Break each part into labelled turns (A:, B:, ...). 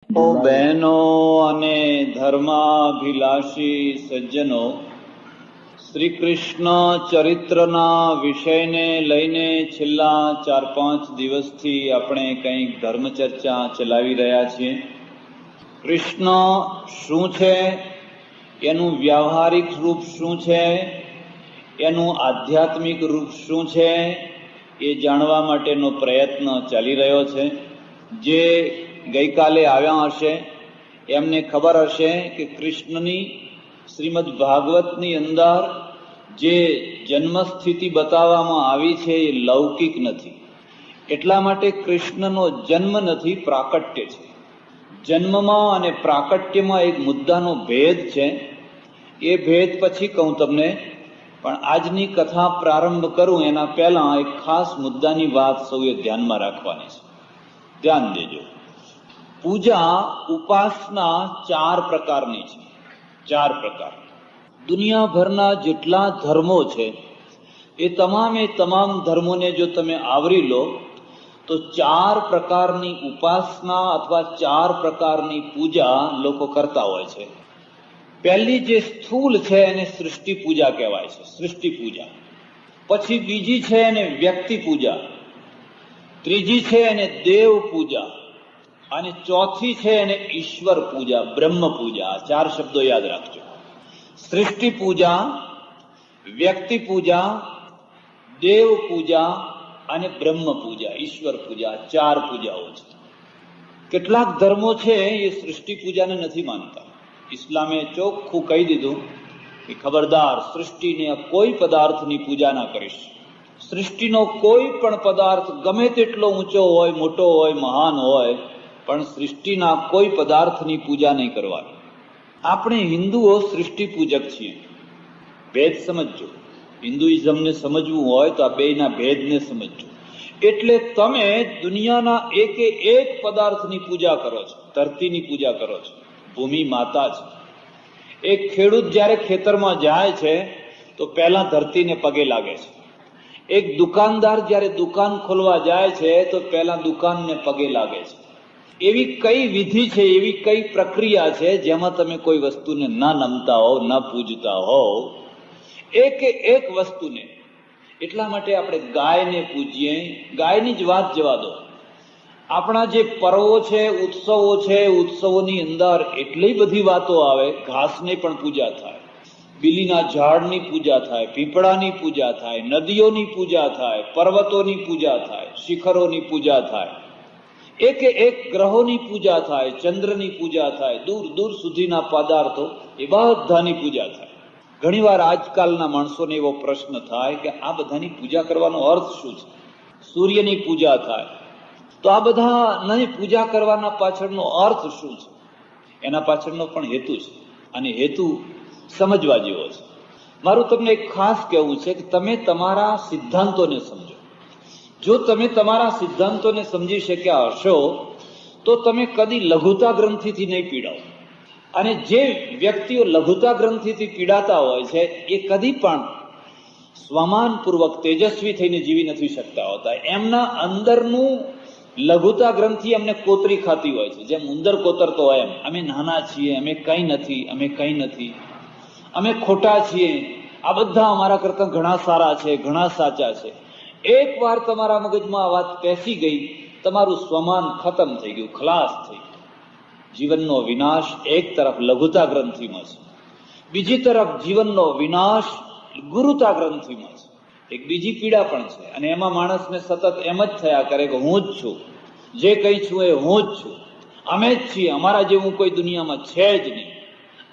A: બહેનો અને ધર્માભિલાષી સજ્જનો, શ્રી કૃષ્ણ ચરિત્રના વિષયને લઈને છેલ્લા 4-5 દિવસથી આપણે કંઈક ધર્મચર્ચા ચલાવી રહ્યા છીએ. કૃષ્ણ શું છે, એનું વ્યવહારિક રૂપ શું છે, એનું આધ્યાત્મિક રૂપ શું છે, એ જાણવા માટેનો પ્રયત્ન ચાલી રહ્યો છે. જે ગઈકાલે આવ્યા હશે એમને ખબર હશે કે કૃષ્ણની શ્રીમદ ભાગવતની અંદર જે જન્મસ્થિતિ બતાવવામાં આવી છે એ લૌકિક નથી. એટલા માટે કૃષ્ણનો જન્મ નથી, પ્રાકટ્ય છે. જન્મમાં અને પ્રાકટ્યમાં એક મુદ્દાનો ભેદ છે. એ ભેદ પછી કહું તમને, પણ આજની કથા પ્રારંભ કરું એના પહેલા એક ખાસ મુદ્દાની વાત સૌએ ધ્યાનમાં રાખવાની છે. ધ્યાન દેજો. પૂજા ઉપાસના 4 પ્રકારની છે. 4 પ્રકાર. દુનિયાભરના જેટલા ધર્મો છે એ તમામ ધર્મોને જો તમે આવરી લો તો 4 પ્રકારની ઉપાસના અથવા 4 પ્રકારની પૂજા લોકો કરતા હોય છે. પહેલી જે સ્થૂલ છે એને સૃષ્ટિ પૂજા કહેવાય છે, સૃષ્ટિ પૂજા. પછી બીજી છે એને વ્યક્તિ પૂજા, ત્રીજી છે એને દેવ પૂજા, અને ચોથી છે એને ઈશ્વર પૂજા, બ્રહ્મ પૂજા. 4 શબ્દો યાદ રાખજો. સૃષ્ટિ પૂજા, વ્યક્તિ પૂજા, દેવ પૂજા અને બ્રહ્મ પૂજા, ઈશ્વર પૂજા. 4 પૂજાઓ છે. કેટલાક ધર્મો છે એ સૃષ્ટિ પૂજાને નથી માનતા. ઇસ્લામે ચોખ્ખું કહી દીધું કે ખબરદાર, સૃષ્ટિને કોઈ પદાર્થની પૂજા ના કરીશ. સૃષ્ટિનો કોઈ પણ પદાર્થ ગમે તેટલો ઊંચો હોય, મોટો હોય, મહાન હોય, પણ સૃષ્ટિના કોઈ પદાર્થની પૂજા નહીં કરવાની. આપણે હિન્દુઓ સૃષ્ટિ પૂજક છીએ. ભેદ સમજજો. હિન્દુઇઝમને સમજવું હોય તો આ બેયના ભેદને સમજજો. એટલે તમે દુનિયાના એકે એક પદાર્થની પૂજા કરો છો. ધરતીની પૂજા કરો છો. ભૂમિ માતા છે. એક ખેડૂત જ્યારે ખેતરમાં જાય છે તો પહેલા ધરતીને પગે લાગે છે. એક દુકાનદાર જ્યારે દુકાન ખોલવા જાય છે તો પહેલા દુકાનને પગે લાગે છે. એવી કઈ વિધિ છે, એવી કઈ પ્રક્રિયા છે જેમાં તમે કોઈ વસ્તુને ના નમતા હો, ના પૂજતા હો, એક વસ્તુને. એટલા માટે આપણે ગાયને પૂજીએ. ગાયની જ વાત જવા દો. આપણા જે પર્વો છે, ઉત્સવો છે, ઉત્સવોની અંદર એટલી બધી વાતો આવે. ઘાસની પણ પૂજા થાય, બીલીના ઝાડની પૂજા થાય, પીપળાની પૂજા થાય, નદીઓની પૂજા થાય, પર્વતોની પૂજા થાય, શિખરોની પૂજા થાય, એક ગ્રહોની પૂજા થાય, ચંદ્રની પૂજા થાય, દૂર દૂર સુધીના પદાર્થો, એ બધાની પૂજા થાય. ઘણીવાર આજકાલના માણસોને એવો પ્રશ્ન થાય કે આ બધાની પૂજા કરવાનો અર્થ શું છે? સૂર્યની પૂજા થાય તો આ બધાની પૂજા કરવાના પાછળનો અર્થ શું છે? એના પાછળનો પણ હેતુ છે, અને હેતુ સમજવા જેવો છે. મારું તમને એક ખાસ કહેવું છે કે તમે તમારા સિદ્ધાંતોને સમજો. જો તમે તમારા સિદ્ધાંતોને સમજી શક્યા હશો તો તમે કદી લઘુતા ગ્રંથિથી નહીં પીડાઓ. અને જે વ્યક્તિઓ લઘુતા ગ્રંથિથી પીડાતા હોય છે એ કદી પણ સ્વમાનપૂર્વક તેજસ્વી થઈને જીવી નથી શકતા હોતા. એમના અંદરનું લઘુતા ગ્રંથિ એમને કોતરી ખાતી હોય છે, જેમ ઉંદર કોતરતો હોય એમ. અમે નાના છીએ, અમે કંઈ નથી, અમે કંઈ નથી, અમે ખોટા છીએ, આ બધા અમારા કરતા ઘણા સારા છે, ઘણા સાચા છે. એક વાર તમારા મગજમાં આ વાત પેસી ગઈ, તમારું સ્વમાન ખતમ થઈ ગયું, ખલાસ થઈ ગયું. જીવનનો વિનાશ એક તરફ લઘુતા ગ્રંથિમાં છે, બીજી તરફ જીવનનો વિનાશ ગુરુતા ગ્રંથિમાં છે. એક બીજી પીડા પણ છે, અને એમાં માણસને સતત એમ જ થયા કરે કે હું જ છું, જે કંઈ છું એ હું જ છું, અમે જ છીએ, અમારા જેવું કોઈ દુનિયામાં છે જ નહીં.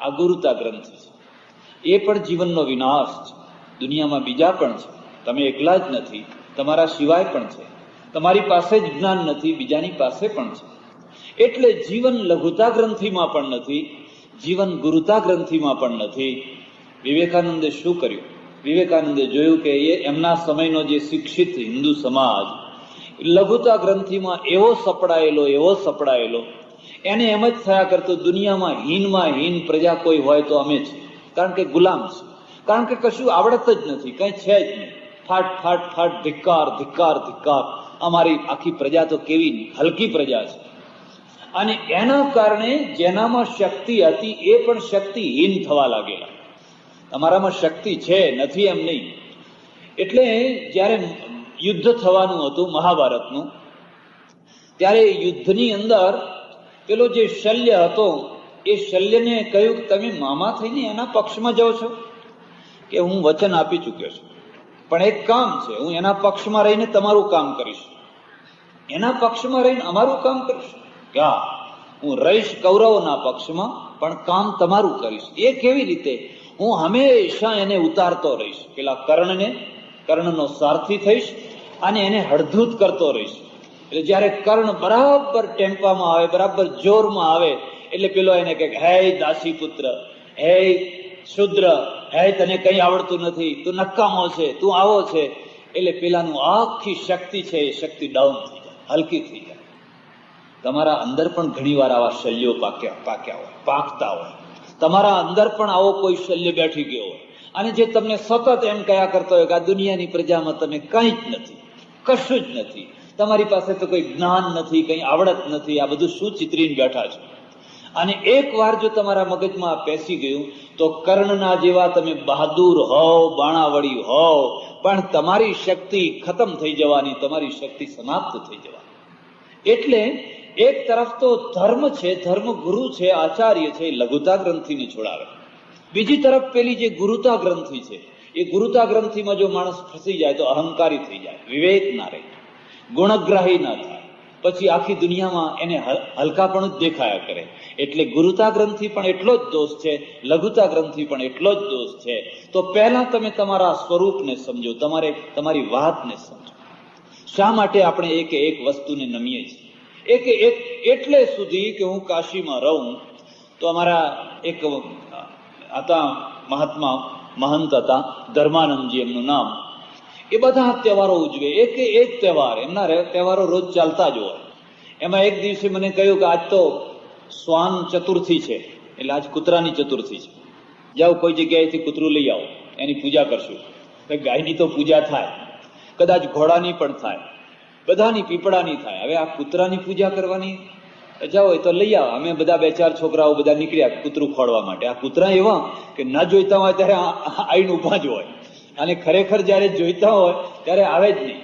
A: આ ગુરુતા ગ્રંથિ છે. એ પણ જીવનનો વિનાશ છે. દુનિયામાં બીજા પણ છે, તમે એકલા જ નથી, તમારા સિવાય પણ છે. તમારી પાસે જ જ્ઞાન નથી, બીજાની પાસે પણ છે. એટલે જીવન લઘુતા ગ્રંથિમાં પણ નથી, જીવન ગુરુતા ગ્રંથિમાં પણ નથી. વિવેકાનંદે શું કર્યું? વિવેકાનંદે જોયું કે એ એમના સમયનો જે શિક્ષિત હિન્દુ સમાજ લઘુતા ગ્રંથિમાં એવો સપડાયેલો, એને એમ જ થયા કરતો, દુનિયામાં હીન પ્રજા કોઈ હોય તો અમે છીએ, કારણ કે ગુલામ છે, કારણ કે કશું આવડત જ નથી, કંઈ છે જ નહીં. ફાટ ફાટ ફાટ, ધિક્કાર ધિક્કાર ધિક્કાર. અમારી આખી પ્રજા તો કેવી હલકી પ્રજા છે. અને એના કારણે જેનામાં શક્તિ હતી એ પણ શક્તિહીન થવા લાગેલા. તમારામાં શક્તિ છે, નથી એમ નહીં. એટલે જ્યારે યુદ્ધ થવાનું હતું મહાભારતનું, ત્યારે યુદ્ધની અંદર પેલો જે શલ્ય હતો એ શલ્યને કહ્યું, તમે મામા થઈને એના પક્ષમાં જાઓ છો? કે હું વચન આપી ચૂક્યો છું, પણ એક કામ છે, હું એના પક્ષમાં રહીને તમારું કામ કરીશ, એના પક્ષમાં રહીને અમારું કામ કરીશ. કે હા, હું રહીશ કૌરવોના પક્ષમાં, પણ કામ તમારું કરીશ. એ કેવી રીતે? હું હંમેશા એને ઉતારતો રહીશ, પેલા કર્ણનો સારથી થઈશ અને એને હળધૂત કરતો રહીશ. એટલે જયારે કર્ણ બરાબર ટેમ્પામાં આવે, બરાબર જોરમાં આવે, એટલે પેલો એને કહે, હે દાસી પુત્ર, હે શુદ્ર, હે તને કઈ આવડતું નથી, તું નકામો છે, તું આવો છે. એટલે પેલાનું આખી શક્તિ છે એ શક્તિ ડાઉન થઈ જાય, હલકી થઈ જાય. તમારા અંદર પણ ઘણી વાર આવા શલ્યો પાકતા હોય. તમારા અંદર પણ આવો કોઈ શલ્ય બેઠી ગયો હોય અને જે તમને સતત એમ કયા કરતો હોય કે આ દુનિયાની પ્રજામાં તમે કંઈ જ નથી, કશું જ નથી, તમારી પાસે તો કોઈ જ્ઞાન નથી, કઈ આવડત નથી, આ બધું શું ચિતરીને બેઠા છો. અને એક વાર જો તમારા મગજમાં પેસી ગયું તો કર્ણના જેવા તમે બહાદુર હોવ, બાણાવળી હોવ, પણ તમારી શક્તિ ખતમ થઈ જવાની, તમારી શક્તિ સમાપ્ત થઈ જવાની. એટલે એક તરફ તો ધર્મ છે, ધર્મ ગુરુ છે, આચાર્ય છે, લઘુતા ગ્રંથિને છોડાવે. બીજી તરફ પેલી જે ગુરુતા ગ્રંથિ છે, એ ગુરુતા ગ્રંથિમાં જો માણસ ફસી જાય તો અહંકારી થઈ જાય, વિવેક ના રહે, ગુણગ્રાહી ના થાય, પછી આખી દુનિયામાં એને હલકાપણું જ દેખાયા કરે. એટલે ગુરુતા ગ્રંથિ પણ એટલો જ દોષ છે, લઘુતા ગ્રંથિ પણ એટલો જ દોષ છે. તો પહેલા તમે તમારા સ્વરૂપને સમજો, તમારી વાતને સમજો. શા માટે આપણે એક વસ્તુને નમીએ છીએ? એક એટલે સુધી કે હું કાશીમાં રહું તો અમારા એક હતા મહાત્મા, મહંત હતા, ધર્માનંદજી એમનું નામ. એ બધા તહેવારો ઉજવે, એક તહેવાર, એમના તહેવારો રોજ ચાલતા જ હોય. એમાં એક દિવસે મને કહ્યું કે આજ તો શ્વાન ચતુર્થી છે, એટલે આજ કૂતરાની ચતુર્થી છે, જાઓ કોઈ જગ્યાએથી કૂતરું લઈ આવો, એની પૂજા કરશું. ગાયની તો પૂજા થાય, કદાચ ઘોડાની પણ થાય, બધાની, પીપળાની થાય. હવે આ કૂતરાની પૂજા કરવાની, જાઓ એ તો લઈ આવો. અમે બધા 2-4 છોકરાઓ બધા નીકળ્યા કૂતરું ખોળવા માટે. આ કૂતરા એવા કે ના જોઈતા હોય ત્યારે આઈને ઉભા જ હોય, અને ખરેખર જયારે જોઈતા હોય ત્યારે આવે જ નહીં.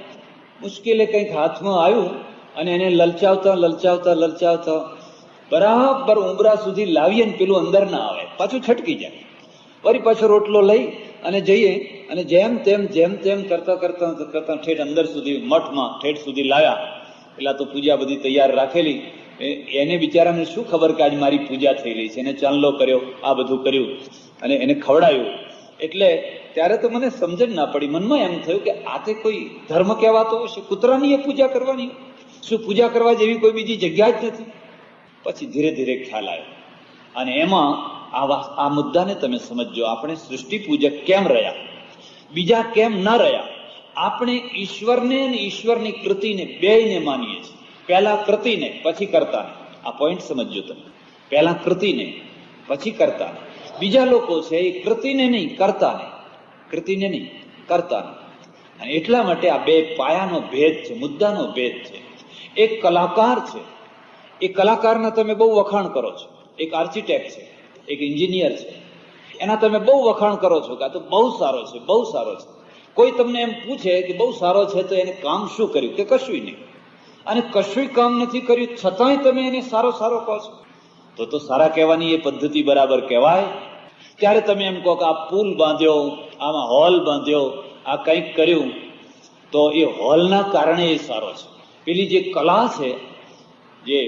A: મુશ્કેલે કંઈક હાથમાં આવ્યું અને એને લલચાવતા બરાબર ઉંબરા સુધી લાવીએ ને પેલું અંદર ના આવે, પાછું છટકી જાય. વળી પાછો રોટલો લઈ અને જઈએ અને જેમ તેમ કરતા ઠેઠ અંદર સુધી, મઠમાં ઠેઠ સુધી લાવ્યા. પેલા તો પૂજા બધી તૈયાર રાખેલી. એને બિચારાને શું ખબર કે આજ મારી પૂજા થઈ રહી છે. એને ચાંદલો કર્યો, આ બધું કર્યું અને એને ખવડાયું. એટલે ત્યારે તો મને સમજણ ના પડી. મનમાં એમ થયું કે આ તે કોઈ ધર્મ કહેવાતો હશે, કૂતરાની એ પૂજા કરવાની? શું પૂજા કરવા જેવી કોઈ બીજી જગ્યા જ નથી? પછી ધીરે ધીરે ખ્યાલ આવ્યો. અને એમાં આ મુદ્દાને તમે સમજો. આપણે સૃષ્ટિ પૂજક કેમ રહ્યા, બીજા કેમ ન રહ્યા? આપણે ઈશ્વરને અને ઈશ્વરની કૃતિને બેયને માનીએ છીએ. પહેલા કૃતિને, પછી કર્તાને. આ પોઈન્ટ સમજો તમે. પહેલા કૃતિને, પછી કર્તાને. બીજા લોકો છે એ કૃતિને નહીં, કર્તાને. કૃતિને નહીં, કર્તાને. અને એટલા માટે આ બે પાયાનો ભેદ છે, મુદ્દાનો ભેદ છે. એક કલાકાર છે, એ કલાકારના તમે બહુ વખાણ કરો છો. એક આર્કિટેક્ટ છે, એક એન્જિનિયર છે, એના તમે બહુ વખાણ કરો છો કે આ તો બહુ સારો છે, બહુ સારો છે. કોઈ તમને એમ પૂછે કે બહુ સારો છે તો એને કામ શું કર્યું? કે કશું નહીં. અને કશું કામ નથી કર્યું છતાંય તમે એને સારો કહો છો, તો સારા કહેવાની એ પદ્ધતિ બરાબર કહેવાય? ત્યારે તમે એમ કહો કે આ પુલ બાંધ્યો, આમાં હોલ બાંધ્યો, આ કંઈક કર્યું, તો એ હોલના કારણે એ સારો છે. પેલી જે કલા છે, જે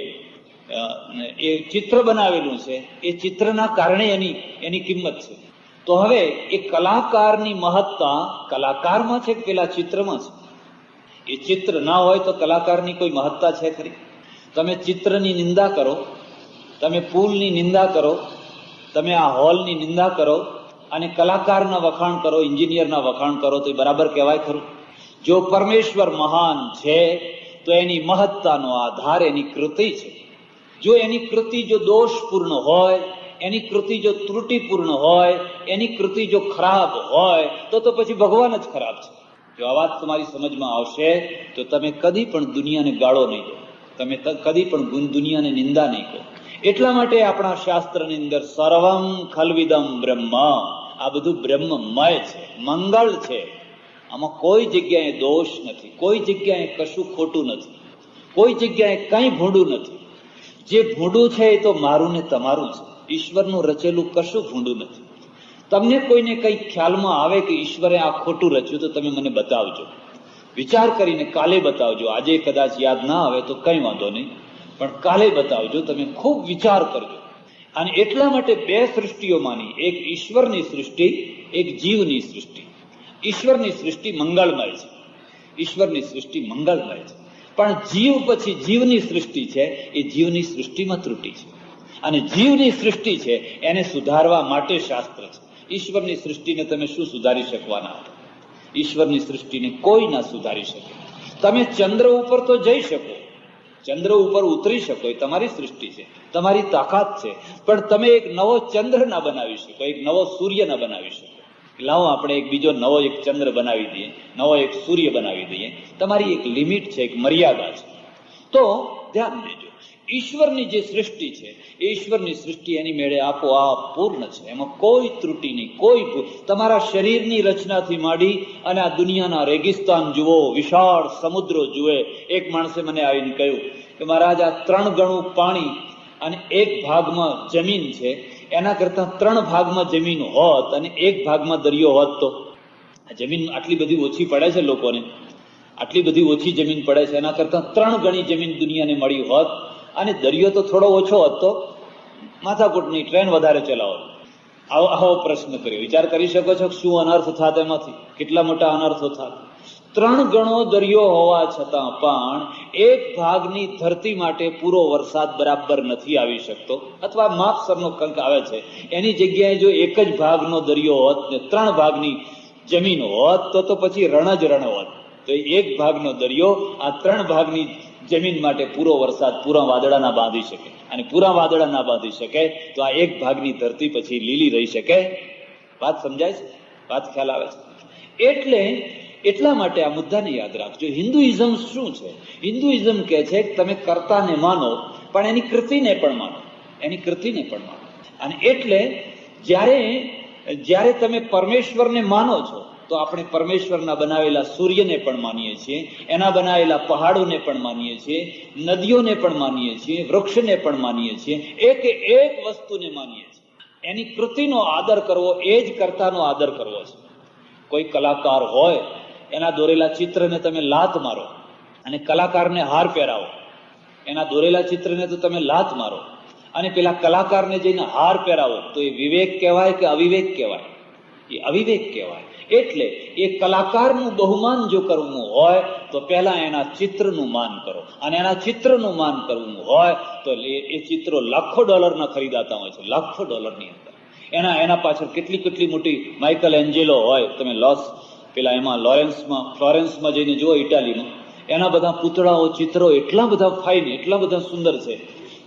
A: એ ચિત્ર બનાવેલું છે, એ ચિત્રના કારણે એની કિંમત છે. તો હવે એ કલાકારની મહત્તા કલાકારમાં છે કે પેલા ચિત્રમાં છે? એ ચિત્ર ના હોય તો કલાકારની કોઈ મહત્તા છે ખરી? તમે ચિત્રની નિંદા કરો, તમે પુલની નિંદા કરો, તમે આ હોલની નિંદા કરો અને કલાકારના વખાણ કરો, એન્જિનિયરના વખાણ કરો, તો એ બરાબર કહેવાય ખરું? જો પરમેશ્વર મહાન છે તો એની મહત્તાનો આધાર એની કૃતિ છે. જો એની કૃતિ જો દોષપૂર્ણ હોય, એની કૃતિ જો ત્રુટિપૂર્ણ હોય, એની કૃતિ જો ખરાબ હોય, તો પછી ભગવાન જ ખરાબ છે. જો આ વાત તમારી સમજમાં આવશે તો તમે કદી પણ દુનિયાને ગાળો નહીં દો. તમે કદી પણ દુનિયાને નિંદા નહીં કહો. એટલા માટે આપણા શાસ્ત્રની અંદર સર્વમ ખલ્વિદમ બ્રહ્મ, આ બધું બ્રહ્મમય છે, મંગળ છે. આમાં કોઈ જગ્યાએ દોષ નથી, કોઈ જગ્યાએ કશું ખોટું નથી, કોઈ જગ્યાએ કંઈ ભૂંડું નથી. જે ભૂંડું છે એ તો મારું ને તમારું છે. ઈશ્વરનું રચેલું કશું ભૂંડું નથી. તમને કોઈને કંઈ ખ્યાલમાં આવે કે ઈશ્વરે આ ખોટું રચ્યું તો તમે મને બતાવજો, વિચાર કરીને કાલે બતાવજો. આજે કદાચ યાદ ના આવે તો કંઈ વાંધો નહીં, પણ કાલે બતાવજો. તમે ખૂબ વિચાર કરજો. અને એટલા માટે બે સૃષ્ટિઓમાંની એક ઈશ્વરની સૃષ્ટિ, એક જીવની સૃષ્ટિ. ઈશ્વરની સૃષ્ટિ મંગળમય છે, ઈશ્વરની સૃષ્ટિ મંગળમય છે. પણ જીવ પછી જીવની સૃષ્ટિ છે, એ જીવની સૃષ્ટિમાં ત્રુટિ છે. અને જીવની સૃષ્ટિ છે એને સુધારવા માટે શાસ્ત્ર છે. ઈશ્વરની સૃષ્ટિને તમે શું સુધારી શકવાના? ઈશ્વરની સૃષ્ટિને કોઈ ના સુધારી શકે. તમે ચંદ્ર ઉપર તો જઈ શકો, ચંદ્ર ઉપર ઉતરી શકો, એ તમારી સૃષ્ટિ છે, તમારી તાકાત છે. પણ તમે એક નવો ચંદ્ર ના બનાવી શકો, એક નવો સૂર્ય ના બનાવી શકો. લાવો આપણે એક બીજો નવો એક ચંદ્ર બનાવી દઈએ, નવો એક સૂર્ય બનાવી દઈએ. તમારી એક લિમિટ છે, એક મર્યાદા છે. તો ધ્યાન દેજો, ઈશ્વરની જે સૃષ્ટિ છે એ ઈશ્વરની સૃષ્ટિ એની મેળે આપોઆપ પૂર્ણ છે. એમાં કોઈ ત્રુટિ નહીં, કોઈ ભૂલ. તમારા શરીરની રચનાથી માંડી અને આ દુનિયાના રેગિસ્તાન જુઓ, વિશાળ સમુદ્રો જુએ. એક માણસે મને આવીને કહ્યું કે મહારાજ, આ 3 ગણું પાણી અને 1 ભાગમાં જમીન છે, એના કરતા 3 ભાગમાં જમીન હોત અને 1 ભાગમાં દરિયો હોત તો આ જમીન આટલી બધી ઓછી પડે છે લોકોને, આટલી બધી ઓછી જમીન પડે છે, એના કરતા 3 ગણી જમીન દુનિયાને મળી હોત અને દરિયો તો થોડો ઓછો હોત તો માથાકૂટની ટ્રેન વધારે ચલાવો. આવો પ્રશ્ન કર્યો. વિચાર કરી શકો છો શું અનર્થ થાત એમાંથી, કેટલા મોટા અનર્થો થાત. 3 ગણો દરિયો હોવા છતાં પણ 1 ભાગની ધરતી માટે પૂરો વરસાદ બરાબર નથી આવી શકતો, અથવા માપસરનો કંક આવે છે. એની જગ્યાએ જો 1 જ ભાગનો દરિયો હોત ને 3 ભાગની જમીન હોત તો પછી રણ જ રણ હોત. તો 1 ભાગનો દરિયો આ 3 ભાગની જમીન માટે પૂરો વરસાદ પૂરા વાદળા ના બાંધી શકે, અને પૂરા વાદળા ના બાંધી શકે તો આ 1 ભાગની ધરતી પછી લીલી રહી શકે? વાત સમજાય છે? વાત ખ્યાલ આવે છે? એટલા માટે આ મુદ્દાને યાદ રાખજો. હિન્દુઇઝમ શું છે? હિન્દુઇઝમ કહે છે કે તમે કર્તાને માનો પણ એની કૃતિને પણ માનો, એની કૃતિને પણ માનો. અને એટલે જ્યારે તમે પરમેશ્વરને માનો છો તો આપણે પરમેશ્વરના બનાવેલા સૂર્યને પણ માનીએ છીએ, એના બનાવેલા પહાડોને પણ માનીએ છીએ, નદીઓને પણ માનીએ છીએ, વૃક્ષને પણ માનીએ છીએ, એક વસ્તુને માનીએ છીએ. એની કૃતિનો આદર કરવો એ જ કર્તાનો આદર કરવો છે. કોઈ કલાકાર હોય, એના દોરેલા ચિત્રને તમે લાત મારો અને કલાકારને હાર પહેરાવો. એના દોરેલા ચિત્રને તો તમે લાત મારો અને પેલા કલાકારને જઈને હાર પહેરાવો, તો એ વિવેક કહેવાય કે અવિવેક કહેવાય? એ અવિવેક કહેવાય. એટલે એ કલાકારનું બહુમાન જો કરવું હોય તો પહેલા એના ચિત્રનું માન કરો, અને એના ચિત્રનું માન કરવું હોય તો એ ચિત્રો લાખો ડોલરના ખરીદાતા હોય છે, લાખો ડોલરની અંદર. એના પાછળ કેટલી મોટી માઇકલ એન્જેલો હોય, તમે ફ્લોરેન્સમાં જઈને જુઓ, ઇટાલીમાં, એના બધા પૂતળાઓ, ચિત્રો એટલા બધા ફાઇન, એટલા બધા સુંદર છે.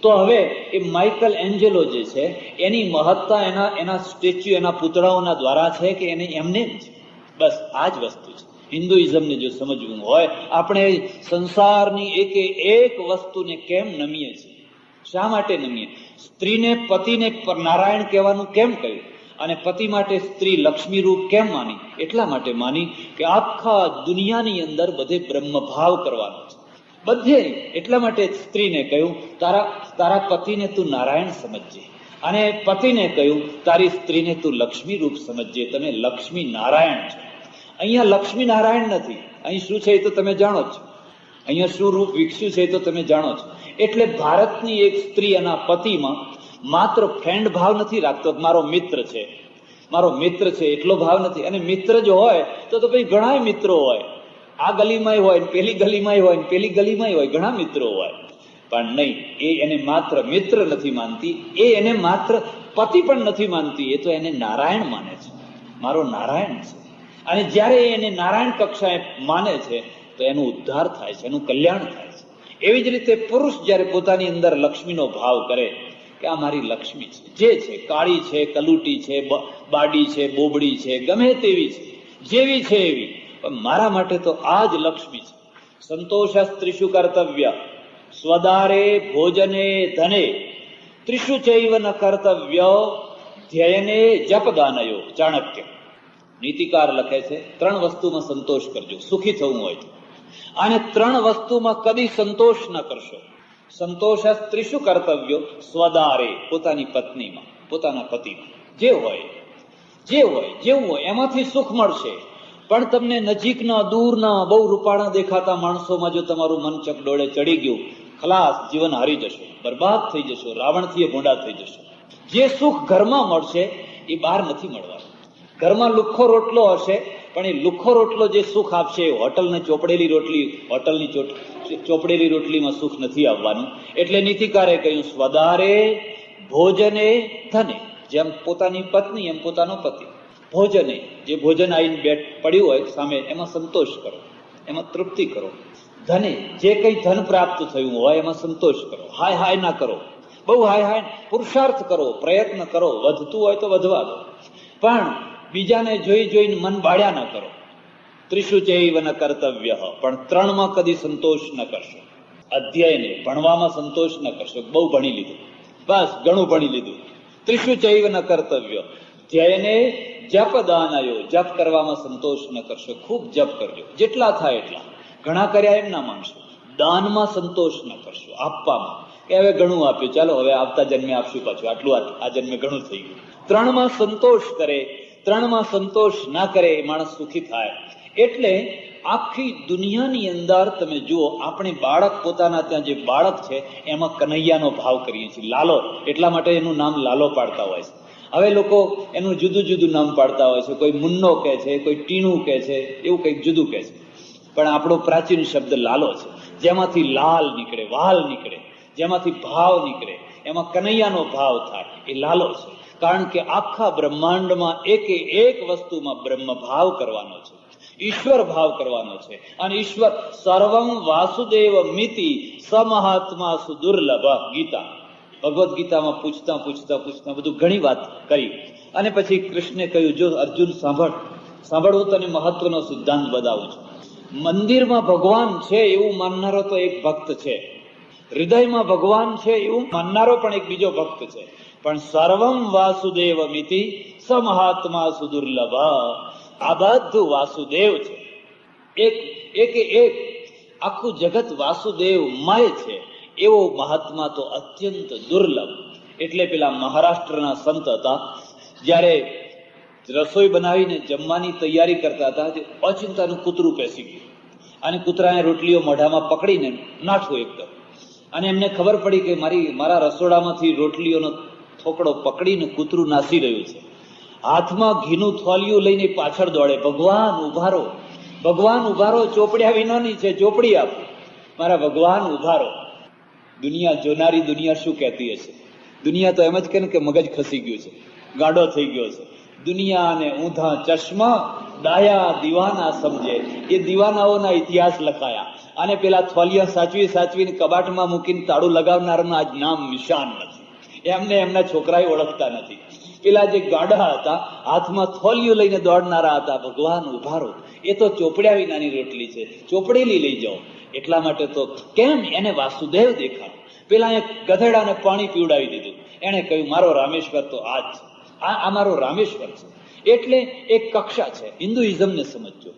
A: તો હવે એ માઇકલ એન્જેલો જે છે એની મહત્તા એના સ્ટેચ્યુ, એના પૂતળાઓના દ્વારા છે કે એને એમને જ? બસ આ જ વસ્તુ છે. હિન્દુઇઝમને જો સમજવું હોય, આપણે સંસારની એક વસ્તુને કેમ નમીએ છીએ? શા માટે નમીએ? સ્ત્રીને, પતિને નારાયણ કહેવાનું કેમ કહ્યું? અને પતિ માટે સ્ત્રી લક્ષ્મી રૂપ કેમ માની? એટલા માટે માની કે આખા દુનિયાની અંદર બધે બ્રહ્મભાવ કરવાનો છે, બધે. એટલા માટે સ્ત્રીને કહ્યું તારા પતિને તું નારાયણ સમજજે, અને પતિને કહ્યું તારી સ્ત્રીને તું લક્ષ્મી રૂપ સમજજે. તમે લક્ષ્મી નારાયણ છો. અહીંયા લક્ષ્મી નારાયણ નથી. અહીં શું છે એ તો તમે જાણો છો, અહીંયા શું રૂપ વિકસ્યું છે એ તો તમે જાણો છો. એટલે ભારતની એક સ્ત્રી એના પતિમાં માત્ર ફ્રેન્ડ ભાવ નથી રાખતો, મારો મિત્ર છે, મારો મિત્ર છે, એટલો ભાવ નથી. અને મિત્ર જો હોય તો પછી ઘણા મિત્રો હોય, આ ગલીમાંય હોય, પેલી ગલીમાંય હોય, પેલી ગલીમાંય હોય, ઘણા મિત્રો હોય. પણ નહીં, એ એને માત્ર મિત્ર નથી માનતી, એ એને માત્ર પતિ પણ નથી માનતી, એ તો એને નારાયણ માને છે, મારો નારાયણ છે. અને જ્યારે એને નારાયણ કક્ષાએ માને છે તો એનો ઉદ્ધાર થાય છે, એનું કલ્યાણ થાય છે. એવી જ રીતે પુરુષ જ્યારે પોતાની અંદર લક્ષ્મીનો ભાવ કરે કે આ મારી લક્ષ્મી છે, જે છે, કાળી છે, કલુટી છે, બાડી છે, બોબડી છે, ગમે તેવી છે, જેવી છે એવી, પણ મારા માટે તો આ જ લક્ષ્મી છે. સંતોષ સ્ત્રીષુ કર્તવ્ય, સ્વદારે ભોજને ધને ત્રિષુ ચૈવ ન કર્તવ્ય ધ્યેયને જપદાનયો. ચાણક્ય નીતિકાર લખે છે, 3 વસ્તુમાં સંતોષ કરજો સુખી થવું હોય તો, અને 3 વસ્તુમાં કદી સંતોષ ન કરશો. સંતોષ ત્રિષુ કર્તવ્યો, સ્વદારે પોતાની પત્નીમાં, પોતાના પતિમાં, જે હોય જેવું હોય એમાંથી સુખ મળશે. પણ તમને નજીકના દૂરના બહુ રૂપાળા દેખાતા માણસોમાં જો તમારું મન ચકડોળે ચડી ગયું, ખલાસ, જીવન હારી જશો, બરબાદ થઈ જશો, રાવણથી એ ભૂંડા થઈ જશો. જે સુખ ઘરમાં મળશે એ બહાર નથી મળવાનું. ઘરમાં લુખ્ખો રોટલો હશે, પણ એ લુખ્ખો રોટલો જે સુખ આપશે એ હોટલની ચોપડેલી રોટલીમાં સુખ નથી આવવાનું. એટલે નીતિકારે કહ્યું, સ્વદારે ભોજને ધને, જેમ પોતાની પત્ની એમ પોતાનો પતિ. ભોજને, જે ભોજન આવીને બેઠ પડ્યું હોય સામે, એમાં સંતોષ કરો, એમાં તૃપ્તિ કરો. ધને, જે કંઈ ધન પ્રાપ્ત થયું હોય એમાં સંતોષ કરો. હાય ના કરો, બહુ હાય પુરુષાર્થ કરો, પ્રયત્ન કરો, વધતું હોય તો વધવા દો, પણ બીજાને જોઈને મન બાળ્યા ન કરો. ત્રિષુ ચૈવ ન કર્તવ્ય, પણ 3માં કદી સંતોષ ન કરશો. અધ્યયને, ભણવામાં સંતોષ ન કરશો, બહુ ભણી લીધું, બસ ઘણું ભણી લીધું. ત્રિષુ ચૈવ ન કર્તવ્ય ધ્યેયને જપદાનયો, જપ કરવામાં સંતોષ ન કરશો. ખૂબ જપ કરજો, જેટલા થાય એટલા. ઘણા કર્યા એમ ના માનશો. દાનમાં સંતોષ ન કરશો, આપવામાં, કે હવે ઘણું આપ્યું, ચાલો હવે આવતા જન્મે આપશું પાછું, આટલું આ જન્મે ઘણું થઈ ગયું. 3માં સંતોષ કરે, 3માં સંતોષ ના કરે એ માણસ સુખી થાય. એટલે આખી દુનિયાની અંદર તમે જુઓ, આપણે બાળક, પોતાના ત્યાં જે બાળક છે એમાં કનૈયાનો ભાવ કરીએ છીએ, લાલો. એટલા માટે એનું નામ લાલો પાડતા હોય છે. હવે લોકો એનું જુદું જુદું નામ પાડતા હોય છે, કોઈ મુન્નો કહે છે, કોઈ ટીણું કહે છે, એવું કંઈક જુદું કહે છે. પણ આપણો પ્રાચીન શબ્દ લાલો છે, જેમાંથી લાલ નીકળે, વાલ નીકળે, જેમાંથી ભાવ નીકળે, એમાં કનૈયાનો ભાવ થાય, એ લાલો છે. કારણ કે આખા બ્રહ્માંડમાં એક વસ્તુમાં બ્રહ્મ ભાવ કરવાનો છે, ઈશ્વર ભાવ કરવાનો છે. અને ઈશ્વર સર્વમ વાસુદેવ મિતિ સમહાત્મા સુદુર્લભ. ગીતા, ભગવદ્ ગીતામાં પૂછતા બધું ઘણી વાત કરી. અને પછી કૃષ્ણે કહ્યું, જો અર્જુન સાંભળવું તને મહત્વનો સિદ્ધાંત બતાવું છું. મંદિરમાં ભગવાન છે એવું માનનારો તો એક ભક્ત છે, હૃદયમાં ભગવાન છે એવું માનનારો પણ એક બીજો ભક્ત છે. પણ સર્વમ વાસુદેવ મિતિ સમહાત્મા સુદુર્લભ, આ બધું વાસુદેવ છે. એક આખું જગત વાસુદેવમય છે, એવો મહાત્મા તો અત્યંત દુર્લભ. એટલે પેલા મહારાષ્ટ્રના સંત હતા, જ્યારે રસોઈ બનાવીને જમવાની તૈયારી કરતા હતા, અચિંતાનું કૂતરું પેસી ગયું, અને કૂતરાએ રોટલીઓ મોઢામાં પકડીને નાઠું એકદમ. અને એમને ખબર પડી કે મારા રસોડામાંથી રોટલીઓનો થોકડો પકડીને કૂતરું નાસી રહ્યું છે. હાથમાં ઘીનું થોલિયું લઈને પાછળ દોડે, ભગવાન ઉભારો, ભગવાન ઉભારો, ચોપડ્યા વિનાની છે, ચોપડી આપો, મારા ભગવાન ઉભારો. દુનિયા જોનારી દુનિયા શું કહેતી હશે? દુનિયા તો એમ જ કહે ને કે મગજ ખસી ગયું છે, ગાડો થઈ ગયો છે. દુનિયાને ઊંધા ચશ્મા, ડાયા દીવાના સમજે. એ દીવાનાઓના ઇતિહાસ લખાયા, અને પેલા થોલિયા સાચવીને કબાટમાં મૂકીને તાળું લગાવનારનું આજ નામ નિશાન નથી. એમને એમના છોકરાએ ઓળખતા નથી. પેલા જે ગાડા હતા, હાથમાં થોલિયું લઈને દોડનારા હતા, ભગવાન ઉભારો, એ તો ચોપડ્યા વિનાની રોટલી છે, ચોપડેલી લઈ જાઓ. એટલા માટે તો કેમ એને વાસુદેવ દેખાડો. પેલા એક ગધેડાને પાણી પીવડાવી દીધું, એને કહ્યું મારો રામેશ્વર તો આ જ છે, આ મારો રામેશ્વર છે. એટલે એક કક્ષા છે. હિન્દુઇઝમને સમજજો,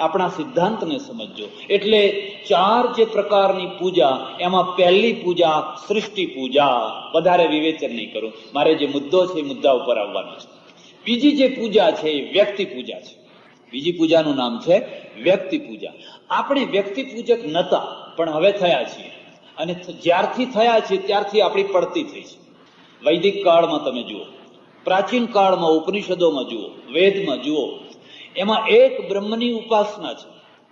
A: આપણા સિદ્ધાંતને સમજજો. એટલે 4 જે પ્રકારની પૂજા, એમાં પહેલી પૂજા સૃષ્ટિ પૂજા. વધારે વિવેચન નહીં કરું, મારે જે મુદ્દો છે એ મુદ્દા ઉપર આવવાનો છે. બીજી જે પૂજા છે એ વ્યક્તિ પૂજા છે. બીજી પૂજાનું નામ છે વ્યક્તિ પૂજા. આપણે વ્યક્તિ પૂજક નતા, પણ હવે થયા છીએ. અને જ્યારથી થયા છીએ ત્યારથી આપણી પડતી થઈ છે. વૈદિક કાળમાં તમે જુઓ, પ્રાચીન કાળમાં ઉપનિષદોમાં જુઓ, વેદમાં જુઓ, એમાં એક બ્રહ્મની ઉપાસના છે,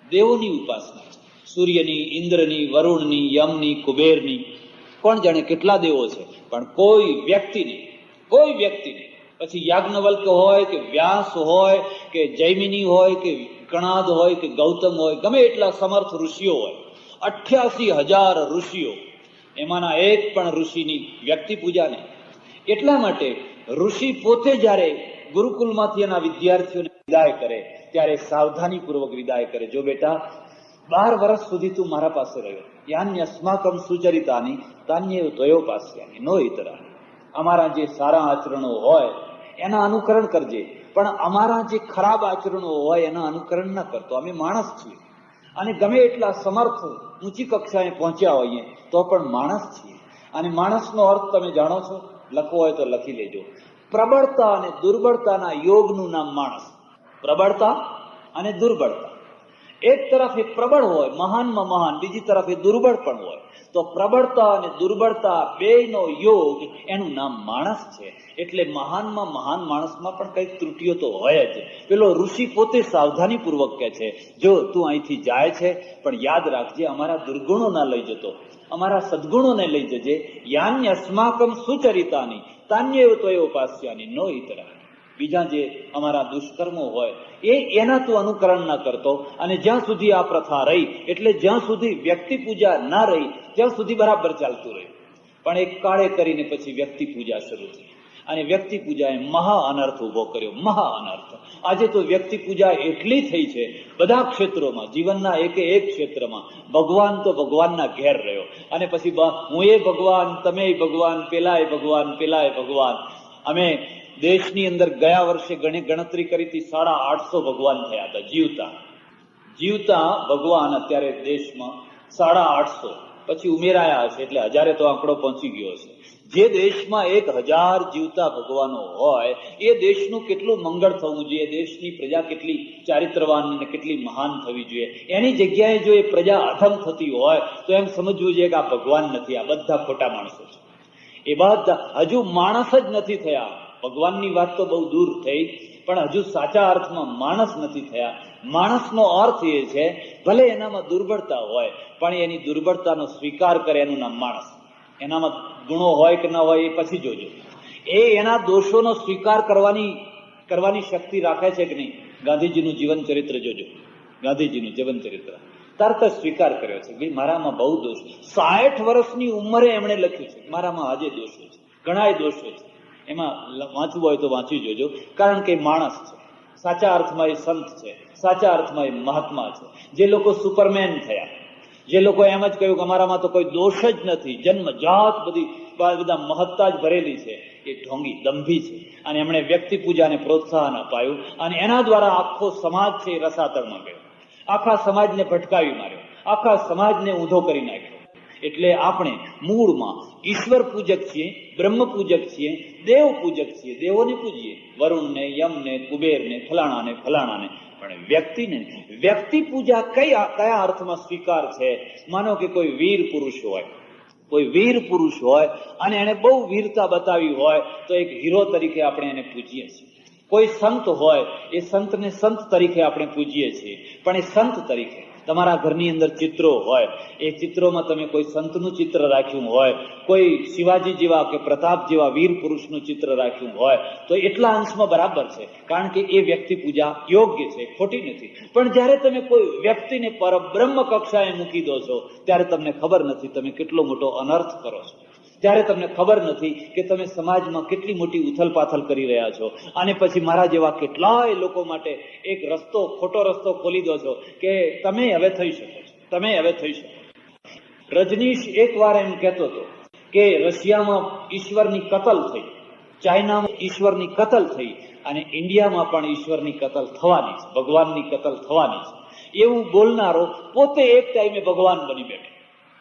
A: દેવોની ઉપાસના છે. સૂર્યની, ઇન્દ્રની, વરુણની, યમની, કુબેરની, કોણ જાણે કેટલા દેવો છે, પણ કોઈ વ્યક્તિ નહીં. પછી યાજ્ઞવલ્ક હોય કે વ્યાસ હોય કે જૈમિની હોય કે કણાદ હોય કે ગૌતમ હોય, ગમે એટલા સમર્થ ઋષિઓ હોય, 88,000 ઋષિઓ, એમાંના એક પણ ઋષિની વ્યક્તિ પૂજા નહીં. એટલા માટે ઋષિ પોતે જ્યારે ગુરુકુલમાંથી એના વિદ્યાર્થીઓને વિદાય કરે ત્યારે સાવધાનીપૂર્વક વિદાય કરે. જો બેટા, 12 વર્ષ સુધી તું મારા પાસે રહ્યો. યાન્યસ્માકમ સુચરિતાની તાન્યેવ ત્વયોપાસ્યાની નો ઇતરાની. અમારા જે સારા આચરણો હોય એના અનુકરણ કરજે, પણ અમારા જે ખરાબ આચરણો હોય એના અનુકરણ ન કરતો. અમે માણસ છીએ અને ગમે એટલા સમર્થ ઊંચી કક્ષાએ પહોંચ્યા હોઈએ તો પણ માણસ છીએ. અને માણસનો અર્થ તમે જાણો છો, લખવો હોય તો લખી લેજો. પ્રબળતા અને દુર્બળતાના યોગનું નામ માણસ. પ્રબળતા અને દુર્બળતા. એક તરફ એ પ્રબળ હોય, મહાનમાં મહાન, બીજી તરફ એ દુર્બળ પણ હોય. તો પ્રબળતા અને દુર્બળતા બેયનો યોગ એનું નામ માણસ છે. એટલે મહાનમાં મહાન માણસમાં પણ કઈક ત્રુટીઓ તો હોય જ. પેલો ઋષિ પોતે સાવધાની પૂર્વક કહે છે, જો તું અહીંથી જાય છે પણ યાદ રાખજે અમારા દુર્ગુણો ના લઈ જતો, અમારા સદગુણોને લઈ જજે. યાન્ય અસ્માકમ સુચરિતાની તાન્યેવ ત્વયોપાસ્યાની નો ઇતરા. બીજા જે અમારા દુષ્કર્મો હોય એના તું અનુકરણ ના કરતો. અને જ્યાં સુધી આ પ્રથા રહી, એટલે જ્યાં સુધી વ્યક્તિ પૂજા ના રહી ત્યાં સુધી બરાબર ચાલતું રહ્યું. પણ એક કાળે કરીને પછી વ્યક્તિ પૂજા શરૂ થઈ અને વ્યક્તિ પૂજાએ મહા અનર્થ ઉભો કર્યો, મહા અનર્થ. આજે તો વ્યક્તિ પૂજા એટલી થઈ છે બધા ક્ષેત્રોમાં, જીવનના એકે એક ક્ષેત્રમાં. ભગવાન તો ભગવાનના ઘેર રહ્યો અને પછી હું એ ભગવાન, તમે ભગવાન, પેલાય ભગવાન, પેલાય ભગવાન. અમે દેશની અંદર ગયા વર્ષે ગણતરી કરી હતી, 850 ભગવાન થયા હતા જીવતા ભગવાન. અત્યારે દેશમાં 850, પછી ઉમેરાયા હશે એટલે 1000 તો આંકડો પહોંચી ગયો હશે. જે દેશમાં 1000 જીવતા ભગવાનો હોય એ દેશનું કેટલું મંગળ થવું જોઈએ, દેશની પ્રજા કેટલી ચારિત્રવાન અને કેટલી મહાન થવી જોઈએ. એની જગ્યાએ જો એ પ્રજા અધમ થતી હોય તો એમ સમજવું જોઈએ કે આ ભગવાન નથી, આ બધા ખોટા માણસો છે. એ બધા હજુ માણસ જ નથી થયા. ભગવાનની વાત તો બહુ દૂર થઈ, પણ હજુ સાચા અર્થમાં માણસ નથી થયા. માણસનો અર્થ એ છે ભલે એનામાં દુર્બળતા હોય પણ એની દુર્બળતાનો સ્વીકાર કરે, એનું નામ માણસ. એનામાં ગુણો હોય કે ના હોય એ પછી જોજો. એ એના દોષોનો સ્વીકાર કરવાની શક્તિ રાખે છે કે નહીં? ગાંધીજીનું જીવન ચરિત્ર જોજો, ગાંધીજીનું જીવન ચરિત્ર. તરત સ્વીકાર કર્યો છે, ભાઈ મારામાં બહુ દોષ. 60 વર્ષની ઉંમરે એમણે લખ્યું છે મારામાં આજે દોષો છે, ઘણાય દોષો છે. એમાં વાંચવું હોય તો વાંચી જોજો, કારણ કે માણસ છે. સાચા અર્થમાં એ સંત છે, સાચા અર્થમાં એ મહાત્મા છે. જે લોકો સુપરમેન થયા, જે લોકો એમ જ કહ્યું કે અમારામાં તો કોઈ દોષ જ નથી, જન્મજાત બધા મહત્તા જ ભરેલી છે, એ ઢોંગી દંભી છે. અને એમણે વ્યક્તિ પૂજાને પ્રોત્સાહન અપાયું અને એના દ્વારા આખો સમાજ છે એ રસાતળમાં ગયો, આખા સમાજને ભટકાવી માર્યો, આખા સમાજને ઊંધો કરી નાખ્યો. એટલે આપણે મૂળમાં ઈશ્વર પૂજક છીએ, બ્રહ્મ પૂજક છીએ, દેવ પૂજક છીએ. દેવોને પૂજીએ, વરુણને, યમને, કુબેરને, ફલાણાને. પણ વ્યક્તિને, વ્યક્તિ પૂજા કયા અર્થમાં સ્વીકાર છે? માનો કે કોઈ વીર પુરુષ હોય અને એને બહુ વીરતા બતાવી હોય તો એક હીરો તરીકે આપણે એને પૂજીએ છીએ. કોઈ સંત હોય, એ સંતને સંત તરીકે આપણે પૂજીએ છીએ. પણ એ સંત તરીકે તમારા ઘરની અંદર ચિત્રો હોય, એ ચિત્રોમાં તમે કોઈ સંતનું ચિત્ર રાખ્યું હોય, કોઈ શિવાજી જેવા કે પ્રતાપ જેવા વીર પુરુષનું ચિત્ર રાખ્યું હોય તો એટલા અંશમાં બરાબર છે, કારણ કે એ વ્યક્તિ પૂજા યોગ્ય છે, ખોટી નથી. પણ જ્યારે તમે કોઈ વ્યક્તિને પરબ્રહ્મ કક્ષાએ મૂકી દો છો ત્યારે તમને ખબર નથી તમે કેટલો મોટો અનર્થ કરો છો. ત્યારે તમને ખબર નથી કે તમે સમાજમાં કેટલી મોટી ઉથલપાથલ કરી રહ્યા છો. અને પછી મારા જેવા કેટલાય લોકો માટે એક ખોટો રસ્તો ખોલી દો છો કે તમે હવે થઈ શકો છો, તમે હવે થઈ શકો. રજનીશ એક વાર એમ કહેતો હતો કે રશિયામાં ઈશ્વરની કતલ થઈ, ચાઇનામાં ઈશ્વરની કતલ થઈ અને ઇન્ડિયામાં પણ ઈશ્વરની કતલ થવાની છે, ભગવાનની કતલ થવાની છે. એવું બોલનારો પોતે એક ટાઈમે ભગવાન બની બેઠો,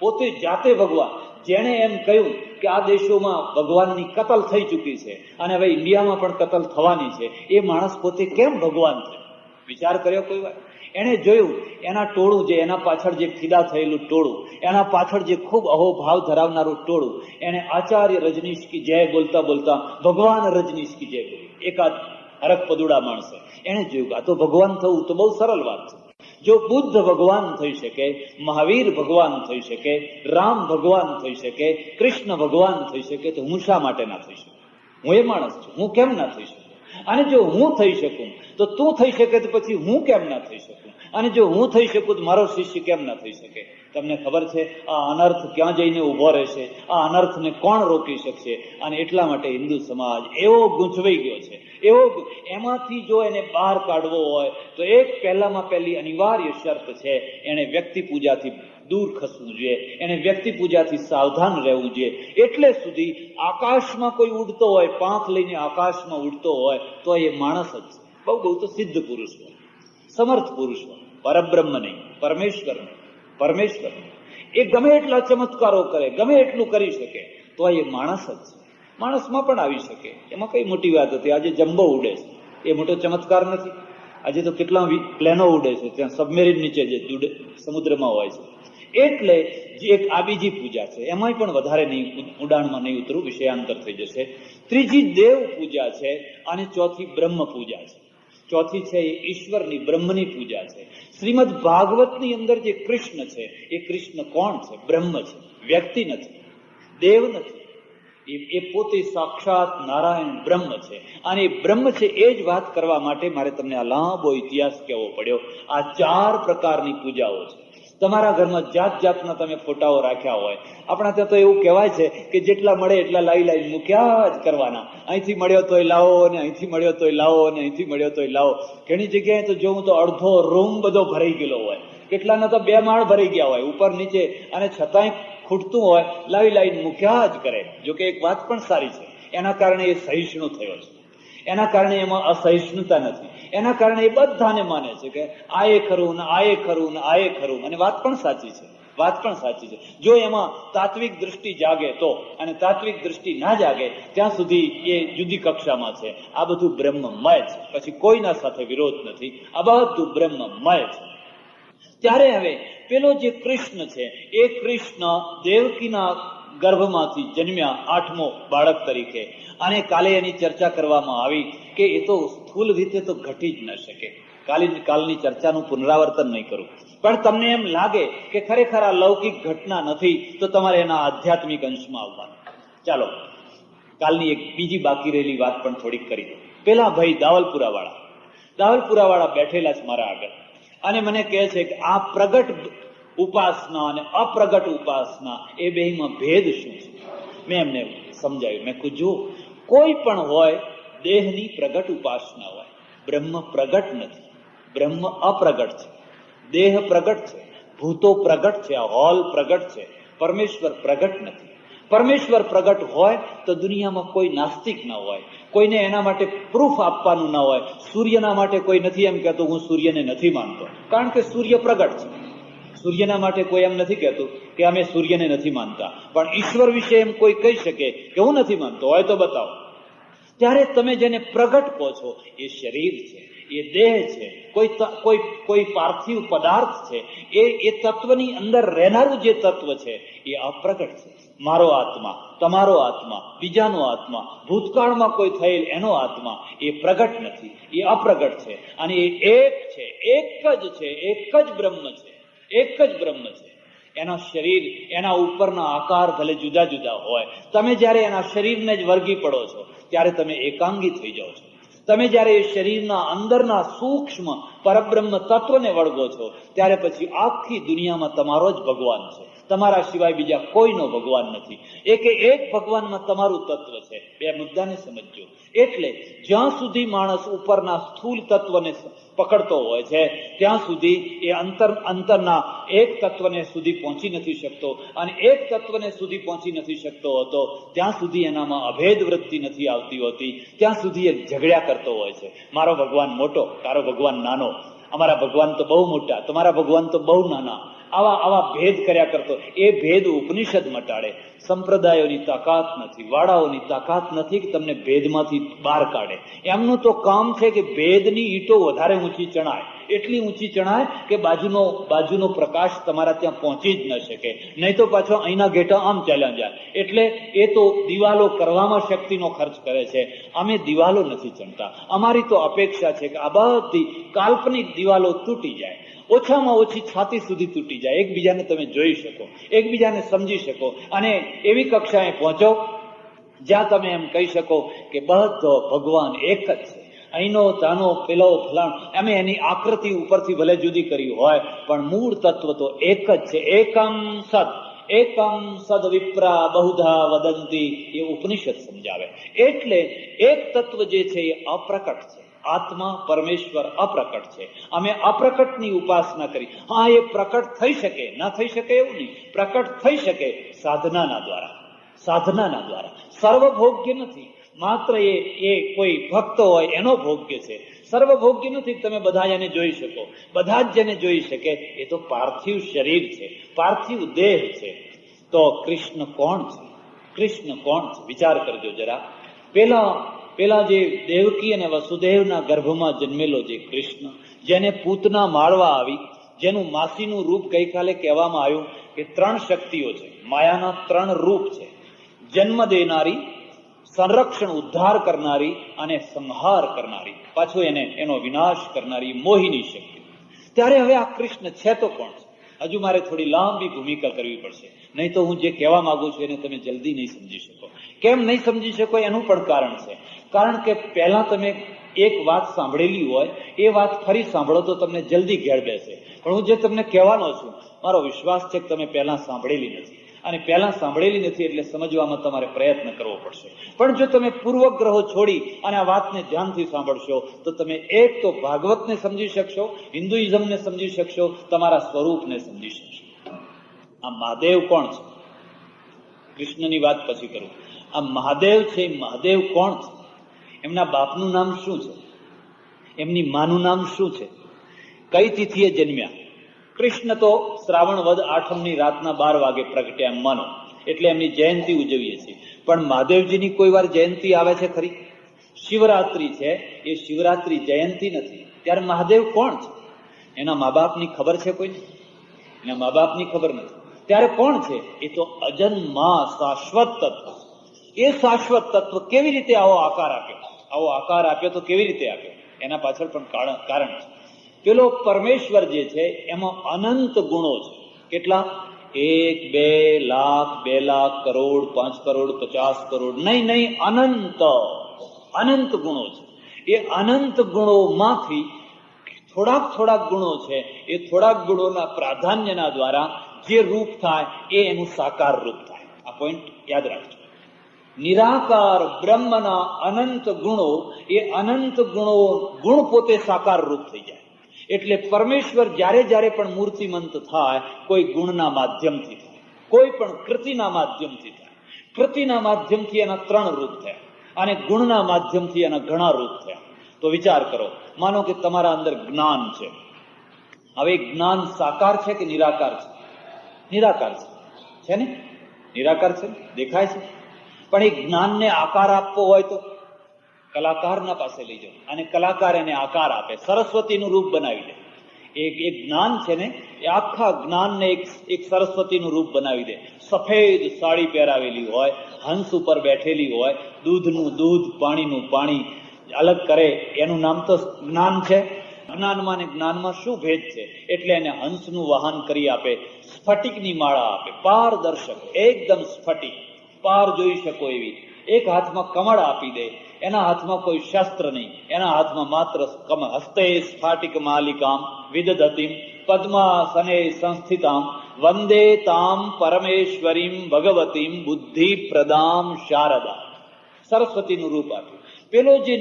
A: પોતે જાતે ભગવાન. જેણે એમ કહ્યું કે આ દેશોમાં ભગવાનની કતલ થઈ ચૂકી છે અને હવે ઇન્ડિયામાં પણ કતલ થવાની છે, એ માણસ પોતે કેમ ભગવાન થયો? વિચાર કર્યો કોઈ વાર? એને જોયું એના ટોળું, જે એના પાછળ જે ફિદા થયેલું ટોળું, એના પાછળ જે ખૂબ અહોભાવ ધરાવનારું ટોળું, એને આચાર્ય રજનીશ કી જય બોલતા બોલતા ભગવાન રજનીશ કી જય બોલી. એકાદ હરક પદુડા માણસે એને જોયું કે આ તો ભગવાન થવું તો બહુ સરળ વાત છે. જો બુદ્ધ ભગવાન થઈ શકે, મહાવીર ભગવાન થઈ શકે, રામ ભગવાન થઈ શકે, કૃષ્ણ ભગવાન થઈ શકે, તો હું શા માટે ના થઈ શકું? હું એ માણસ છું, હું કેમ ના થઈ શકું? અને જો હું થઈ શકું તો તું થઈ શકે તો પછી હું કેમ ના થઈ શકું? અને જો હું થઈ શકું તો મારો શિષ્ય કેમ ના થઈ શકે? તમને ખબર છે આ અનર્થ ક્યાં જઈને ઉભો રહેશે? આ અનર્થને કોણ રોકી શકશે? અને એટલા માટે હિન્દુ સમાજ એવો ગૂંચવાઈ ગયો છે, એમાંથી જો એને બહાર કાઢવો હોય તો એક પહેલામાં પહેલી અનિવાર્ય શરત છે, એને વ્યક્તિ પૂજાથી દૂર ખસવું જોઈએ, એને વ્યક્તિ પૂજાથી સાવધાન રહેવું જોઈએ. એટલે સુધી આકાશમાં કોઈ ઉડતો હોય, પાંખ લઈને આકાશમાં ઉડતો હોય તો એ માણસ જ છે. બહુ બહુ તો સિદ્ધ પુરુષ હોય, સમર્થ પુરુષ હોય, પરબ્રહ્મ નહીં, પરમેશ્વર નહીં, પરમેશ્વર નહીં. એ ગમે એટલા ચમત્કારો કરે, ગમે એટલું કરી શકે તો એ માણસ જ છે. માણસમાં પણ આવી શકે, એમાં કઈ મોટી વાત હતી? આજે જમ્બો ઉડે છે, એ મોટો ચમત્કાર નથી? આજે તો કેટલા પ્લેનો ઉડે છે, ત્યાં સબમેરીન નીચે જે સમુદ્રમાં હોય છે. એટલે એક આ બીજી પૂજા છે, એમાંય પણ વધારે નહીં, ઉડાણમાં નહીં ઉતરું, વિષયાંતર થઈ જશે. ત્રીજી દેવ પૂજા છે અને ચોથી બ્રહ્મ પૂજા છે. ચોથી છે એ ઈશ્વરની, બ્રહ્મની પૂજા છે. શ્રીમદ ભાગવતની અંદર જે કૃષ્ણ છે એ કૃષ્ણ કોણ છે? બ્રહ્મ છે, વ્યક્તિ નથી, દેવ નથી. એ પોતે સાક્ષાત નારાયણ બ્રહ્મ છે. અને એ બ્રહ્મ છે એ જ વાત કરવા માટે મારે તમને આ લાંબો ઇતિહાસ કહેવો પડ્યો. આ 4 પ્રકારની પૂજાઓ છે. તમારા ઘરમાં જાત જાતના તમે ફોટાઓ રાખ્યા હોય, આપણા ત્યાં તો એવું કહેવાય છે કે જેટલા મળે એટલા લાવી મૂક્યા જ કરવાના. અહીંથી મળ્યો તોય લાવો, અને અહીંથી મળ્યો તોય લાવો, અને અહીંથી મળ્યો તોય લાવો. ઘણી જગ્યાએ તો જોઉં તો અડધો રૂમ બધો ભરાઈ ગયેલો હોય, કેટલાના તો 2 માળ ભરાઈ ગયા હોય ઉપર નીચે, અને છતાંય ખૂટતું હોય, લાવી મૂક્યા જ કરે. જોકે એક વાત પણ સારી છે, એના કારણે એ સહિષ્ણુ થયો છે, એના કારણે એમાં અસહિષ્ણુતા નથી. એના કારણે એ બધાને માને છે કે આ એ ખરું ને આ એ ખરું ને આ એ ખરું. અને વાત પણ સાચી છે, વાત પણ સાચી છે. જો એમાં તાત્વિક દૃષ્ટિ જાગે તો, અને તાત્વિક દૃષ્ટિ ના જાગે ત્યાં સુધી એ જુદી કક્ષામાં છે. આ બધું બ્રહ્મમય છે, પછી કોઈના સાથે વિરોધ નથી, આ બધું બ્રહ્મમય છે. ત્યારે હવે પેલો જે કૃષ્ણ છે એ કૃષ્ણ દેવકીના ગર્ભમાંથી જન્મ્યા 8મો બાળક તરીકે. અને કાલે એની ચર્ચા કરવામાં આવી કે એ તો સ્થૂલ રીતે તો ઘટી જ ન શકે. કાલની ચર્ચાનું પુનરાવર્તન નહીં કરું, પણ તમને એમ લાગે કે ખરેખર આ લૌકિક ઘટના નથી તો તમારે એના આધ્યાત્મિક અંશમાં આવવાનું. ચાલો કાલની એક બીજી બાકી રહેલી વાત પણ થોડીક કરી દો. પેલા ભાઈ દાવલપુરાવાળા બેઠેલા છે મારા આગળ, અને મને કહે છે કે આ પ્રગટ ઉપાસના અને અપ્રગટ ઉપાસના એ બેમાં ભેદ શું છે? મેં એમને સમજાવ્યું. મેં કહ્યું જો કોઈ પણ હોય, દેહની પ્રગટ ઉપાસના હોય, બ્રહ્મ પ્રગટ નથી, બ્રહ્મ અપ્રગટ છે. દેહ પ્રગટ છે, ભૂતો પ્રગટ છે, આ હોલ પ્રગટ છે, પરમેશ્વર પ્રગટ નથી. પરમેશ્વર પ્રગટ હોય તો દુનિયામાં કોઈ નાસ્તિક ન હોય, કોઈને એના માટે પ્રૂફ આપવાનું ન હોય. સૂર્યના માટે કોઈ નથી એમ કહેતું હું સૂર્યને નથી માનતો, કારણ કે સૂર્ય પ્રગટ છે. સૂર્યના માટે કોઈ એમ નથી કહેતું કે અમે સૂર્યને નથી માનતા. પણ ઈશ્વર વિશે એમ કોઈ કહી શકે કે હું નથી માનતો હોય તો બતાવો. ત્યારે તમે જેને પ્રગટ કહો છો એ શરીર છે, એ દેહ છે, કોઈ પાર્થિવ પદાર્થ છે, એ તત્વની અંદર રહેનારું જે તત્વ છે એ અપ્રગટ છે. મારો આત્મા, તમારો આત્મા, બીજાનો આત્મા, ભૂતકાળમાં કોઈ થયેલ એનો આત્મા એ પ્રગટ નથી, એ અપ્રગટ છે. અને એ એક છે, એક જ છે, એક જ બ્રહ્મ છે, એક જ બ્રહ્મ છે. એના શરીર, એના ઉપરના આકાર ભલે જુદા જુદા હોય, તમે જયારે એના શરીરને જ વળગી પડો છો ત્યારે તમે એકાંગી થઈ જાઓ છો. તમે જયારે એ શરીરના અંદરના સૂક્ષ્મ પરબ્રહ્મ તત્વને વળગો છો ત્યારે પછી આખી દુનિયામાં તમારો જ ભગવાન છે, તમારા સિવાય બીજા કોઈનો ભગવાન નથી. એક ભગવાનમાં તમારું તત્વ છે. બે મુદ્દાને સમજજો. એટલે જ્યાં સુધી માણસ ઉપરના સ્થૂળ તત્વને પકડતો હોય છે ત્યાં સુધી એ અંતરના એક તત્વને સુધી પહોંચી નથી શકતો, અને એક તત્વને સુધી પહોંચી નથી શકતો હતો ત્યાં સુધી એનામાં અભેદ વૃત્તિ નથી આવતી હોતી, ત્યાં સુધી એ ઝઘડ્યા કરતો હોય છે. મારો ભગવાન મોટો, તારો ભગવાન નાનો, અમારા ભગવાન તો બહુ મોટા, તમારા ભગવાન તો બહુ નાના, આવા ભેદ કર્યા કરતો. એ ભેદ ઉપનિષદ મટાડે. સંપ્રદાયોની તાકાત નથી, વાળાઓની તાકાત નથી કે તમને ભેદમાંથી બહાર કાઢે. એમનું તો કામ છે કે ભેદની ઈંટો વધારે ઊંચી ચણાય, એટલી ઊંચી ચણાય કે બાજુનો પ્રકાશ તમારા ત્યાં પહોંચી જ ન શકે, નહીં તો પાછો અહીંના ગેટા આમ ચાલ્યા જાય. એટલે એ તો દિવાલો કરવામાં શક્તિનો ખર્ચ કરે છે. અમે દિવાલો નથી ચણતા. અમારી તો અપેક્ષા છે કે આ બધી કાલ્પનિક દિવાલો તૂટી જાય, ઓછામાં ઓછી છાતી સુધી તૂટી જાય, એકબીજાને તમે જોઈ શકો, એકબીજાને સમજી શકો, અને એવી કક્ષાએ પહોંચો જ્યાં તમે એમ કહી શકો કે બધો ભગવાન એક જ છે, અહીંનો તાનો પેલો ફલાણ, એમ એની આકૃતિ ઉપરથી ભલે જુદી કરી હોય, પણ મૂળ તત્વ તો એક જ છે. એકમ સદ વિપ્રા બહુધા વદંતી, એ ઉપનિષદ સમજાવે. એટલે એક તત્વ જે છે એ અપ્રકટ છે. આત્મા પરમેશ્વર અપ્રકટ છે. અમે અપ્રકટની ઉપાસના કરી. હા, એ પ્રકટ થઈ શકે, ના થઈ શકે એવું નહીં. પ્રકટ થઈ શકે સાધનાના દ્વારા. સર્વભોગ્ય નથી. માત્ર એ કોઈ ભક્ત હોય એનો ભોગ્ય છે. સર્વભોગ્ય નથી. તમે બધા એને જોઈ શકો. બધા જ જેને જોઈ શકે એ તો પાર્થિવ શરીર છે, પાર્થિવ દેહ છે. તો કૃષ્ણ કોણ છે? વિચાર કરજો જરા. પેલા જે દેવકી અને વસુદેવના ગર્ભમાં જન્મેલો જે કૃષ્ણ, જેને પૂતના મારવા આવી, જેનું માસીનું રૂપ ગઈકાલે કહેવામાં આવ્યું કે 3 શક્તિઓ છે, માયાના 3 રૂપ છે: જન્મ દેનારી, સંરક્ષણ ઉદ્ધાર કરનારી અને સંહાર કરનારી, પાછું એનો વિનાશ કરનારી મોહિની શક્તિ. ત્યારે હવે આ કૃષ્ણ છે તો કોણ છે? હજુ મારે થોડી લાંબી ભૂમિકા કરવી પડશે, નહીં તો હું જે કહેવા માંગુ છું એને તમે જલ્દી નહીં સમજી શકો. કેમ નહીં સમજી શકો એનું પણ કારણ છે. કારણ કે પહેલા તમે એક વાત સાંભળેલી હોય, એ વાત ફરી સાંભળો તો તમને જલ્દી ઘેર બેસે. પણ હું જે તમને કહેવાનો છું, મારો વિશ્વાસ છે કે તમે પહેલા સાંભળેલી નથી, અને પહેલા સાંભળેલી નથી એટલે સમજવામાં તમારે પ્રયત્ન કરવો પડશે. પણ જો તમે પૂર્વગ્રહો છોડી અને આ વાતને ધ્યાનથી સાંભળશો તો તમે એક તો ભાગવતને સમજી શકશો, હિન્દુઇઝમને સમજી શકશો, તમારા સ્વરૂપને સમજી શકશો. આ મહાદેવ કોણ છે? કૃષ્ણની વાત પછી કરું. આ મહાદેવ છે, મહાદેવ કોણ છે? એમના બાપનું નામ શું છે? એમની માનું નામ શું છે? કઈ તિથિએ જન્મ્યા? કૃષ્ણ તો શ્રાવણ વદ 8મની રાતના 12 વાગે પ્રગટ્યા એમ માનો, એટલે એમની જયંતિ ઉજવીએ છીએ. પણ મહાદેવજીની કોઈ વાર જયંતિ આવે છે ખરી? શિવરાત્રી છે, એ શિવરાત્રી જયંતિ નથી. ત્યારે મહાદેવ કોણ છે? એના મા બાપની ખબર છે કોઈને? એના મા બાપની ખબર નથી. ત્યારે કોણ છે? એ તો અજન્મા શાશ્વત તત્વ. એ શાશ્વત તત્વ કેવી રીતે આવો આકાર આપ્યો તો કેવી રીતે આપ્યો? એના પાછળ પણ કારણ છે. પેલો પરમેશ્વર જે છે એમાં અનંત ગુણો છે. કેટલા? 1, 2 લાખ, 2 લાખ, કરોડ, 5 કરોડ, 50 કરોડ, નહીં, અનંત ગુણો છે. એ અનંત ગુણોમાંથી થોડાક ગુણો છે, એ થોડાક ગુણોના પ્રાધાન્યના દ્વારા જે રૂપ થાય એ એનું સાકાર રૂપ થાય. આ પોઈન્ટ યાદ રાખજો. નિરાકાર બ્રહ્મના અનંત ગુણો, એ અનંત ગુણ પોતે સાકાર રૂપ થઈ જાય. એટલે પરમેશ્વર જ્યારે પણ મૂર્તિમંત થાય, કોઈ ગુણના માધ્યમથી થાય, કોઈ પણ કૃતિના માધ્યમથી થાય. કૃતિના માધ્યમથી એના 3 રૂપ થયા, અને ગુણના માધ્યમથી એના ઘણા રૂપ થયા. તો વિચાર કરો, માનો કે તમારા અંદર જ્ઞાન છે. હવે જ્ઞાન સાકાર છે કે નિરાકાર છે? નિરાકાર છે ને? નિરાકાર છે, દેખાય છે. પણ એ જ્ઞાનને આકાર આપવો હોય તો કલાકારના પાસે લઈ જાઓ, અને કલાકાર એને આકાર આપે, સરસ્વતીનું રૂપ બનાવી દે. એક જ્ઞાન છે ને, એ આખા જ્ઞાનને એક સરસ્વતીનું રૂપ બનાવી દે. સફેદ સાડી પહેરાવેલી હોય, હંસ ઉપર બેઠેલી હોય, દૂધનું દૂધ, પાણીનું પાણી અલગ કરે, એનું નામ તો જ્ઞાન છે. જ્ઞાનમાં ને જ્ઞાનમાં શું ભેદ છે? એટલે એને હંસનું વાહન કરી આપે, સ્ફટિકની માળા આપે, પારદર્શક, એકદમ સ્ફટિક, પાર જોઈ શકો એવી. એક હાથમાં કમળ આપી દે, એના હાથમાં કોઈ શસ્ત્ર નહીં, એના હાથમાં માત્ર કમળ. હસ્તે સ્ફાટિક માલિકામ વિદધતિમ પદ્માસને સંસ્થિતામ વંદે તામ પરમેશ્વરીમ ભગવતીમ બુદ્ધિ પ્રદામ શારદા. સરસ્વતીનું રૂપ આપ્યું. પેલો જે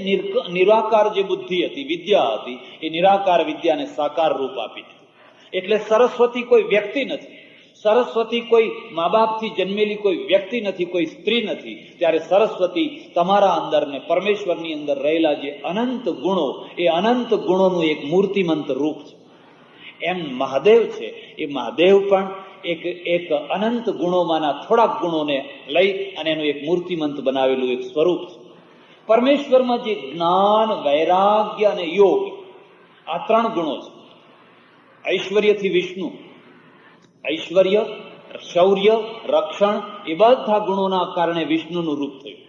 A: નિરાકાર જે બુદ્ધિ હતી, વિદ્યા હતી, એ નિરાકાર વિદ્યાને સાકાર રૂપ આપી દીધું. એટલે સરસ્વતી કોઈ વ્યક્તિ નથી. સરસ્વતી કોઈ મા બાપથી જન્મેલી કોઈ વ્યક્તિ નથી, કોઈ સ્ત્રી નથી. ત્યારે સરસ્વતી તમારા અંદર ને પરમેશ્વરની અંદર રહેલા જે અનંત ગુણો, એ અનંત ગુણોનું એક મૂર્તિમંત રૂપ છે. એમ મહાદેવ છે, એ મહાદેવ પણ એક અનંત ગુણોમાંના થોડાક ગુણોને લઈ અને એનું એક મૂર્તિમંત બનાવેલું એક સ્વરૂપ છે. પરમેશ્વરમાં જે જ્ઞાન, વૈરાગ્ય અને યોગ, આ 3 ગુણો છે. ઐશ્વર્યથી વિષ્ણુ, ઐશ્વર્ય, શૌર્ય, રક્ષણ, એ બધા ગુણોના કારણે વિષ્ણુનું રૂપ થયું.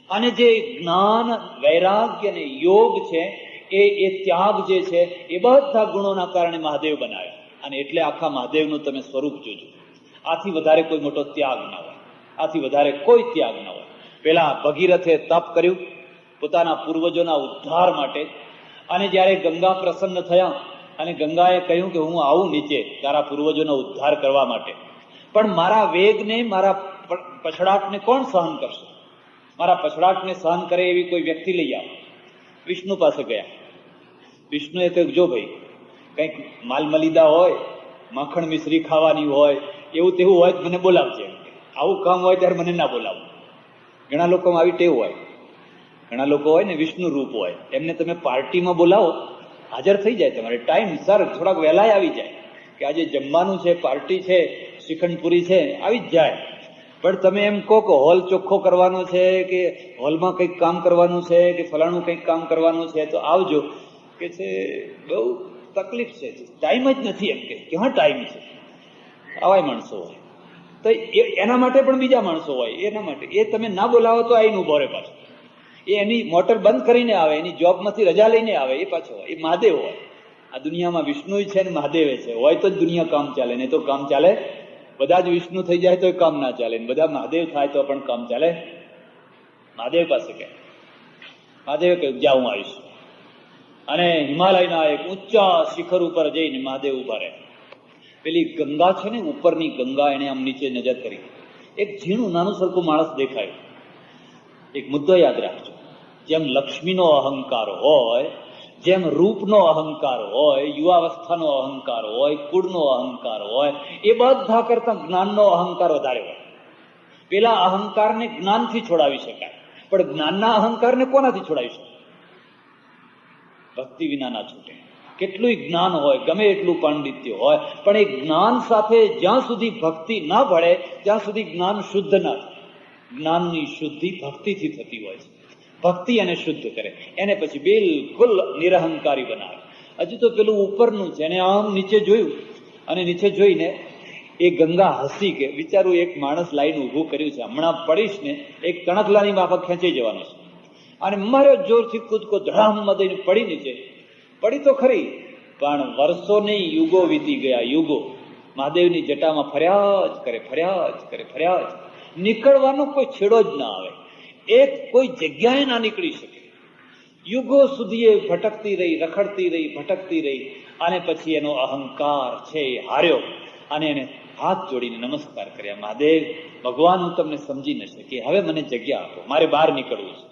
A: અને જે જ્ઞાન, વૈરાગ્ય અને યોગ છે, એ ત્યાગ જે છે, એ બધા ગુણોના કારણે મહાદેવ બનાવ્યા. અને એટલે આખા મહાદેવનું તમે સ્વરૂપ જોજો. આથી વધારે કોઈ મોટો ત્યાગ ના હોય, આથી વધારે કોઈ ત્યાગ ના હોય. પેલા ભગીરથે તપ કર્યું, પોતાના પૂર્વજોના ઉદ્ધાર માટે. અને જ્યારે ગંગા પ્રસન્ન થયા અને ગંગાએ કહ્યું કે હું આવું નીચે તારા પૂર્વજોનો ઉદ્ધાર કરવા માટે, પણ મારા વેગને, મારા પછડાટને કોણ સહન કરશે? મારા પછડાટને સહન કરે એવી કોઈ વ્યક્તિ લઈ આવો. વિષ્ણુ પાસે ગયા. વિષ્ણુએ કહ્યું, જો ભાઈ, કંઈક માલમલીદા હોય, માખણ મિશ્રી ખાવાની હોય, એવું તેવું હોય તો મને બોલાવજે. આવું કામ હોય ત્યારે મને ના બોલાવો. ઘણા લોકોમાં આવી ટેવ હોય. ઘણા લોકો હોય ને વિષ્ણુ રૂપ હોય, એમને તમે પાર્ટીમાં બોલાવો, હાજર થઈ જાય. તમારે ટાઈમ સર થોડાક વહેલા આવી જાય કે આજે જમવાનું છે, પાર્ટી છે, શ્રીખંડપુરી છે, આવી જ જાય. પણ તમે એમ કહો કે હોલ ચોખ્ખો કરવાનો છે, કે હોલમાં કંઈક કામ કરવાનું છે, કે ફલાણું કંઈક કામ કરવાનું છે, તો આવજો, કે છે બહુ તકલીફ છે, ટાઈમ જ નથી. એમ કે ક્યાં ટાઈમ છે? આવાય માણસો હોય. તો એના માટે પણ બીજા માણસો હોય. એના માટે એ તમે ના બોલાવો તો આવીને ઉભો રહે પાછો. એ એની મોટર બંધ કરીને આવે, એની જોબમાંથી રજા લઈને આવે, એ પાછો હોય. એ મહાદેવ હોય. આ દુનિયામાં વિષ્ણુ છે ને મહાદેવે છે. હોય તો જ દુનિયા કામ ચાલે, નહીં તો કામ ચાલે. બધા જ વિષ્ણુ થઈ જાય તો કામ ના ચાલે, બધા મહાદેવ થાય તો પણ કામ ચાલે. મહાદેવ પાસે ગયા. મહાદેવે કહ્યું, જા, હું આવીશ. અને હિમાલયના એક ઊંચા શિખર ઉપર જઈને મહાદેવ ઉભા રહ્યા. પેલી ગંગા છે ને, ઉપરની ગંગા, એને આમ નીચે નજર કરી. એક ઝીણું નાનું સરખું માણસ દેખાયું. એક મુદ્દો યાદ રાખજો, જેમ લક્ષ્મીનો અહંકાર હોય, જેમ રૂપનો અહંકાર હોય, યુવાવસ્થાનો અહંકાર હોય, કુળનો અહંકાર હોય, એ બધા કરતા જ્ઞાનનો અહંકાર વધારે હોય. પેલા અહંકારને જ્ઞાનથી છોડાવી શકાય, પણ જ્ઞાનના અહંકારને કોનાથી છોડાવી શકાય? ભક્તિ વિના ના છૂટે. કેટલું જ્ઞાન હોય, ગમે એટલું પાંડિત્ય હોય, પણ એ જ્ઞાન સાથે જ્યાં સુધી ભક્તિ ના ભળે ત્યાં સુધી જ્ઞાન શુદ્ધ ના થાય. જ્ઞાનની શુદ્ધિ ભક્તિથી થતી હોય છે. ભક્તિ એને શુદ્ધ કરે, એને પછી બિલકુલ નિરહંકારી બનાવે. હજુ તો પેલું ઉપરનું છે, એને આમ નીચે જોયું, અને નીચે જોઈને એ ગંગા હસી કે વિચારું એક માણસ લાઈન ઊભું કર્યું છે, હમણાં પડીશ ને એક કણકલાની માફક ખેંચી જવાનો છે. અને માર્યો જોરથી કૂદકો, ધડામમાં દઈને પડી નીચે. પડી તો ખરી, પણ વર્ષો નહીં, યુગો વીતી ગયા, યુગો. મહાદેવની જટામાં ફર્યા જ કરે, ફર્યા જ કરે, ફર્યા જ. નીકળવાનો કોઈ છેડો જ ના આવે. એક કોઈ જગ્યાએ ના નીકળી શકે. યુગો સુધી એ ભટકતી રહી, રખડતી રહી, ભટકતી રહી. અને પછી એનો અહંકાર છે એ હાર્યો, અને એને હાથ જોડીને નમસ્કાર કર્યા. મહાદેવ ભગવાન, હું તમને સમજી ન શકી, હવે મને જગ્યા આપો, મારે બહાર નીકળવું છે,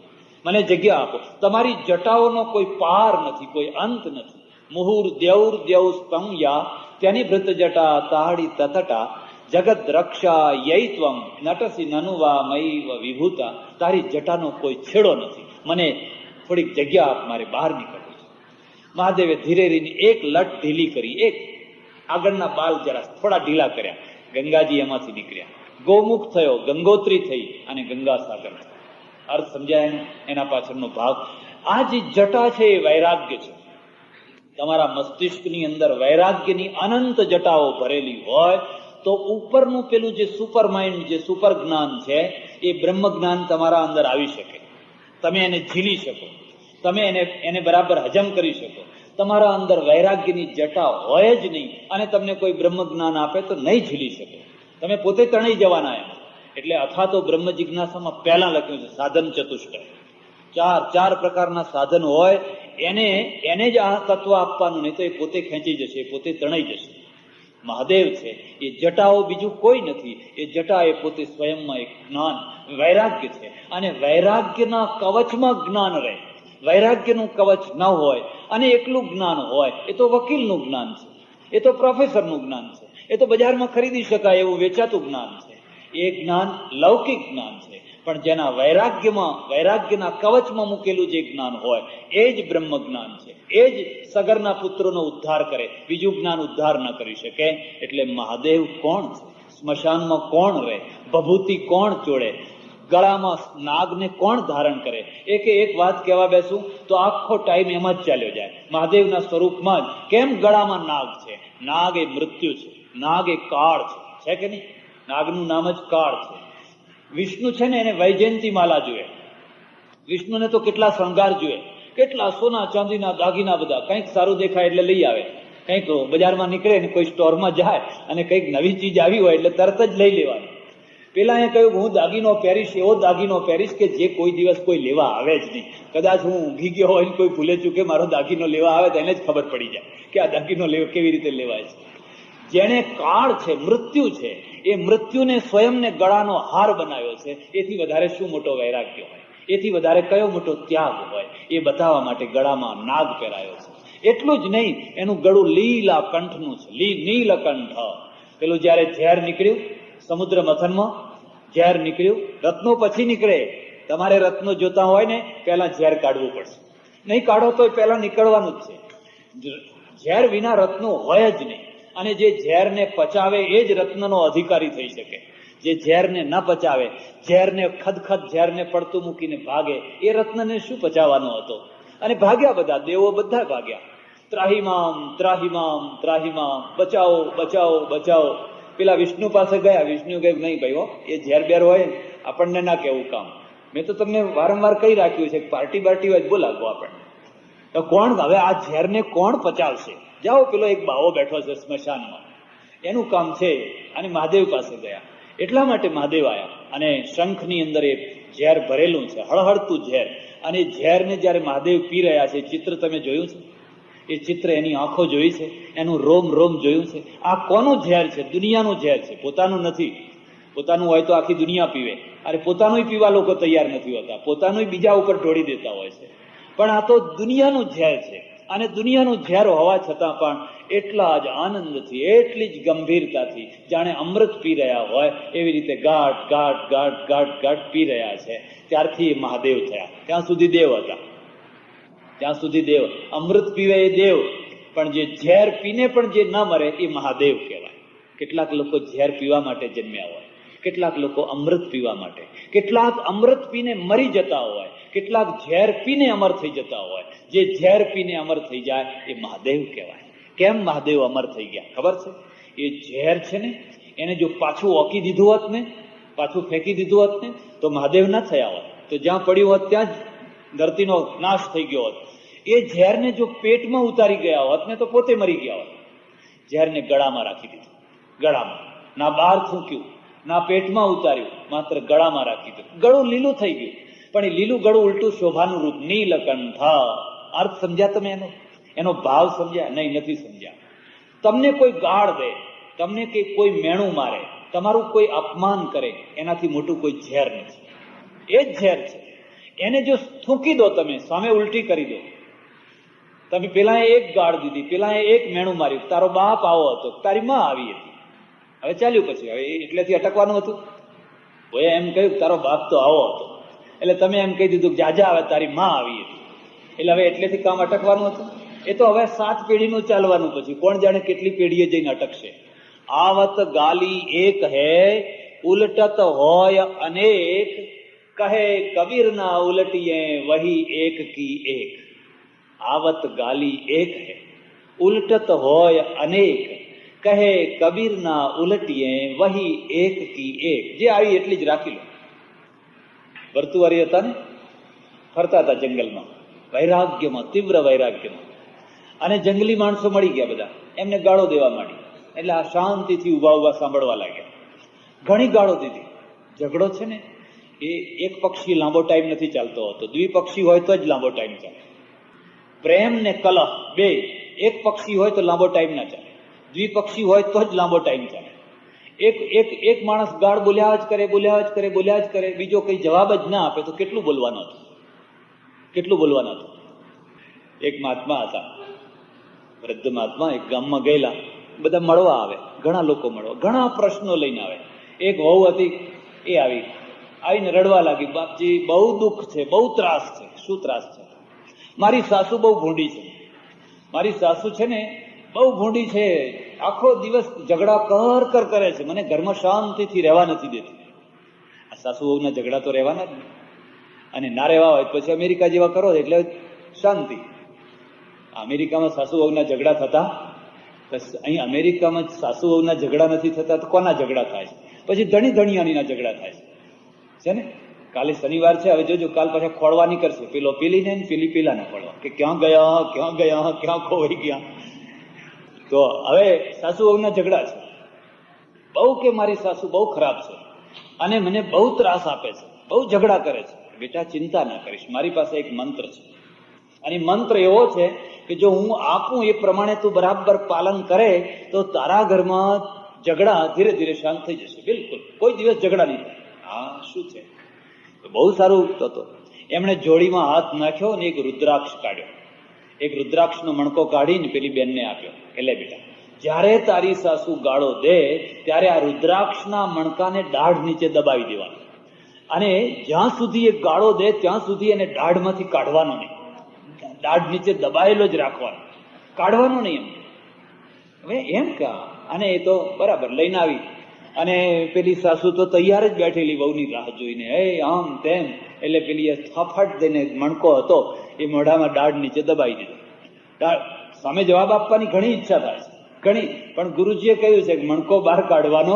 A: મને જગ્યા આપો. તમારી જટાઓનો કોઈ પાર નથી, કોઈ અંત નથી. મુહુર દ્યૌર દ્યૌ સ્તંયા ત્યાની ભૃત જટા તાહડી તથટા જગત રક્ષા યૈત્વમ નટસી નનુવા મયીવ વિભૂતા. તારી જટાનો કોઈ છેડો નથી, મને થોડીક જગ્યા આપ, મારે બહાર નીકળવું છે. મહાદેવે ધીરે રહીને એક લટ ઢીલી કરી, એક આગળના બાલ જરા થોડા ઢીલા કર્યા. ગંગાજી એમાંથી નીકળ્યા, ગૌમુખ થયો, ગંગોત્રી થઈ, અને ગંગા સાગર થયો. અર્થ સમજાય? એના પાછળનો ભાગ આ જે જટા છે એ વૈરાગ્ય છે. તમારા મસ્તિષ્કની અંદર વૈરાગ્યની અનંત જટાઓ ભરેલી હોય તો ઉપરનું પેલું જે સુપર માઇન્ડ, જે સુપર જ્ઞાન છે, એ બ્રહ્મ જ્ઞાન તમારા અંદર આવી શકે. તમે એને ઝીલી શકો, તમે એને બરાબર હજમ કરી શકો. તમારા અંદર વૈરાગ્યની જટા હોય જ નહીં, અને તમને કોઈ બ્રહ્મ જ્ઞાન આપે તો નહીં ઝીલી શકો. તમે પોતે તણાઈ જવાના એમ. એટલે અથવા તો બ્રહ્મ જિજ્ઞાસામાં પહેલા લખ્યું છે સાધન ચતુષ્ટય. ચાર પ્રકારના સાધન હોય, એને જ આ તત્વ આપવાનું, નહીં તો એ પોતે ખેંચી જશે, પોતે તણાઈ જશે. મહાદેવ છે એ જટાઓ બીજું કોઈ નથી. એ જટા એ પોતે સ્વયંમાં એક જ્ઞાન, વૈરાગ્ય છે. અને વૈરાગ્યના કવચમાં જ્ઞાન રહે. વૈરાગ્યનું કવચ ન હોય અને એકલું જ્ઞાન હોય, એ તો વકીલનું જ્ઞાન છે, એ તો પ્રોફેસરનું જ્ઞાન છે, એ તો બજારમાં ખરીદી શકાય એવું વેચાતું જ્ઞાન છે. એ જ્ઞાન લૌકિક જ્ઞાન છે. પણ જેના વૈરાગ્યના કવચમાં મૂકેલું જે જ્ઞાન હોય એ જ બ્રહ્મ જ્ઞાન છે. એ જ સગરના પુત્રોનો ઉદ્ધાર કરે, બીજું જ્ઞાન ઉદ્ધાર ન કરી શકે. એટલે મહાદેવ કોણ છે? સ્મશાનમાં કોણ રહે? ભભૂતિ કોણ ચોડે? ગળામાં નાગને કોણ ધારણ કરે? એક વાત કહેવા બેસું તો આખો ટાઈમ એમાં જ ચાલ્યો જાય. મહાદેવના સ્વરૂપમાં જ કેમ ગળામાં નાગ છે? નાગ એ મૃત્યુ છે, નાગ એ કાળ છે કે નહીં? નાગનું નામ જ કાળ છે. વિષ્ણુ છે ને, એને વૈજયંતી માલા જોઈએ. વિષ્ણુને તો કેટલા શણગાર જોઈએ, કેટલા સોના ચાંદીના દાગીના, બધા કંઈક સારું દેખાય એટલે લઈ આવે. કંઈક બજારમાં નીકળે ને કોઈ સ્ટોરમાં જાય અને કંઈક નવી ચીજ આવી હોય એટલે તરત જ લઈ લેવાની. પેલા એ કહ્યું હું દાગીનો પહેરીશ, એવો દાગીનો પહેરીશ કે જે કોઈ દિવસ કોઈ લેવા આવે જ નહીં. કદાચ હું ઊંઘી ગયો હોય ને કોઈ ભૂલે ચૂકે મારો દાગીનો લેવા આવે તો એને જ ખબર પડી જાય કે આ દાગીનો કેવી રીતે લેવાય છે. જેને કાળ છે, મૃત્યુ છે, એ મૃત્યુને સ્વયંને ગળાનો હાર બનાવ્યો છે. એથી વધારે શું મોટો વૈરાગ્ય હોય, એથી વધારે કયો મોટો ત્યાગ હોય, એ બતાવવા માટે ગળામાં નાગ પહેરાયો છે. એટલું જ નહીં, એનું ગળું લીલા કંઠનું છે, નીલકંઠ. પેલું જયારે ઝેર નીકળ્યું સમુદ્ર મંથનમાં, ઝેર નીકળ્યું, રત્નો પછી નીકળે. તમારે રત્નો જોતા હોય ને પહેલા ઝેર કાઢવું પડશે, નહીં કાઢો તો પહેલા નીકળવાનું જ છે. ઝેર વિના રત્નો હોય જ નહીં. અને જે ઝેરને પચાવે એ જ રત્નનો અધિકારી થઈ શકે. જે ઝેરને ન પચાવે, ઝેરને ખદખદ ઝેરને પડતું મૂકીને ભાગે, એ રત્નને શું પચાવવાનો હતો? અને ભાગ્યા બધા દેવો, બધા ભાગ્યા. ત્રાહિમામ ત્રાહિમામ ત્રાહિમામ, બચાવો બચાવો બચાવો. પેલા વિષ્ણુ પાસે ગયા. વિષ્ણુ કહે નહીં ભાઈ, એ ઝેર બેર હોય આપણને ના કેવું કામ. મેં તો તમને વારંવાર કહી રાખ્યું છે, પાર્ટી બાર્ટી હોય બોલાવો આપણને. તો કોણ હવે આ ઝેરને કોણ પચાવશે? જાઓ, પેલો એક બાવો બેઠો છે સ્મશાનમાં, એનું કામ છે. અને મહાદેવ પાસે ગયા. એટલા માટે મહાદેવ આવ્યા અને શંખની અંદર એ ઝેર ભરેલું છે, હળહળતું ઝેર. અને ઝેરને જયારે મહાદેવ પી રહ્યા છે, ચિત્ર તમે જોયું છે? એ ચિત્ર, એની આંખો જોઈ છે, એનું રોમ રોમ જોયું છે? આ કોનું ઝેર છે? દુનિયાનું ઝેર છે, પોતાનું નથી. પોતાનું હોય તો આખી દુનિયા પીવે. અરે પોતાનું પીવા લોકો તૈયાર નથી હોતા, પોતાનું બીજા ઉપર ઢોળી દેતા હોય છે. પણ આ તો દુનિયાનું ઝેર છે. અને દુનિયાનું ઝેર હોવા છતાં પણ એટલા જ આનંદથી, એટલી જ ગંભીરતાથી, જાણે અમૃત પી રહ્યા હોય એવી રીતે ગાઢ ગાઢ ગાઢ ગાઢ ગાઢ પી રહ્યા છે. ત્યારથી એ મહાદેવ થયા. ત્યાં સુધી દેવ હતા, ત્યાં સુધી દેવ. અમૃત પીવે એ દેવ, પણ જે ઝેર પીને પણ જે ન મરે એ મહાદેવ કહેવાય. કેટલાક લોકો ઝેર પીવા માટે જન્મ્યા હોય, કેટલાક લોકો અમૃત પીવા માટે, કેટલાક અમૃત પીને મરી જતા હોય, કેટલાક ઝેર પીને અમર થઈ જતા હોય. જે ઝેર પીને અમર થઈ જાય એ મહાદેવ કહેવાય. કેમ મહાદેવ અમર થઈ ગયા ખબર છે? એ ઝેર છે ને, એને જો પાછું ઓકી દીધું હોત ને, પાછું ફેંકી દીધું હોત ને, તો મહાદેવ ના થયા હોત. તો જ્યાં પડ્યું હોત ત્યાં જ ધરતીનો નાશ થઈ ગયો હોત. એ ઝેરને જો પેટમાં ઉતારી ગયા હોત ને તો પોતે મરી ગયા હોત. ઝેરને ગળામાં રાખી દીધું, ગળામાં. ના બહાર થૂંક્યું, ના પેટમાં ઉતાર્યું, માત્ર ગળામાં રાખી દીધું. ગળું લીલું થઈ ગયું, પણ એ લીલું ગળું ઉલટું શોભાનું રૂપ, નીલકંઠ. અર્થ સમજ્યા તમે? એનો ભાવ સમજ્યા? નહીં, નથી સમજ્યા. તમને કોઈ ગાળ દે, તમને કે કોઈ મેણું મારે, તમારું કોઈ અપમાન કરે, એનાથી મોટું કોઈ ઝેર નથી. એ જ ઝેર છે. એને જો થૂંકી દો, તમે સામે ઉલટી કરી દો. તમે પેલા એક ગાળ દીધી, પેલા એક મેણું માર્યું, તારો બાપ આવો હતો, તારી માં આવી હતી, હવે ચાલ્યું. પછી હવે એટલેથી અટકવાનું હતું? કોઈ એમ કહ્યું તારો બાપ તો આવો હતો, એટલે તમે એમ કહી દીધું જાજા આવે તારી માં આવી હતી, એટલે હવે એટલેથી કામ અટકવાનું હતું? એ તો હવે 7 પેઢીનું ચાલવાનું. પછી કોણ જાણે કેટલી પેઢીએ જઈને અટકશે. આવત ગાલી એક હે, ઉલટત હોય અનેક, કહે કબીર ના ઉલટીએ વહી એક કી એક. આવત ગાલી એક હે, ઉલટત હોય અનેક, કહે કબીર ના ઉલટીએ વહી એક કી એક. જે આવી એટલી જ રાખી લો. વર્તુવારી હતા ને, ફરતા હતા જંગલમાં, વૈરાગ્યમાં, તીવ્ર વૈરાગ્યમાં. અને જંગલી માણસો મળી ગયા બધા, એમને ગાળો દેવા માંડી. એટલે આ શાંતિથી ઉભા ઉભા સાંભળવા લાગ્યા. ઘણી ગાળો દીધી. ઝઘડો છે ને એ એક પક્ષી લાંબો ટાઈમ નથી ચાલતો હોતો, દ્વિપક્ષી હોય તો જ લાંબો ટાઈમ ચાલે. પ્રેમ ને કલહ બે એક પક્ષી હોય તો લાંબો ટાઈમ ના ચાલે, દ્વિપક્ષી હોય તો જ લાંબો ટાઈમ ચાલે. એક માણસ ગાળ બોલ્યા જ કરે, બોલ્યા જ કરે, બોલ્યા જ કરે, બીજો કઈ જવાબ જ ના આપે તો કેટલું બોલવાનું હતું, કેટલું બોલવાનું હતું. એક મહાત્મા હતા, વૃદ્ધ મહાત્મા, એક ગામમાં ગયેલા. બધા મળવા આવે, ઘણા લોકો મળવા, ઘણા પ્રશ્નો લઈને આવે. એક વહુ હતી, એ આવીને રડવા લાગી, બાપજી બહુ દુઃખ છે, બહુ ત્રાસ છે. શું ત્રાસ છે? મારી સાસુ બહુ ભૂંડી છે, મારી સાસુ છે ને બહુ ભૂંડી છે, આખો દિવસ ઝઘડા કર કર કરે છે, મને ઘરમાં શાંતિથી રહેવા નથી દેતી. આ સાસુ વહુના ઝઘડા તો રહેવાના જ ને, અને ના રહેવા હોય પછી અમેરિકા જેવા કરો એટલે શાંતિ. અમેરિકામાં સાસુ વહુના ઝઘડા થતા, અહીં અમેરિકામાં સાસુ વહુના ઝઘડા નથી થતા તો કોના ઝઘડા થાય છે? પછી ધણી ધણિયાનીના ઝઘડા થાય છે ને. કાલે શનિવાર છે, હવે જોજો કાલ પાછા ખોળવા નીકળશે, પેલો પેલીને પેલી પેલાને ખોળવા, કે ક્યાં ગયા, ક્યાં ગયા, ક્યાં ખોવાઈ ગયા. તો હવે સાસુ વહુના ઝઘડા છે. બહુ કે મારી સાસુ બહુ ખરાબ છે, અને મને બહુ ત્રાસ આપે છે, બહુ ઝઘડા કરે છે. બેટા ચિંતા ના કરીશ, મારી પાસે એક મંત્ર છે, અને મંત્ર એવો છે કે જો હું આપું એ પ્રમાણે તું બરાબર પાલન કરે તો તારા ઘરમાં ઝઘડા ધીરે ધીરે શાંત થઈ જશે. બિલકુલ કોઈ દિવસ ઝઘડા નહીં થાય. હા શું છે, બહુ સારું તો એમણે જોડીમાં હાથ નાખ્યો અને એક રુદ્રાક્ષ કાઢ્યો. એક રુદ્રાક્ષનો મણકો કાઢીને પેલી બેનને આપ્યો કે લે બેટા, જ્યારે તારી સાસુ ગાળો દે ત્યારે આ રુદ્રાક્ષના મણકાને દાઢ નીચે દબાવી દેવાનો, અને જ્યાં સુધી એ ગાળો દે ત્યાં સુધી એને દાઢમાંથી કાઢવાનો નહીં, દાઢ નીચે દબાયેલો જ રાખવાનો, કાઢવાનો નહીં. હવે એમ કા, અને એ તો બરાબર લઈને આવી, અને પેલી સાસુ તો તૈયાર જ બેઠેલી વહુની રાહ જોઈને, હે આમ તેમ, એટલે પેલી થાફાટ દઈને મણકો હતો એ મોઢામાં દાઢ નીચે દબાવી દીધો. સામે જવાબ આપવાની ઘણી ઈચ્છા થાય છે, ઘણી, પણ ગુરુજીએ કહ્યું છે કે મણકો બહાર કાઢવાનો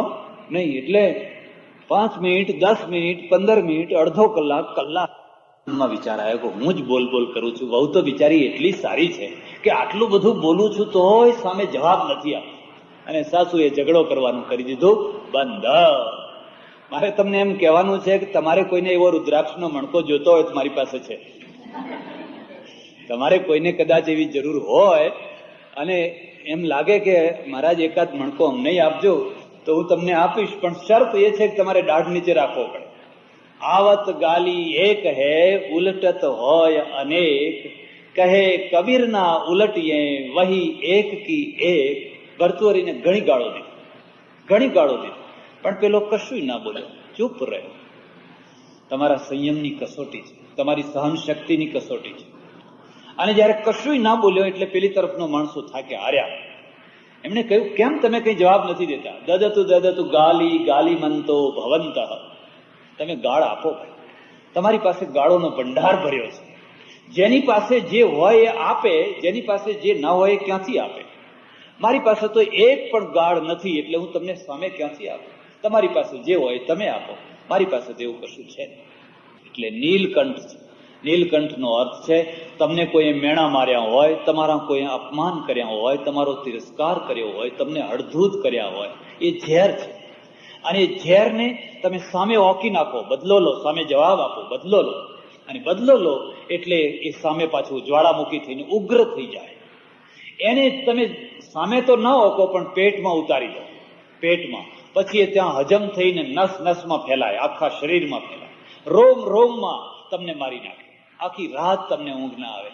A: નહીં. એટલે 5 મિનિટ, 10 મિનિટ, 15 મિનિટ, અડધો કલાક, કલાકમાં વિચાર આવ્યો કે હું જ બોલ બોલ કરું છું, વહુ તો બિચારી એટલી સારી છે કે આટલું બધું બોલું છું તોય સામે જવાબ નથી આપતો. અને સાસુએ ઝઘડો કરવાનું કરી દીધું બંધ. મારે તમને એમ કહેવાનું છે કે તમારે કોઈને એવો રુદ્રાક્ષનો મણકો જોતો હોય તો મારી પાસે છે. તમારે કોઈને કદાચ એવી જરૂર હોય અને એમ લાગે કે મહારાજ એકાદ મણકો અમને આપજો તો હું તમને આપીશ, પણ શરત એ છે કે તમારે દાઢ નીચે રાખવો પડે. આવત ગાલી એક હે ઉલટત હોય અનેક, કહે કબીરના ઉલટીએ વહી એક કી એક. ભર્તુહરીને ઘણી ગાળો દીધી, ઘણી ગાળો દીધી, પણ પેલો કશું ના બોલ્યો, ચૂપ રહ્યો. તમારા સંયમની કસોટી છે, તમારી સહન શક્તિની કસોટી છે. અને જયારે કશું ના બોલ્યો એટલે પેલી તરફનો માણસો થાકે હાર્યા. એમણે કહ્યું કેમ તમે કઈ જવાબ નથી દેતા? દદતુ ગાલી ગાલી મંતો ભવંત, તમે ગાળ આપો ભાઈ, તમારી પાસે ગાળોનો ભંડાર ભર્યો છે. જેની પાસે જે હોય એ આપે, જેની પાસે જે ના હોય એ ક્યાંથી આપે? મારી પાસે તો એક પણ ગાળ નથી, એટલે હું તમને સામે ક્યાંથી આપું? તમારી પાસે જે હોય તમે આપો, મારી પાસે તો એવું કશું છે. એટલે નીલકંઠ છે. નીલકંઠનો અર્થ છે તમને કોઈ મેણા માર્યા હોય, તમારા કોઈ અપમાન કર્યા હોય, તમારો તિરસ્કાર કર્યો હોય, તમને અડધૂત કર્યા હોય, એ ઝેર છે. અને એ ઝેરને તમે સામે ઓકી નાખો, બદલો લો, સામે જવાબ આપો, બદલો લો. અને બદલો લો એટલે એ સામે પાછું જ્વાળામુખી થઈને ઉગ્ર થઈ જાય. એને તમે સામે તો ન ઓકો પણ પેટમાં ઉતારી દો, પેટમાં. પછી એ ત્યાં હજમ થઈને નસ નસમાં ફેલાય, આખા શરીરમાં ફેલાય, રોમ રોમમાં તમને મારી નાખે. આખી રાત તમને ઊંઘ ના આવે.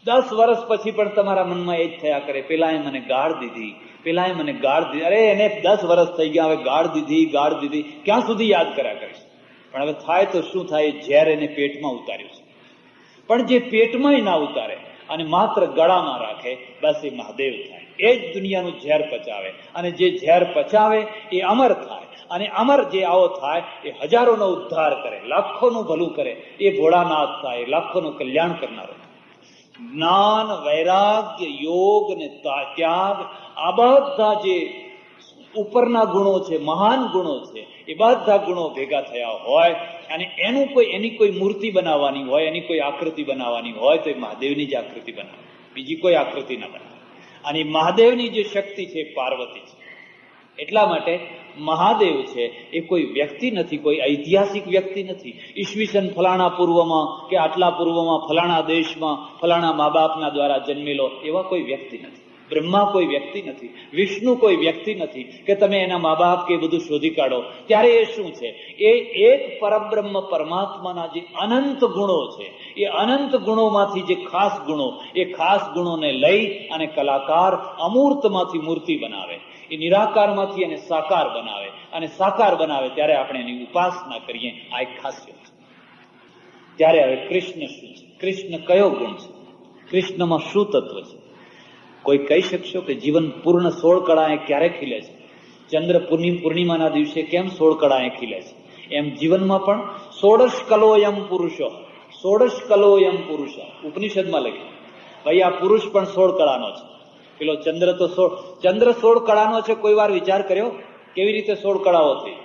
A: 10 વર્ષ પછી પણ તમારા મનમાં એ જ થયા કરે, પેલાએ મને ગાળ દીધી, પેલાએ મને ગાળ દીધી. અરે એને 10 વર્ષ થઈ ગયા, હવે ગાળ દીધી, ગાળ દીધી, ક્યાં સુધી યાદ કર્યા કરીશ? પણ હવે થાય તો શું થાય? ઝેર એને પેટમાં ઉતાર્યું છે. પણ જે પેટમાં ના ઉતારે અને માત્ર ગળામાં રાખે, બસ એ મહાદેવ થાય. એ જ દુનિયાનું ઝેર પચાવે, અને જે ઝેર પચાવે એ અમર થાય. અને અમર જે આવો થાય એ હજારોનો ઉદ્ધાર કરે, લાખોનું ભલું કરે. એ ભોળાનાથ થાય, લાખોનું કલ્યાણ કરનારો. જ્ઞાન, વૈરાગ્ય, યોગ ને ત્યાગ, આ બધા જે ઉપરના ગુણો છે, મહાન ગુણો છે, એ બધા ગુણો ભેગા થયા હોય અને એની કોઈ મૂર્તિ બનાવવાની હોય, એની કોઈ આકૃતિ બનાવવાની હોય તો એ મહાદેવની જ આકૃતિ બનાવે, બીજી કોઈ આકૃતિ ના બનાવે. અને મહાદેવની જે શક્તિ છે પાર્વતી છે. એટલા માટે મહાદેવ છે એ કોઈ વ્યક્તિ નથી, કોઈ ઐતિહાસિક વ્યક્તિ નથી. ઈસવીસન ફલાણા પૂર્વમાં કે આટલા પૂર્વમાં ફલાણા દેશમાં ફલાણા મા બાપના દ્વારા જન્મેલો, એવા કોઈ વ્યક્તિ નથી. બ્રહ્મા કોઈ વ્યક્તિ નથી, વિષ્ણુ કોઈ વ્યક્તિ નથી કે તમે એના મા બાપ કે બધું શોધી કાઢો. ત્યારે એ શું છે? એ એક પરબ્રહ્મ પરમાત્માના જે અનંત ગુણો છે, એ અનંત ગુણોમાંથી જે ખાસ ગુણો, એ ખાસ ગુણોને લઈ અને કલાકાર અમૂર્તમાંથી મૂર્તિ બનાવે, એ નિરાકારમાંથી એને સાકાર બનાવે, અને સાકાર બનાવે ત્યારે આપણે એની ઉપાસના કરીએ. આ એક ખાસિયત છે. ત્યારે હવે કૃષ્ણ શું છે? કૃષ્ણ કયો ગુણ છે? કૃષ્ણમાં શું તત્વ છે? કોઈ કહી શકશો કે જીવન પૂર્ણ 16 કળાએ ક્યારે ખીલે છે? ચંદ્ર પૂર્ણિમાના દિવસે કેમ 16 કળાએ ખીલે છે? એમ જીવનમાં પણ 16 કલોયમ પુરુષો, 16 કલોયમ પુરુષ ઉપનિષદમાં લખ્યું. ભાઈ આ પુરુષ પણ 16 કળાનો છે. પેલો ચંદ્ર તો 16 કળાનો છે. કોઈ વાર વિચાર કર્યો કેવી રીતે 16 કળાઓ થઈ?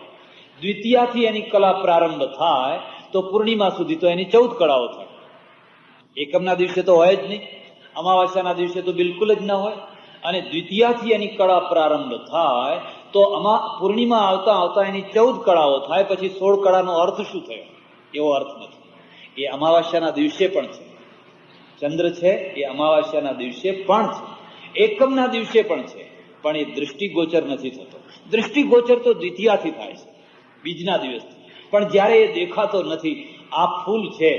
A: દ્વિતીયાથી એની કળા પ્રારંભ થાય તો પૂર્ણિમા સુધી તો એની 14 કળાઓ થાય. એકમના દિવસે તો હોય જ નહીં, અમાવાસ્યાના દિવસે તો બિલકુલ જ ના હોય. અને દ્વિતીયાથી એની કળા પ્રારંભ થાય તો પૂર્ણિમા આવતા આવતા એની 14 કળાઓ થાય, પછી 16 કળાનો અર્થ શું થયો? એવો અર્થ નથી. એ અમાવાસ્યાના દિવસે પણ છે. ચંદ્ર છે એ અમાવાસ્યાના દિવસે પણ છે, એકમના દિવસે પણ છે, પણ એ દૃષ્ટિગોચર નથી થતો. દૃષ્ટિગોચર તો દ્વિતીયાથી થાય છે, બીજના દિવસથી. પણ જ્યારે એ દેખાતો નથી. આ ફૂલ છે,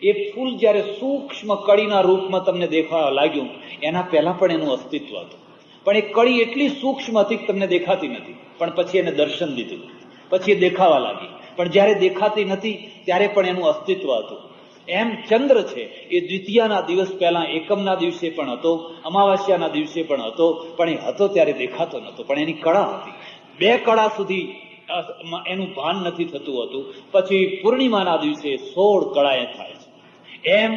A: એ ફૂલ જ્યારે સૂક્ષ્મ કળીના રૂપમાં તમને દેખાવા લાગ્યું, એના પહેલા પણ એનું અસ્તિત્વ હતું. પણ એ કળી એટલી સૂક્ષ્મ હતી કે તમને દેખાતી નથી. પણ પછી એને દર્શન દીધું, પછી એ દેખાવા લાગી. પણ જ્યારે દેખાતી નથી ત્યારે પણ એનું અસ્તિત્વ હતું. એમ ચંદ્ર છે એ દ્વિતીયાના દિવસ પહેલા એકમના દિવસે પણ હતો, અમાવાસ્યાના દિવસે પણ હતો. પણ એ હતો ત્યારે દેખાતો નહોતો, પણ એની કળા હતી. 2 કળા સુધી એનું ભાન નથી થતું હતું. પછી પૂર્ણિમાના દિવસે 16 કળાએ થાય છે. એમ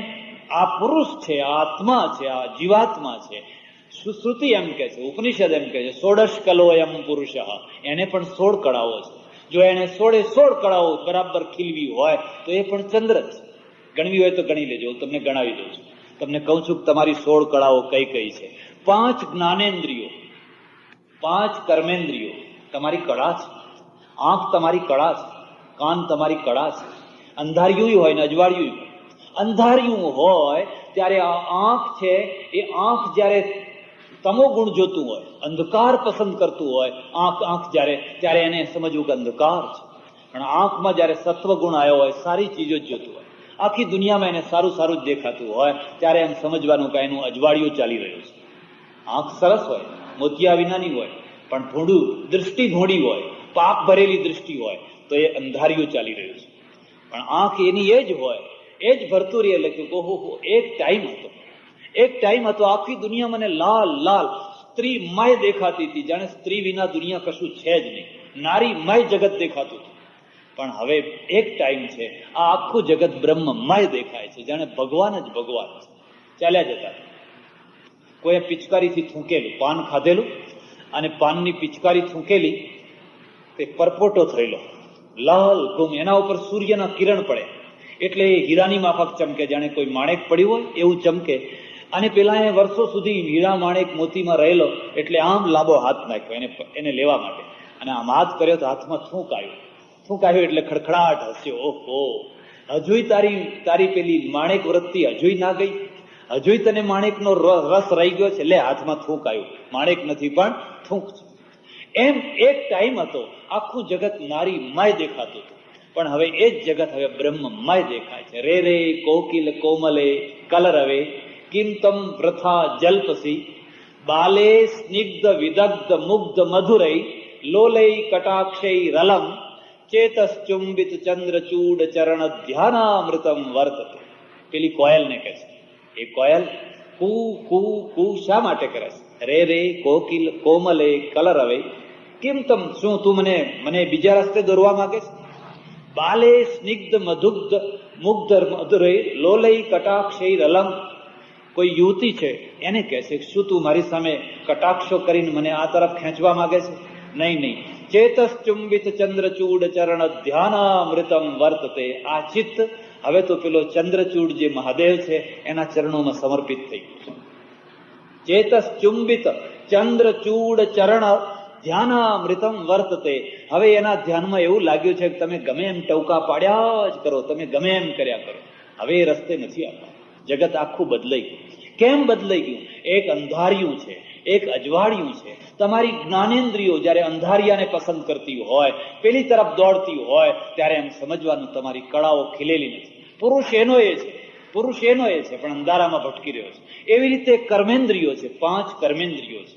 A: આ પુરુષ છે, આ આત્મા છે, આ જીવાત્મા છે. શ્રુતિ એમ કે છે, ઉપનિષદ એમ કે છે, 16 કલોયમ પુરુષ. એને પણ 16 કળાઓ છે. જો એને 16 કળાઓ બરાબર ખીલવી હોય તો એ પણ ચંદ્ર જ છે. ગણવી હોય તો ગણી લેજો, હું તમને ગણાવી દઉં છું. તમને કહું છું કે તમારી 16 કળાઓ કઈ કઈ છે. 5 જ્ઞાનેન્દ્રિયો, 5 કર્મેન્દ્રિયો તમારી કળા છે. આંખ તમારી કળા છે, કાન તમારી કળા છે. અંધારિયું હોય ને અજવાળિયું હોય. અંધારિયું હોય ત્યારે આ આંખ છે, એ આંખ જ્યારે તમો ગુણ જોતું હોય, અંધકાર પસંદ કરતું હોય, આંખ ત્યારે એને સમજવું કે અંધકાર છે. પણ આંખમાં જ્યારે સત્વ ગુણ આવ્યો હોય, સારી ચીજો જ જોતું હોય, આખી દુનિયામાં એને સારું સારું જ દેખાતું હોય, ત્યારે એમ સમજવાનું કે એનું અજવાળિયું ચાલી રહ્યું છે. આંખ સરસ હોય, મોતિયા વિનાની હોય, પણ ભૂંડું દૃષ્ટિ ભૂંડી હોય, પાપ ભરેલી દૃષ્ટિ હોય, તો એ અંધારિયું ચાલી રહ્યું છે. પણ આંખ એની એ જ હોય, એ જ ભરતું રહે. લખ્યું ઓહો, એક ટાઈમ હતો આખી દુનિયા મને લાલ લાલ સ્ત્રીમય દેખાતી હતી, જાણે સ્ત્રી વિના દુનિયા કશું છે જ નહીં, નારીમય જગત દેખાતું હતું. પણ હવે એક ટાઈમ છે, આ આખું જગત બ્રહ્મમય દેખાય છે, જાણે ભગવાન જ ભગવાન છે. ચાલ્યા જતા કોઈ પિચકારીથી થૂંકેલું પાન ખાધેલું, અને પાનની પિચકારી થૂંકેલી, તે પરપોટો થયેલો લાલ ગુમ, એના ઉપર સૂર્યના કિરણ પડે એટલે એ હીરાની માફક ચમકે, જાણે કોઈ માણેક પડ્યું હોય એવું ચમકે. અને પેલા એ વર્ષો સુધી હીરા માણેક મોતીમાં રહેલો, એટલે આમ લાંબો હાથ નાખ્યો એને લેવા માટે, અને આમ હાથ કર્યો તો હાથમાં થૂંક આવ્યું એટલે ખડખડાટ હસ્યો. ઓહો, હજુય તારી પેલી માણેક વૃત્તિ હજુય ના ગઈ? હજુય તને માણેકનો રસ રહી ગયો છે? લે, હાથમાં થૂંક આવ્યું, માણેક નથી પણ થૂંક છે. એમ એક ટાઈમ હતો આખું જગત નારીમય દેખાતું હતું, પણ હવે એ જ જગત હવે બ્રહ્મમય દેખાય છે. રે રે કોકિલ કોમલે કલરવે કિમ તમ વ્રથા જલ્પસી બાલે સ્નિગ્ધ વિદગ્ધ મુગ્ધ મધુરૈ લોલૈ કટાક્ષૈ રલમ ચેતશ્ચુંબિત ચંદ્રચૂડ ચરણ ધ્યાનામૃતમ વર્તતે. પેલી કોયલને કહે છે. એ કોયલ કુ કુ કુ શા માટે કરે છે? રે રે કોકિલ કોમલે કલરવે કેમ તમ, શું તું મને બીજા રસ્તે દોરવા માંગે છે? બાલે સ્નિગ્ધ મધુગ્ધ મુગ્ધ મધુરૈ લોલૈ કટાક્ષૈ રલમ. કોઈ યુવતી છે એને કહે છે, શું તું મારી સામે કટાક્ષો કરીને મને આ તરફ ખેંચવા માંગે છે? નહીં. ચેતશ્ચુંબિત ચંદ્રચૂડ ચરણ ધ્યાનામૃતમ વર્તતે. આ ચિત્ત હવે તો પેલો ચંદ્રચૂડ જે મહાદેવ છે એના ચરણોમાં સમર્પિત થઈ ગયું છે. ચેતશ્ચુંબિત ચંદ્રચૂડ ચરણ ધ્યાનામૃતમ વર્તતે. હવે એના ધ્યાનમાં એવું લાગ્યું છે કે તમે ગમે એમ ટવકા પાડ્યા જ કરો, તમે ગમે એમ કર્યા કરો, હવે એ રસ્તે નથી આવતા. જગત આખું બદલાઈ ગયું. કેમ બદલાઈ ગયું? એક અંધારિયું છે, એક અજવાળિયું છે. તમારી જ્ઞાનેન્દ્રિયો જયારે અંધારિયાને પસંદ કરતી હોય, પેલી તરફ દોડતી હોય, ત્યારે એમ સમજવાનું તમારી કળાઓ ખીલેલી નથી. પુરુષ એનો એ છે પણ અંધારામાં ભટકી રહ્યો છે. એવી રીતે કર્મેન્દ્રિયો છે, 5 કર્મેન્દ્રિયો છે.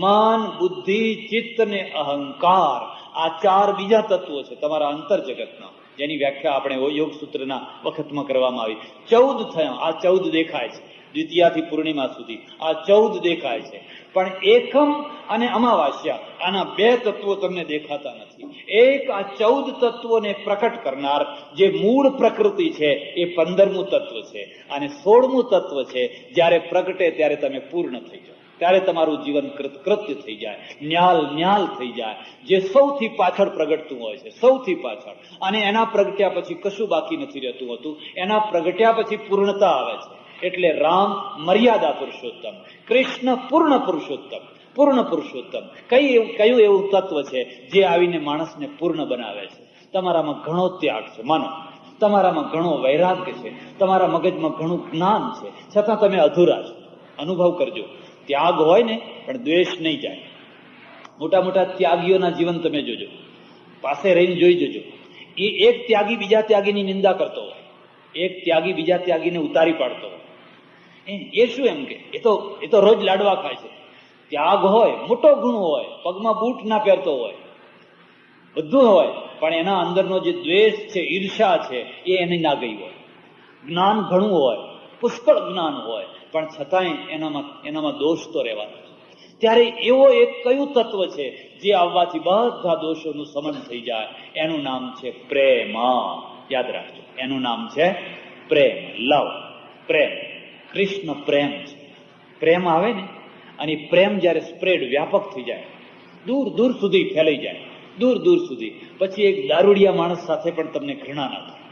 A: મન, બુદ્ધિ, ચિત્ત ને અહંકાર, આ 4 બીજા તત્વો છે તમારા અંતર જગતના, જેની વ્યાખ્યા આપણે યોગ સૂત્રના વખતમાં કરવામાં આવી. 14 થયા. આ 14 દેખાય છે દ્વિતીયાથી પૂર્ણિમા સુધી, આ 14 દેખાય છે. પણ એકમ અને અમાવાસ્યા, આના 2 તત્વો તમને દેખાતા નથી. એક આ 14 તત્વોને પ્રકટ કરનાર જે મૂળ પ્રકૃતિ છે એ 15મું તત્વ છે, અને 16મું તત્વ છે. જ્યારે પ્રગટે ત્યારે તમે પૂર્ણ થઈ જાઓ, ત્યારે તમારું જીવન કૃત્ય થઈ જાય, ન્યાલ થઈ જાય. જે સૌથી પાછળ પ્રગટતું હોય છે, સૌથી પાછળ, અને એના પ્રગટ્યા પછી કશું બાકી નથી રહેતું હતું. એના પ્રગટ્યા પછી પૂર્ણતા આવે છે. એટલે રામ મર્યાદા પુરુષોત્તમ, કૃષ્ણ પૂર્ણ પુરુષોત્તમ. પૂર્ણ પુરુષોત્તમ. કયું એવું તત્વ છે જે આવીને માણસને પૂર્ણ બનાવે છે? તમારામાં ઘણો ત્યાગ છે, માનો. તમારામાં ઘણો વૈરાગ્ય છે, તમારા મગજમાં ઘણું જ્ઞાન છે, છતાં તમે અધૂરા છો. અનુભવ કરજો, ત્યાગ હોય ને પણ દ્વેષ નહીં જાય. મોટા મોટા ત્યાગીઓના જીવન તમે જોજો, પાસે રહીને જોઈ જજો. એ એક ત્યાગી બીજા ત્યાગીની નિંદા કરતો હોય, એક ત્યાગી બીજા ત્યાગીને ઉતારી પાડતો હોય. એ શું એમ કે એ તો રોજ લાડવા ખાય છે. ત્યાગ હોય, મોટો ગુણ હોય, પગમાં બૂટ ના પહેરતો હોય, બધું હોય, પણ એના અંદરનો જે દ્વેષ છે, ઈર્ષા છે, એ એને ના ગઈ હોય. જ્ઞાન ઘણું હોય, પુષ્કળ જ્ઞાન હોય, પણ છતાંય એનામાં દોષ તો રહેવાનો છે. ત્યારે એવો એક કયું તત્વ છે જે આવવાથી બધા દોષોનું સમન થઈ જાય? એનું નામ છે પ્રેમ. યાદ રાખજો, એનું નામ છે પ્રેમ, લવ, પ્રેમ. કૃષ્ણ પ્રેમ છે. પ્રેમ આવે ને, અને પ્રેમ જયારે સ્પ્રેડ, વ્યાપક થઈ જાય, દૂર દૂર સુધી ફેલાઈ જાય, દૂર દૂર સુધી, પછી એક દારૂડિયા માણસ સાથે પણ તમને ઘૃણા ના થાય,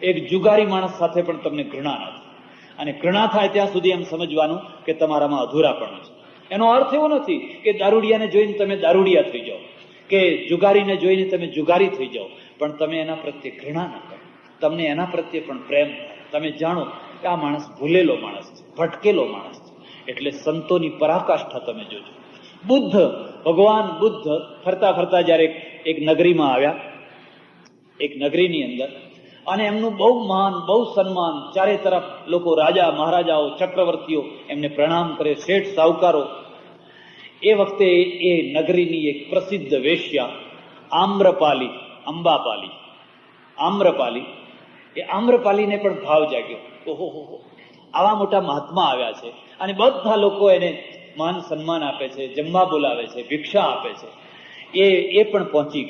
A: એક જુગારી માણસ સાથે પણ તમને ઘૃણા ના થાય. અને ઘૃણા થાય ત્યાં સુધી એમ સમજવાનું કે તમારામાં અધૂરાપણું છે. એનો અર્થ એવો નથી કે દારૂડિયાને જોઈને તમે દારૂડિયા થઈ જાઓ, કે જુગારીને જોઈને તમે જુગારી થઈ જાઓ, પણ તમે એના પ્રત્યે ઘૃણા ના કરો, તમને એના પ્રત્યે પણ પ્રેમ. તમે જાણો કે આ માણસ ભૂલેલો માણસ છે, ભટકેલો માણસ છે. એટલે સંતોની પરાકાષ્ઠા તમે જોજો. ભગવાન બુદ્ધ ફરતા ફરતા જયારે એક નગરીમાં આવ્યા, એક નગરીની અંદર, અને એમનું બહુ માન, બહુ સન્માન, ચારે તરફ લોકો, રાજા મહારાજાઓ, ચક્રવર્તીઓ એમને પ્રણામ કરે, શેઠ સાહુકારો. એ વખતે એ નગરીની એક પ્રસિદ્ધ વેશ્યા આમ્રપાલી, એ આમ્રપાલીને પણ ભાવ જાગ્યો. ઓહો, આવા મોટા મહાત્મા આવ્યા છે, અને બધા લોકો એને માન સન્માન આપે છે, જમવા બોલાવે છે, ભિક્ષા આપે છે. એ પણ પહોંચી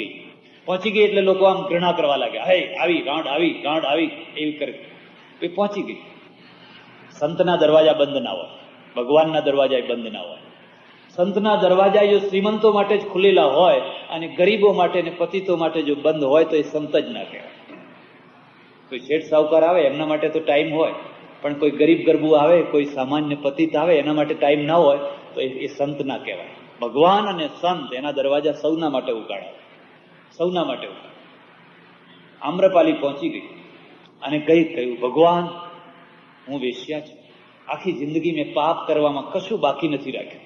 A: ગઈ એટલે લોકો આમ ઘૃણા કરવા લાગ્યા, હે આવી ગાંડ આવી એવી કરે. એ પહોંચી ગઈ. સંતના દરવાજા બંધ ના હોય, ભગવાનના દરવાજા બંધ ના હોય. સંતના દરવાજા જો શ્રીમંતો માટે જ ખુલેલા હોય અને ગરીબો માટે ને પતિતો માટે જો બંધ હોય તો એ સંત જ ના કહેવાય. કોઈ શેઠ સાહુકાર આવે એમના માટે તો ટાઈમ હોય, પણ કોઈ ગરીબ ગરબુ આવે, કોઈ સામાન્ય પતિત આવે, એના માટે ટાઈમ ના હોય તો એ સંત ના કહેવાય. ભગવાન અને સંત એના દરવાજા સૌના માટે ઉગાડાય, સૌના માટે ઉગાડાય. આમ્રપાલી પહોંચી ગઈ અને કહ્યું, ભગવાન, હું વેશ્યા છું, આખી જિંદગી મેં પાપ કરવામાં કશું બાકી નથી રાખ્યું,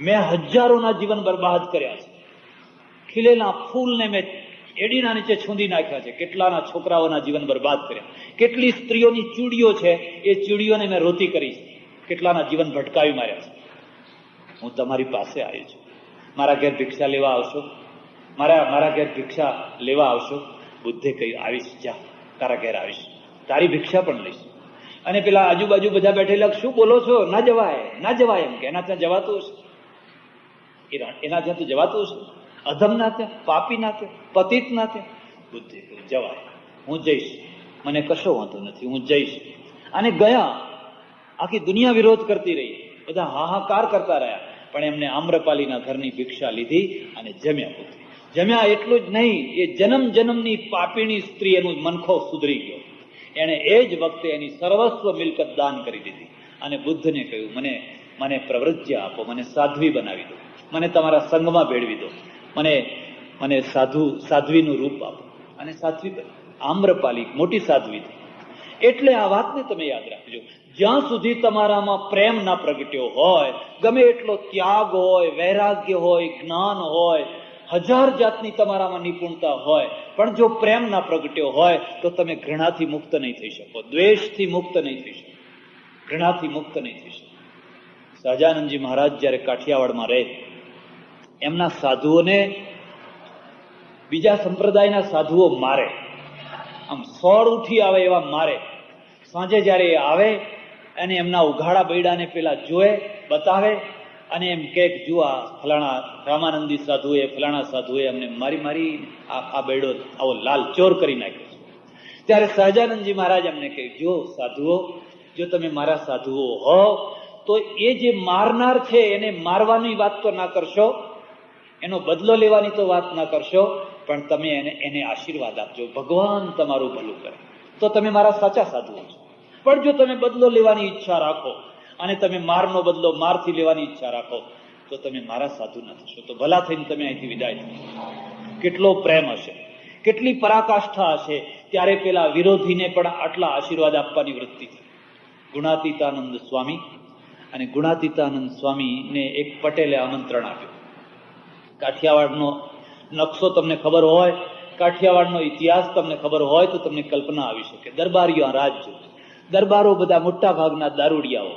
A: મેં હજારોના જીવન બરબાદ કર્યા છે, ખીલેલા ફૂલને મેં એડીના નીચે છૂંદી નાખ્યા છે, કેટલાના છોકરાઓના જીવન બરબાદ કર્યા, કેટલી સ્ત્રીઓની ચૂડીઓ છે એ ચૂડીઓને મેં રોતી કરી છે, કેટલાના જીવન ભટકાવી માર્યા છે. હું તમારી પાસે આવી છું, મારા ઘેર ભિક્ષા લેવા આવશો? મારા ઘેર ભિક્ષા લેવા આવશો? બુદ્ધે કહ્યું, આવીશ, જા, તારા ઘેર આવીશ, તારી ભિક્ષા પણ લઈશ. અને પેલા આજુબાજુ બધા બેઠેલા, શું બોલો છો? ના જવાય એમ કે એના ત્યાં જવાતું હશે, એના ત્યાં તો જવાતું હશે, અધમ ના ત્યાં, પાપી ના ત્યાં, પતિત ના ત્યાં. બુદ્ધે કહ્યું, જવાય, હું જઈશ, મને કશો વાંધો નથી, હું જઈશ. અને ગયા. આખી દુનિયા વિરોધ કરતી રહી, બધા હાહાકાર કરતા રહ્યા, પણ એમને આમ્રપાલીના ઘરની ભિક્ષા લીધી અને જમ્યા. એટલું જ નહીં, એ જન્મની પાપીણી સ્ત્રી, એનું મનખો સુધરી ગયો. એણે એ જ વખતે એની સર્વસ્વ મિલકત દાન કરી દીધી અને બુદ્ધને કહ્યું, મને પ્રવૃત્તિ આપો, મને સાધ્વી બનાવી દો, મને તમારા સંઘમાં ભેળવી દો, મને સાધ્વીનું રૂપ આપો. અને સાધ્વી બની. આમ્રપાલી મોટી સાધ્વી થઈ. એટલે આ વાતને તમે યાદ રાખજો, જ્યાં સુધી તમારામાં પ્રેમ ના પ્રગટ્યો હોય, ગમે એટલો ત્યાગ હોય, વૈરાગ્ય હોય, જ્ઞાન હોય, હજાર જાતની તમારામાં નિપુણતા હોય, પણ જો પ્રેમ ના પ્રગટ્યો હોય તો તમે ઘૃણાથી મુક્ત નહીં થઈ શકો, દ્વેષથી મુક્ત નહીં થઈ શકો, ઘૃણાથી મુક્ત નહીં થઈ શકો. સહજાનંદજી મહારાજ જયારે કાઠિયાવાડમાં રહે, એમના સાધુઓને બીજા સંપ્રદાયના સાધુઓ મારે, આમ સોળ ઉઠી આવે એવા મારે. સાંજે જયારે આવે અને એમના ઉઘાડા બૈડાને પેલા જોએ, બતાવે, અને એમ કે જુઓ, આ ફલાણા રામાનંદી સાધુએ, ફલાણા સાધુએ અમને મારી આ બૈડો આવો લાલ ચોર કરી નાખ્યો છે. ત્યારે સહજાનંદજી મહારાજ એમને કહ્યું, જો સાધુઓ, જો તમે મારા સાધુઓ હો તો એ જે મારનાર છે એને મારવાની વાત તો ના કરશો, એનો બદલો લેવાની તો વાત ના કરશો, પણ તમે એને આશીર્વાદ આપજો, ભગવાન તમારું ભલું કરે, તો તમે મારા સાચા સાધુઓ છો. પણ જો તમે બદલો લેવાની ઈચ્છા રાખો અને તમે મારનો બદલો મારથી લેવાની ઈચ્છા રાખો તો તમે મારા સાધુ ન થશો, તો ભલા થઈને તમે અહીંથી વિદાય થશો. કેટલો પ્રેમ હશે, કેટલી પરાકાષ્ઠા હશે, ત્યારે પેલા વિરોધીને પણ આટલા આશીર્વાદ આપવાની વૃત્તિ થઈ. ગુણાતીતાનંદ સ્વામી અને ગુણાતીતાનંદ સ્વામીને એક પટેલે આમંત્રણ આપ્યું. કાઠિયાવાડનો નકશો તમને ખબર હોય, કાઠિયાવાડનો ઇતિહાસ તમને ખબર હોય તો તમને કલ્પના આવી શકે. દરબારીઓ રાજ જોયું. દરબારો બધા મોટા ભાગના દારૂડિયાઓ,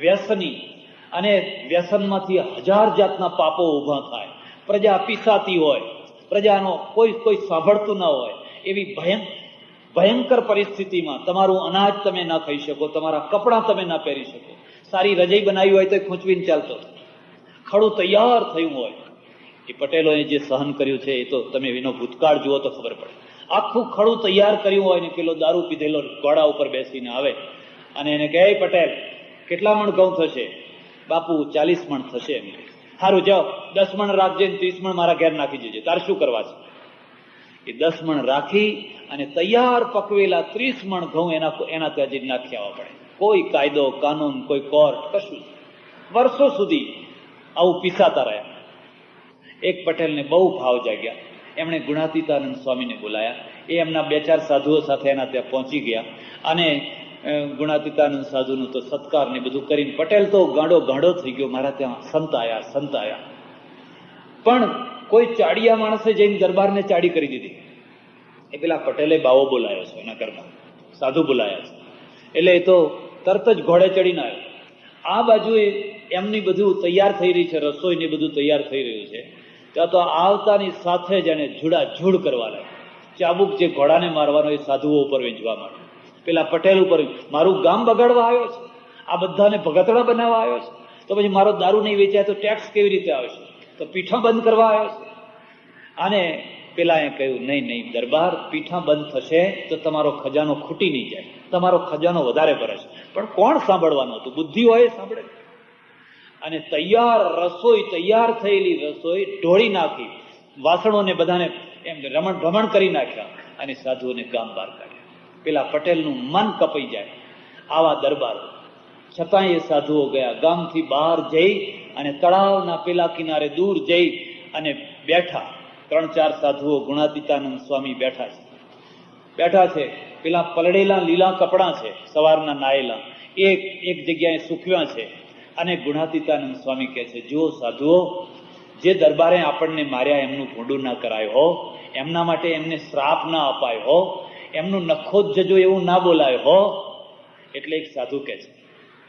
A: વ્યસની, અને વ્યસનમાંથી હજાર જાતના પાપો ઊભા થાય. પ્રજા પીસાતી હોય, પ્રજાનો કોઈ સાંભળતું ના હોય, એવી ભયંકર પરિસ્થિતિમાં તમારું અનાજ તમે ના ખાઈ શકો, તમારા કપડાં તમે ના પહેરી શકો, સારી રજાઈ બનાવી હોય તો ખૂંચવીને ચાલતો, ખડું તૈયાર થયું હોય. એ પટેલોએ જે સહન કર્યું છે એ તો તમે એનો ભૂતકાળ જુઓ તો ખબર પડે. આખું ખડું તૈયાર કર્યું હોય ને પેલો દારૂ પીધેલો ઘોડા ઉપર બેસીને આવે અને એને કહે, પટેલ કેટલા મણ ઘઉં થશે? બાપુ 40 મણ થશે. એમ સારું, જાઓ 10 મણ રાખજે, 30 મણ મારા ઘેર નાખી દેજે, તારે શું કરવા છે? એ 10 મણ રાખી અને તૈયાર પકવેલા 30 મણ ઘઉં એના ત્યાં જઈને નાખી આવવા પડે. કોઈ કાયદો કાનૂન, કોઈ કોર્ટ, કશું. વર્ષો સુધી આવું પીસાતા રહ્યા. એક પટેલને બહુ ભાવ જાગ્યા. એમણે ગુણાતીતાનંદ સ્વામીને બોલાયા. એ એમના 2-4 સાધુઓ સાથે એના ત્યાં પહોંચી ગયા અને ગુણાતીતાનંદ સાધુનું તો સત્કાર ને બધું કરીને પટેલ તો ગાંડો થઈ ગયો, મારા ત્યાં સંત આયા. પણ કોઈ ચાડિયા માણસે જઈને દરબારને ચાડી કરી દીધી. એ પેલા પટેલે બાવો બોલાયો છે, એના ઘરમાં સાધુ બોલાયા છે, એટલે એ તો તરત જ ઘોડે ચડીને આવ્યો. આ બાજુ એમની બધું તૈયાર થઈ રહી છે, રસોઈ ને બધું તૈયાર થઈ રહ્યું છે. ત્યાં તો આવતાની સાથે જ એને ઝૂડ કરવા લાગ્યો. ચાબુક જે ઘોડાને મારવાનો એ સાધુઓ ઉપર વેચવા માંડ્યો. પેલા પટેલ ઉપર, મારું ગામ બગાડવા આવ્યો છે, આ બધાને ભગતડા બનાવવા આવ્યો છે, તો પછી મારો દારૂ નહીં વેચાય તો ટેક્સ કેવી રીતે આવશે? તો પીઠા બંધ કરવા આવ્યો છે. અને પેલા એ કહ્યું, નહીં દરબાર, પીઠા બંધ થશે તો તમારો ખજાનો ખૂટી નહીં જાય, તમારો ખજાનો વધારે ભરે છે. પણ કોણ સાંભળવાનું હતું? બુદ્ધિ હોય સાંભળે. અને તૈયાર થયેલી રસોઈ ઢોળી નાખી, વાસણોને બધાને એમ રમણ કરી નાખ્યા અને સાધુઓને ગામ બહાર કાઢ્યા. પેલા પટેલનું મન કપાઈ જાય આવા દરબાર. છતાંય એ સાધુઓ ગયા, ગામથી બહાર જઈ અને તળાવના પેલા કિનારે દૂર જઈ અને બેઠા. 3-4 સાધુઓ, ગુણાતીતાનંદ સ્વામી બેઠા છે. પેલા પલળેલા લીલા કપડાં છે, સવારના નાયેલા, એક જગ્યાએ સૂકવ્યા છે. અને ગુણાતીતાનંદ સ્વામી કહે છે, જુઓ સાધુઓ, જે દરબારે આપણને માર્યા એમનું ભૂંડું ના કરાય હો, એમના માટે એમને શ્રાપ ના અપાય હો, એમનું નખો જ જજો એવું ના બોલાય હો. એટલે એક સાધુ કહે છે,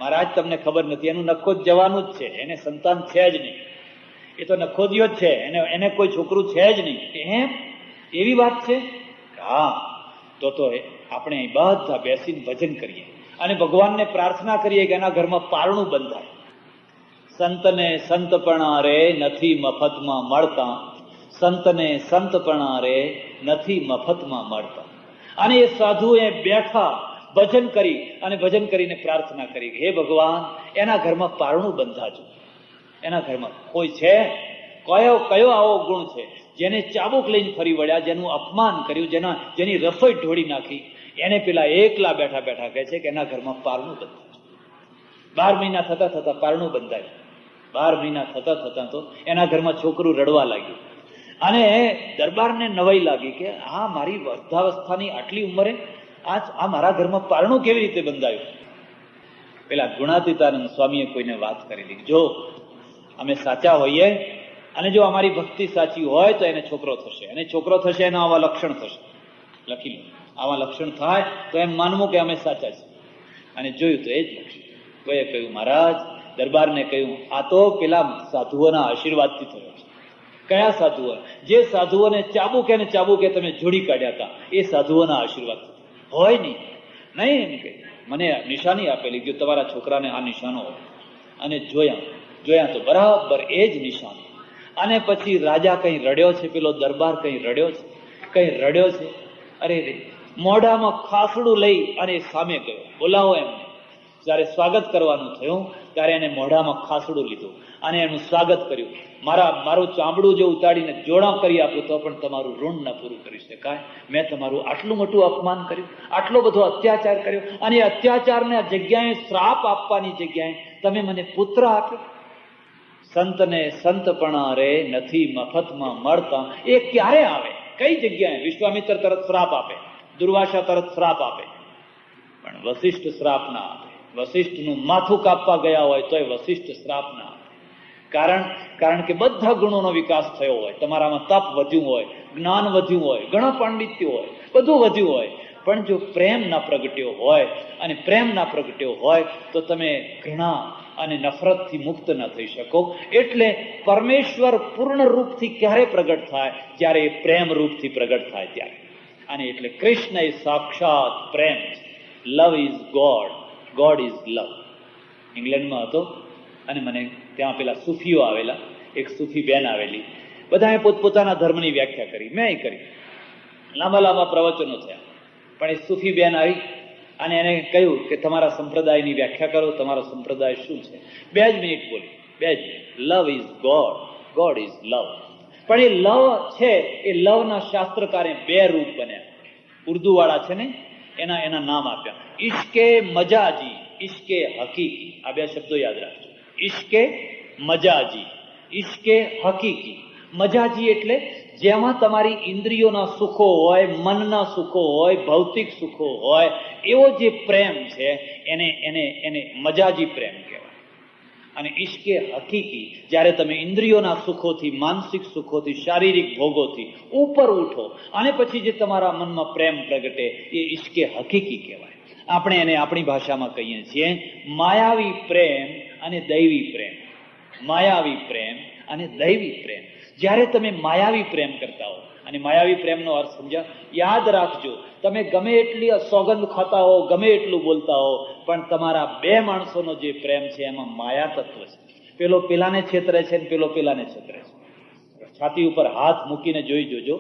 A: મહારાજ તમને ખબર નથી, એનું નખો જ જવાનું જ છે, એને સંતાન છે જ નહીં, એ તો નખોદિયો જ છે, એને કોઈ છોકરું છે જ નહીં. એમ એવી વાત છે? હા, તો આપણે બધા બેસીને ભજન કરીએ અને ભગવાનને પ્રાર્થના કરીએ કે એના ઘરમાં પારણું બંધાય. સંતને સંતપણા રે નથી મફતમાં મળતા, સંતને સંતપણા રે નથી મફતમાં મળતા. અને એ સાધુએ બેઠા ભજન કરી અને ભજન કરીને પ્રાર્થના કરી, હે ભગવાન, એના ઘરમાં પારણું બંધાજો. એના ઘરમાં કોઈ છે? કયો આવો ગુણ છે જેને ચાબુક લઈને ફરી વળ્યા, જેનું અપમાન કર્યું, જેની રસોઈ ઢોળી નાખી, એને પેલા એકલા બેઠા કહે છે કે એના ઘરમાં પારણું બંધાય. 12 મહિના થતા પારણું બંધાય. 12 મહિના થતા તો એના ઘરમાં છોકરું રડવા લાગ્યું. અને દરબારને નવાઈ લાગી કે આ મારી વૃદ્ધાવસ્થાની આટલી ઉંમરે આ મારા ઘરમાં પારણું કેવી રીતે બંધાયું? પેલા ગુણાતીતાનંદ સ્વામીએ કોઈને વાત કરેલી, જો અમે સાચા હોઈએ અને જો અમારી ભક્તિ સાચી હોય તો એને છોકરો થશે, અને છોકરો થશે એના આવા લક્ષણ થશે. લખી લો, આવા લક્ષણ થાય તો એમ માનવું કે અમે સાચા છીએ. અને જોયું તો એ જ લક્ષણ. કોઈએ કહ્યું, મહારાજ, દરબારને કહ્યું, આ તો પેલા સાધુઓના આશીર્વાદથી થયો છે. કયા સાધુઓ? જે સાધુઓને ચાબુકે તમે જોડી કાઢ્યા હતા, એ સાધુઓના આશીર્વાદ હોય નહીં. એમ કે મને નિશાની આપેલી કે તમારા છોકરાને આ નિશાનો હોય. અને જોયા તો બરાબર એ જ નિશાન. અને પછી રાજા કઈ રડ્યો છે, પેલો દરબાર કઈ રડ્યો છે. અરે રે, મોઢામાં ખાસડું લઈ અને સામે ગયો, બોલાવો એમને. જયારે સ્વાગત કરવાનું થયું ત્યારે એને મોઢામાં ખાસડું લીધું અને એનું સ્વાગત કર્યું. મારું ચામડું જો ઉતાડીને જોડા કરી આપું તો પણ તમારું ઋણ ન પૂરું કરી શકાય. મેં તમારું આટલું મોટું અપમાન કર્યું, આટલો બધો અત્યાચાર કર્યો, અને અત્યાચારના જગ્યાએ શ્રાપ આપવાની જગ્યાએ તમે મને પુત્ર આપ્યો. સંતને સંતપણા રે નથી મફતમાં મળતા. એ ક્યારે આવે, કઈ જગ્યાએ? વિશ્વામિત્ર તરત શ્રાપ આપે, દુર્વાસા તરત શ્રાપ આપે, પણ વશિષ્ઠ શ્રાપ ના આપે. વશિષ્ઠનું માથું કાપવા ગયા હોય તોય વશિષ્ઠ શ્રાપ ના આપે. કારણ કે બધા ગુણોનો વિકાસ થયો હોય, તમારામાં તપ વધ્યું હોય, જ્ઞાન વધ્યું હોય, ઘણા પાંડિત્ય હોય, બધું વધ્યું હોય, પણ જો પ્રેમ ના પ્રગટ્યો હોય, અને પ્રેમ ના પ્રગટ્યો હોય તો તમે ઘૃણા અને નફરતથી મુક્ત ન થઈ શકો. એટલે પરમેશ્વર પૂર્ણ રૂપથી ક્યારે પ્રગટ થાય? જ્યારે એ પ્રેમ રૂપથી પ્રગટ થાય ત્યારે. અને એટલે કૃષ્ણ એ સાક્ષાત પ્રેમ છે. Love is God, God is love. ઇંગ્લેન્ડમાં હતો અને મને ત્યાં પેલા સૂફીઓ આવેલા, એક સૂફી બેન આવેલી, બધાએ પોતપોતાના ધર્મની વ્યાખ્યા કરી, મેં કરી, લાંબા લાંબા પ્રવચનો થયા. પણ એ સૂફી બેન આવી અને એને કહ્યું કે તમારા સંપ્રદાયની વ્યાખ્યા કરો, તમારો સંપ્રદાય શું છે? 2 જ મિનિટ બોલી, 2 જ minute. Love is God, God is લવ. પણ એ લવ છે, એ લવના શાસ્ત્રકારે 2 રૂપ બન્યા. ઉર્દુ વાળા છે ને એના નામ આપ્યા, ઇશ્કે મજાજી, ઇશ્કે હકીકી. આ 2 શબ્દો યાદ રાખજો, ઇશ્કે મજાજી, ઇશ્કે હકીકી. મજાજી એટલે જેમાં તમારી ઇન્દ્રિયોના સુખો હોય, મનના સુખો હોય, ભૌતિક સુખો હોય, એવો જે પ્રેમ છે એને મજાજી પ્રેમ કહેવાય. અને ઇશ્કે હકીકી, જ્યારે તમે ઇન્દ્રિયોના સુખોથી, માનસિક સુખોથી, શારીરિક ભોગોથી ઉપર ઉઠો અને પછી જે તમારા મનમાં પ્રેમ પ્રગટે, એ ઇશ્કે હકીકી કહેવાય. આપણે એને આપણી ભાષામાં કહીએ છીએ માયાવી પ્રેમ અને દૈવી પ્રેમ. માયાવી પ્રેમ અને દૈવી પ્રેમ. જ્યારે તમે માયાવી પ્રેમ કરતા હો, અને માયાવી પ્રેમનો અર્થ સમજ્યા? યાદ રાખજો, તમે ગમે એટલી સોગંદ ખાતા હો, ગમે એટલું બોલતા હો, પણ તમારા 2 માણસોનો જે પ્રેમ છે એમાં માયા તત્વ છે. પેલો પેલાને છેતરે છે ને પેલો પેલાને છેતરે છે. છાતી ઉપર હાથ મૂકીને જોઈ જોજો,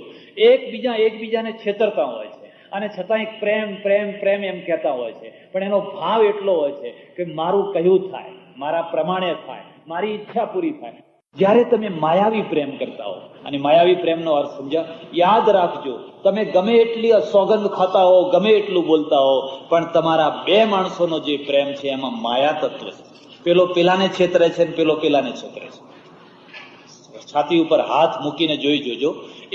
A: એકબીજાને છેતરતા હોય છે અને છતાંય પ્રેમ પ્રેમ પ્રેમ એમ કહેતા હોય છે. પણ એનો ભાવ એટલો હોય છે કે મારું કહ્યું થાય, મારા પ્રમાણે થાય, મારી ઈચ્છા પૂરી થાય. જ્યારે તમે માયાવી પ્રેમ કરતા હો, અને માયાવી પ્રેમનો અર્થ સમજ્યા? યાદ રાખજો, તમે ગમે એટલી સોગંદ ખાતા હો, ગમે એટલું બોલતા હો, પણ તમારા 2 માણસોનો જે પ્રેમ છે એમાં માયા તત્વ છે. પેલો પેલાને છેતરે છે ને પેલો પેલાને છેતરે છે. છાતી ઉપર હાથ મૂકીને જોઈ જોજો,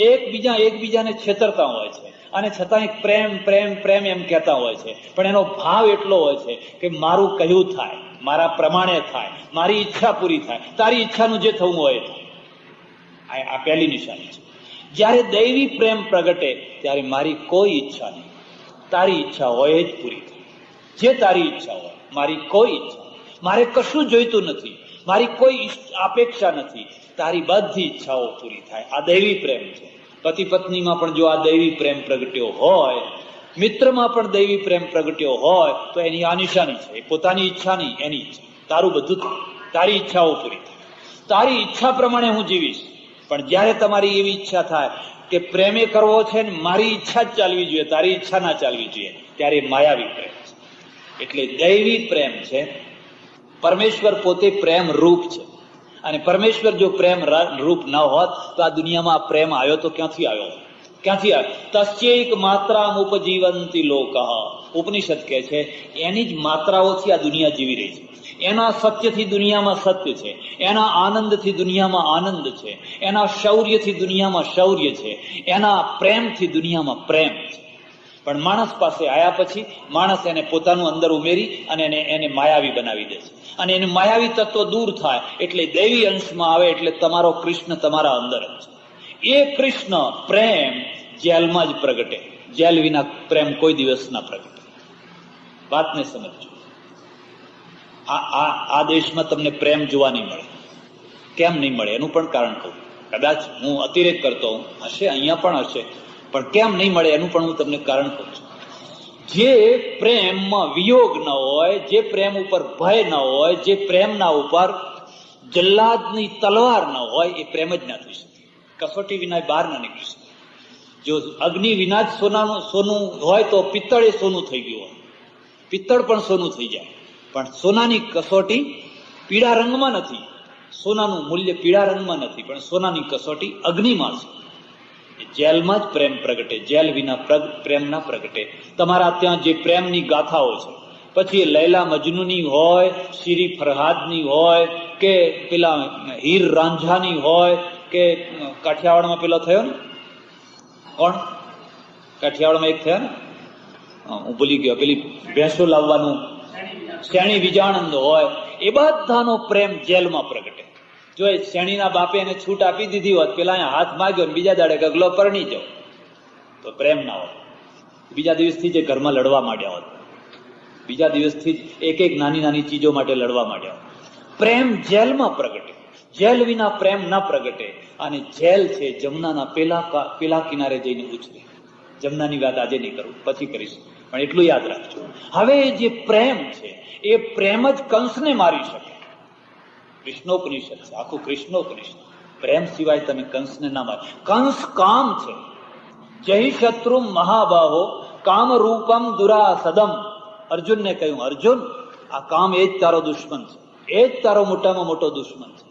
A: એકબીજાને છેતરતા હોય છે અને છતાંય પ્રેમ પ્રેમ પ્રેમ એમ કહેતા હોય છે. પણ એનો ભાવ એટલો હોય છે કે મારું કહ્યું થાય, મારા પ્રમાણે થાય, મારી ઈચ્છા પૂરી થાય, તારી ઈચ્છાનું જે થવું હોય થાય. આ પહેલી નિશાની છે. જ્યારે દૈવી પ્રેમ પ્રગટે ત્યારે મારી કોઈ ઈચ્છા નહીં, તારી ઈચ્છા હોય જ પૂરી થાય. જે તારી ઈચ્છા હોય, મારી કોઈ ઈચ્છા, મારે કશું જોઈતું નથી, મારી કોઈ અપેક્ષા નથી, તારી બધી ઈચ્છાઓ પૂરી થાય. આ દૈવી પ્રેમ છે. પતિ પત્નીમાં પણ જો આ દૈવી પ્રેમ પ્રગટ્યો હોય, મિત્રમાં પણ દૈવી પ્રેમ પ્રગટ્યો હોય, તો એની આ નિશાની છે. એ પોતાની ઈચ્છા નહીં, એની ઈચ્છા. તારું બધું થાય, તારી ઈચ્છાઓ પૂરી થાય, તારી ઈચ્છા પ્રમાણે હું જીવીશ. પણ જ્યારે તમારી એવી ઈચ્છા થાય કે પ્રેમે કરવો છે ને મારી ઈચ્છા જ ચાલવી જોઈએ, તારી ઈચ્છા ના ચાલવી જોઈએ, ત્યારે માયાવી પ્રેમ છે. એટલે દૈવી પ્રેમ છે. પરમેશ્વર પોતે પ્રેમ રૂપ છે, અને પરમેશ્વર જો પ્રેમ રૂપ ન હોત તો આ દુનિયામાં પ્રેમ આવ્યો તો ક્યાંથી આવ્યો? ક્યાંથી આવ્યો? તસ્યૈક માત્રામ ઉપજીવંતી લોકઃ. ઉપનિષદ કહે છે એની જ માત્રાઓથી આ દુનિયા જીવી રહી છે. એના સત્યથી દુનિયામાં સત્ય છે, એના આનંદથી દુનિયામાં આનંદ છે, એના શૌર્યથી દુનિયામાં શૌર્ય છે, એના પ્રેમથી દુનિયામાં પ્રેમ છે. પણ માણસ પાસે આવ્યા પછી માણસ એને પોતાનું અંદર ઉમેરી અને એને માયાવી બનાવી દે છે. અને એને માયાવી તત્વ દૂર થાય એટલે દૈવી અંશમાં આવે, એટલે તમારો કૃષ્ણ તમારા અંદર જ છે. એ કૃષ્ણ પ્રેમ જેલમાં જ પ્રગટે. જેલ વિના પ્રેમ કોઈ દિવસ ના પ્રગટે. વાતને સમજજો. આ દેશમાં તમને પ્રેમ જોવા નહીં મળે. કેમ નહીં મળે એનું પણ કારણ કહું. કદાચ હું અતિરેક કરતો હું, હશે, અહીંયા પણ હશે, પણ કેમ નહીં મળે એનું પણ હું તમને કારણ કહું છું. જે પ્રેમમાં વિયોગ ન હોય, જે પ્રેમ ઉપર ભય ન હોય, જે પ્રેમના ઉપર જલ્લાદની તલવાર ન હોય, એ પ્રેમ જ ના થઈ શકે. કસોટી વિના બહાર ના નીકળી શકે. જો અગ્નિ વિના જ સોનું હોય તો પિત્તળ એ સોનું થઈ ગયું હોય, પિત્તળ પણ સોનું થઈ જાય. પણ સોનાની કસોટી પીળા રંગમાં નથી, સોનાનું મૂલ્ય પીળા રંગમાં નથી, પણ સોનાની કસોટી અગ્નિમાં છે. જેલમાં જ પ્રેમ પ્રગટે, જેલ વિના પ્રેમ ના પ્રગટે. તમારા ત્યાં જે પ્રેમની ગાથાઓ છે, પછી લૈલા મજનુની હોય, શીરી ફરહાદની હોય, કે પેલા હીર રાંઝાની હોય કે કાઠિયાવાડમાં પેલો થયો ને કોણ કાઠિયાવાડમાં એક થયા ને હું ભૂલી ગયો પેલી ભેંસો લાવવાનું શેણી વિજાણંદ હોય એ બધાનો પ્રેમ જેલમાં પ્રગટે. જો એ શેણીના બાપે એને છૂટ આપી દીધી હોત પેલા અહીંયા હાથ માગ્યો ને બીજા દાડે ગગલો પરણી જાવ તો પ્રેમ ના હોત. બીજા દિવસથી જે ઘરમાં લડવા માંડ્યા હોત, બીજા દિવસથી જ એક એક નાની નાની ચીજો માટે લડવા માંડ્યા હોત. પ્રેમ જેલમાં પ્રગટે, જેલ વિના પ્રેમ ના પ્રગટે. અને જેલ છે જમનાના પેલા કિનારે જઈને ઉછરે. જમનાની વાત આજે નહીં કરું, પછી કરીશ, પણ એટલું યાદ રાખજો. હવે જે પ્રેમ છે એ પ્રેમ જ કંસને મારી શકે. કૃષ્ણોપનિષદ છે, આખું કૃષ્ણોપનિષદ. પ્રેમ સિવાય તમે કંસને ના મારી. કંસ કામ છે. જય શત્રુ મહાબાહો કામ રૂપમ દુરાસદમ. અર્જુનને કહ્યું, અર્જુન આ કામ એ જ તારો દુશ્મન છે, એ જ તારો મોટામાં મોટો દુશ્મન છે,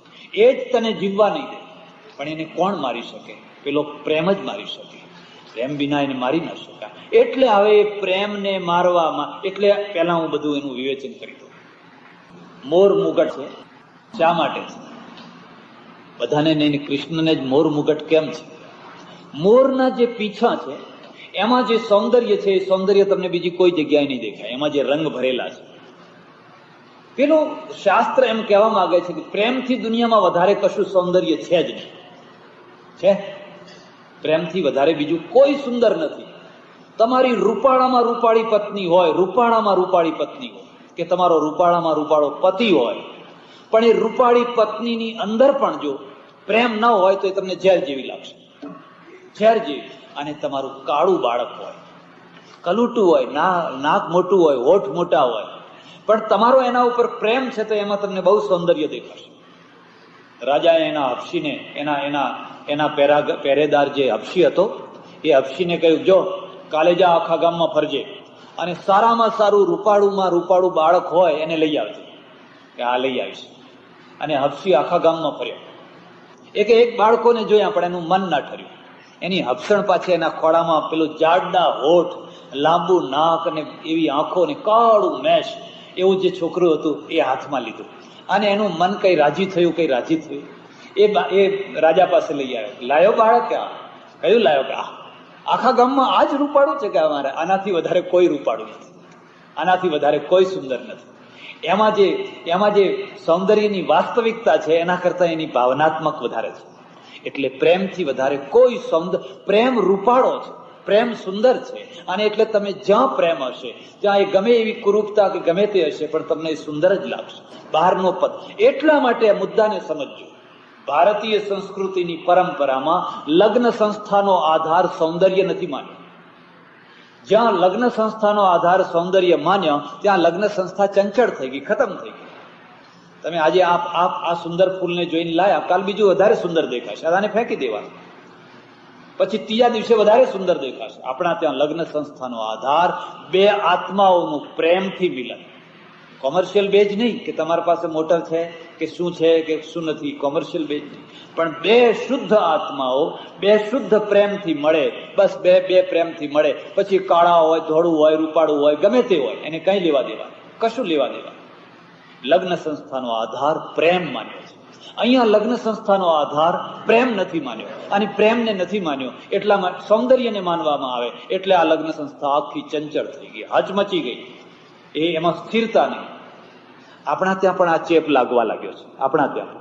A: એ જ તને જીવવા નહીં દે. પણ એને કોણ મારી શકે? પેલો પ્રેમ જ મારી શકે. પ્રેમ વિના એને મારી ન શકાય. એટલે હવે પ્રેમને મારવામાં, એટલે પહેલા હું બધું એનું વિવેચન કરી દઉં. મોર મુગટ છે શા માટે છે? બધાને નહીં, કૃષ્ણને જ મોર મુગટ કેમ છે? મોરના જે પીછા છે એમાં જે સૌંદર્ય છે એ સૌંદર્ય તમને બીજી કોઈ જગ્યાએ નહીં દેખાય. એમાં જે રંગ ભરેલા છે, પેલું શાસ્ત્ર એમ કહેવા માંગે છે કે પ્રેમથી દુનિયામાં વધારે કશું સૌંદર્ય છે જ નહીં. છે પ્રેમથી વધારે બીજું કોઈ સુંદર નથી. તમારી રૂપાળામાં રૂપાળી પત્ની હોય, રૂપાળામાં રૂપાળી પત્ની હોય, કે તમારો રૂપાળામાં રૂપાળો પતિ હોય, પણ એ રૂપાળી પત્નીની અંદર પણ જો પ્રેમ ન હોય તો એ તમને ઝેર જેવી લાગશે, ઝેર જેવી. અને તમારું કાળું બાળક હોય, કલુટું હોય, નાક મોટું હોય, હોઠ મોટા હોય, પણ તમારો એના ઉપર પ્રેમ છે તો એમાં તમને બહુ સૌંદર્ય દેખાશે. રાજાએ એના હફસીને, એના પહેરેદાર જે હફસી હતો એ હફસીને કહ્યું, જો કાલે જા આખા ગામમાં ફરજે અને સારામાં સારું રૂપાળું બાળક હોય એને લઈ આવજે. કે આ લઈ આવીશ. અને હફસી આખા ગામમાં ફર્યો. એક બાળકોને જોયા પણ એનું મન ના ઠર્યું. એની હફસણ પાછી એના ખોળામાં પેલું જાડા હોઠ, લાંબુ નાક અને એવી આંખો ને કાળું મેશ એવું જે છોકરું હતું એ હાથમાં લીધું. અને એનું મન કઈ રાજી થયું, કઈ રાજી થયું. એ રાજા પાસે લઈ આવ્યો. લાયો બાળક? કયું લાયો? કે આખા ગામમાં આ જ રૂપાળું છે કે અમારે આનાથી વધારે કોઈ રૂપાળું નથી, આનાથી વધારે કોઈ સુંદર નથી. એમાં જે સૌંદર્યની વાસ્તવિકતા છે એના કરતા એની ભાવનાત્મક વધારે છે. એટલે પ્રેમથી વધારે કોઈ પ્રેમ રૂપાળો છે, પ્રેમ સુંદર છે. અને એટલે તમે જ્યાં પ્રેમ હશે ત્યાં એ ગમે એવી કુરૂપતા કે ગમે તે હશે પણ તમને સુંદર જ લાગશે. બહારનો પદ. એટલા માટે આ મુદ્દાને સમજજો. ભારતીય સંસ્કૃતિની પરંપરામાં લગ્ન સંસ્થાનો આધાર સૌંદર્ય નથી માન્યો. જ્યાં લગ્ન સંસ્થાનો આધાર સૌંદર્ય માન્યો ત્યાં લગ્ન સંસ્થા ચંચળ થઈ ગઈ, ખતમ થઈ ગઈ. તમે આજે આ સુંદર ફૂલને જોઈને લાયા, કાલ બીજું વધારે સુંદર દેખાશે, આને ફેંકી દેવાનું, પછી ત્રીજા દિવસે વધારે સુંદર દેખાશે. આપણા ત્યાં લગ્ન સંસ્થાનો આધાર બે આત્માઓનું પ્રેમથી મિલન. કોમર્શિયલ બેઝ નહીં કે તમારી પાસે મોટર છે કે શું છે કે શું નથી, કોમર્શિયલ બેઝ નહીં, પણ બે શુદ્ધ આત્માઓ બે શુદ્ધ પ્રેમથી મળે. બસ બે પ્રેમથી મળે. પછી કાળા હોય, ધોળું હોય, રૂપાળું હોય, ગમે તે હોય, એને કઈ લેવા દેવા, કશું લેવા દેવા. લગ્ન સંસ્થાનો આધાર પ્રેમ માન્યો છે. અહીંયા લગ્ન સંસ્થાનો આધાર પ્રેમ નથી માન્યો. અને પ્રેમને નથી માન્યો એટલામાં સૌંદર્યને માનવામાં આવે એટલે આ લગ્ન સંસ્થા આખી ચંચળ થઈ ગઈ, હચમચી ગઈ. એમાં સ્થિરતા નહીં. આપણા ત્યાં પણ આ ચેપ લાગવા લાગ્યો છે. આપણા ત્યાં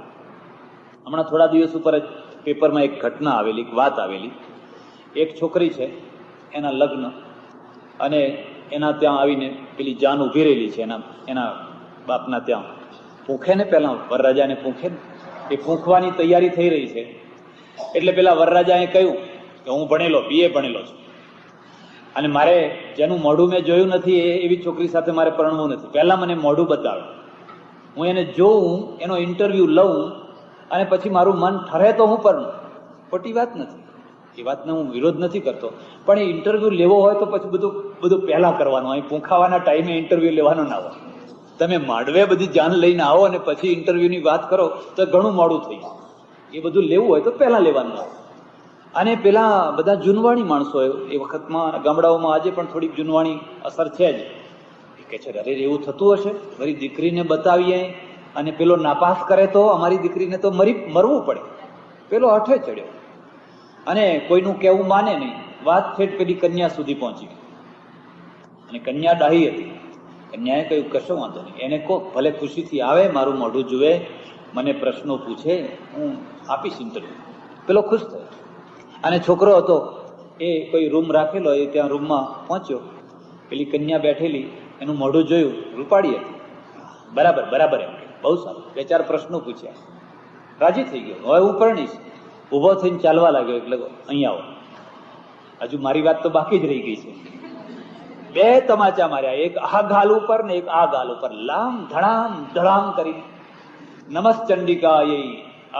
A: હમણાં થોડા દિવસ ઉપર જ પેપરમાં એક ઘટના આવેલી, એક વાત આવેલી. એક છોકરી છે, એના લગ્ન, અને એના ત્યાં આવીને પેલી જાન ઉભી રહેલી છે એના બાપના ત્યાં. પૂંખે ને પેલા વરરાજાને પૂંખે ને, એ પૂંખવાની તૈયારી થઈ રહી છે. એટલે પેલા વરરાજાએ કહ્યું કે હું ભણેલો, BA ભણેલો છું, અને મારે જેનું મોઢું મેં જોયું નથી એવી છોકરી સાથે મારે પરણવું નથી. પહેલા મને મોઢું બતાવે, હું એને જોઉં, એનો ઇન્ટરવ્યુ લઉં, અને પછી મારું મન ઠરે તો હું પરણું. ખોટી વાત નથી, એ વાતને હું વિરોધ નથી કરતો, પણ એ ઇન્ટરવ્યુ લેવો હોય તો પછી બધું પહેલા કરવાનું. અહીં પૂંખાવાના ટાઈમે ઇન્ટરવ્યુ લેવાનો ના હોય. તમે માંડવે બધી જાન લઈને આવો અને પછી ઇન્ટરવ્યુની વાત કરો તો ઘણું મોડું થઈ જાય. એ બધું લેવું હોય તો પહેલા લેવાનું આવે. અને પેલા બધા જૂનવાણી માણસો એ વખતમાં ગામડાઓમાં આજે પણ થોડીક જૂનવાણી અસર છે જ. એ કહે છે અરે એવું થતું હશે, મારી દીકરીને બતાવીએ અને પેલો નાપાસ કરે તો અમારી દીકરીને તો મરવું પડે. પેલો હઠે ચડ્યો અને કોઈનું કહેવું માને નહીં. વાત છેટ પેલી કન્યા સુધી પહોંચી અને કન્યા ડાહી હતી. કન્યાએ કહ્યું કશો વાંધો નહીં, એને કહો ભલે ખુશીથી આવે, મારું મોઢું જુએ, મને પ્રશ્નો પૂછે, હું આપીશ ઇન્ટરવ્યુ. પેલો ખુશ થયો અને છોકરો હતો એ કોઈ રૂમ રાખેલો, એ ત્યાં રૂમમાં પહોંચ્યો. પેલી કન્યા બેઠેલી, એનું મોઢું જોયું, રૂપાળી હતી. બરાબર બરાબર, એમ બહુ સારું. 2-4 પ્રશ્નો પૂછ્યા, રાજી થઈ ગયો. હવે હું પરણીશ. ઊભો થઈને ચાલવા લાગ્યો. એટલે અહીંયા આવો, હજુ મારી વાત તો બાકી જ રહી ગઈ છે. 2 તમાચા માર્યા, એક આ ગાલ ઉપર ને એક આ ગાલ ઉપર, લામ ધડામ ધડામ કરી. નમસ્ચંડિકા એ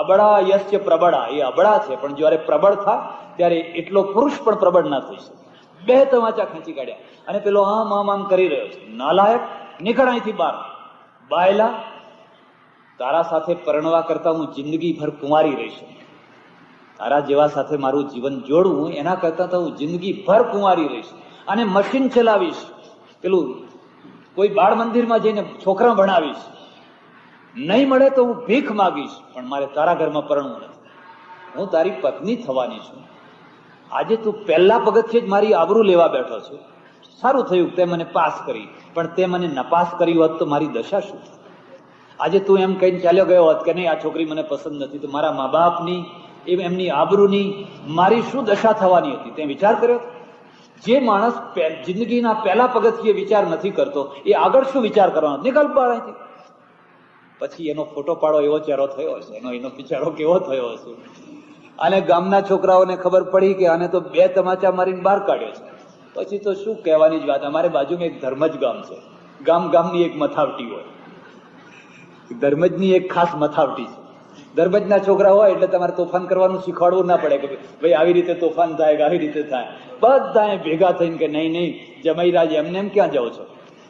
A: અબળા યસ્ય પ્રબળા, એ અબળા છે પણ જયારે પ્રબળ થાય ત્યારે એટલો પુરુષ પણ પ્રબળ ના થઈ શકે. 2 તમાચા ખેંચી કાઢ્યા અને પેલો આમ આમ આમ કરી રહ્યો છે. નાલાયક, નીકળ અહીંથી બહાર. બાયલા, તારા સાથે પરણવા કરતા હું જિંદગીભર કુંવારી રહીશ. તારા જેવા સાથે મારું જીવન જોડવું એના કરતા તો હું જિંદગીભર કુંવારી રહીશ અને મશીન ચલાવીશ. પેલું કોઈ બાળ મંદિરમાં જઈને છોકરા ભણાવીશ. નહીં મળે તો હું ભીખ માગીશ, પણ મારે તારા ઘરમાં પરણવું નથી. હું તારી પત્ની થવાની છું. આજે તું પહેલા પગથિયે જ મારી આબરૂ લેવા બેઠો છે. સારું થયું તે મને પાસ કરી, પણ તે મને નપાસ કરી હોત તો મારી દશા શું? આજે તું એમ કહીને ચાલ્યો ગયો હોત કે નહીં આ છોકરી મને પસંદ નથી, તો મારા મા બાપની એમની આબરૂની મારી શું દશા થવાની હતી? તે વિચાર કર્યો? જે માણસ જિંદગીના પહેલા પગથિયે વિચાર નથી કરતો એ આગળ શું વિચાર કરવાનો? નીકળ બહાર અહીંથી. પછી એનો ફોટો પાડો એવો ચહેરો થયો હશે, એનો બિચારો કેવો થયો હશે. અને ગામના છોકરાઓને ખબર પડી કે આને તો 2 તમાચા મારીને બહાર કાઢ્યો છે. પછી તો શું કહેવાની જ વાત. અમારે બાજુમાં એક ધર્મજ ગામ છે. ગામની એક મથાવટી હોય, ધર્મજની એક ખાસ મથાવટી છે. ધર્મજના છોકરા હોય એટલે તમારે તોફાન કરવાનું શીખવાડવું ના પડે કે ભાઈ આવી રીતે તોફાન થાય કે આવી રીતે થાય. બધા ભેગા થઈને કે નહીં નહીં, જમાઈરાજ એમને એમ ક્યાં જાઓ છો?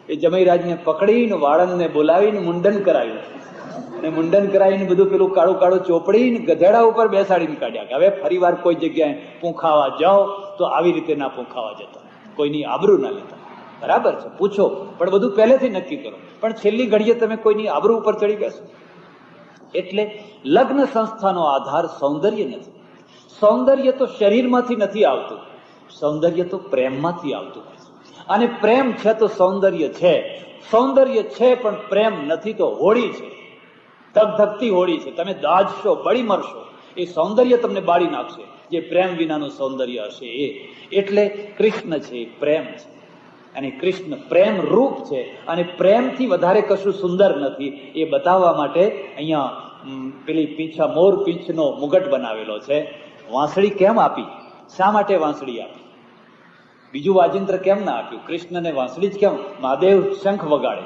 A: એ જમાઈરાજને પકડીને વાળંદને બોલાવીને મુંડન કરાવ્યું અને મુંડન કરાવીને બધું પેલું કાળું કાળું ચોપડીને ગધેડા ઉપર બેસાડીને કાઢ્યા કે હવે ફરી વાર કોઈ જગ્યાએ પૂંખાવા જાઓ તો આવી રીતે ના પૂંખાવા જતા, કોઈની આબરૂ ના લેતા. બરાબર છે, પૂછો, પણ બધું પહેલેથી નક્કી કરો. પણ છેલ્લી ઘડીએ તમે કોઈની આબરૂ ઉપર ચડી બેસો. એટલે લગ્ન સંસ્થાનો આધાર સૌંદર્ય નથી. સૌંદર્ય તો શરીરમાંથી નથી આવતું, સૌંદર્ય તો પ્રેમમાંથી આવતું હોય છે. અને પ્રેમ છે તો સૌંદર્ય છે, સૌંદર્ય છે પણ પ્રેમ નથી તો હોળી છે, ધગધગતી હોળી છે. તમે દાજશો, બળી મરશો. એ સૌંદર્ય તમને બાળી નાખશે, જે પ્રેમ વિનાનું સૌંદર્ય હશે એ. એટલે કૃષ્ણ છે, પ્રેમ છે, અને કૃષ્ણ પ્રેમ રૂપ છે. અને પ્રેમથી વધારે કશું સુંદર નથી એ બતાવવા માટે અહીંયા પેલી પીંછા મોર પીંછનો મુગટ બનાવેલો છે. વાંસળી કેમ આપી? શા માટે વાંસળી આપી? બીજું વાજિંત્ર કેમ ના આપ્યું? કૃષ્ણને વાંસળી જ કેમ? મહાદેવ શંખ વગાડે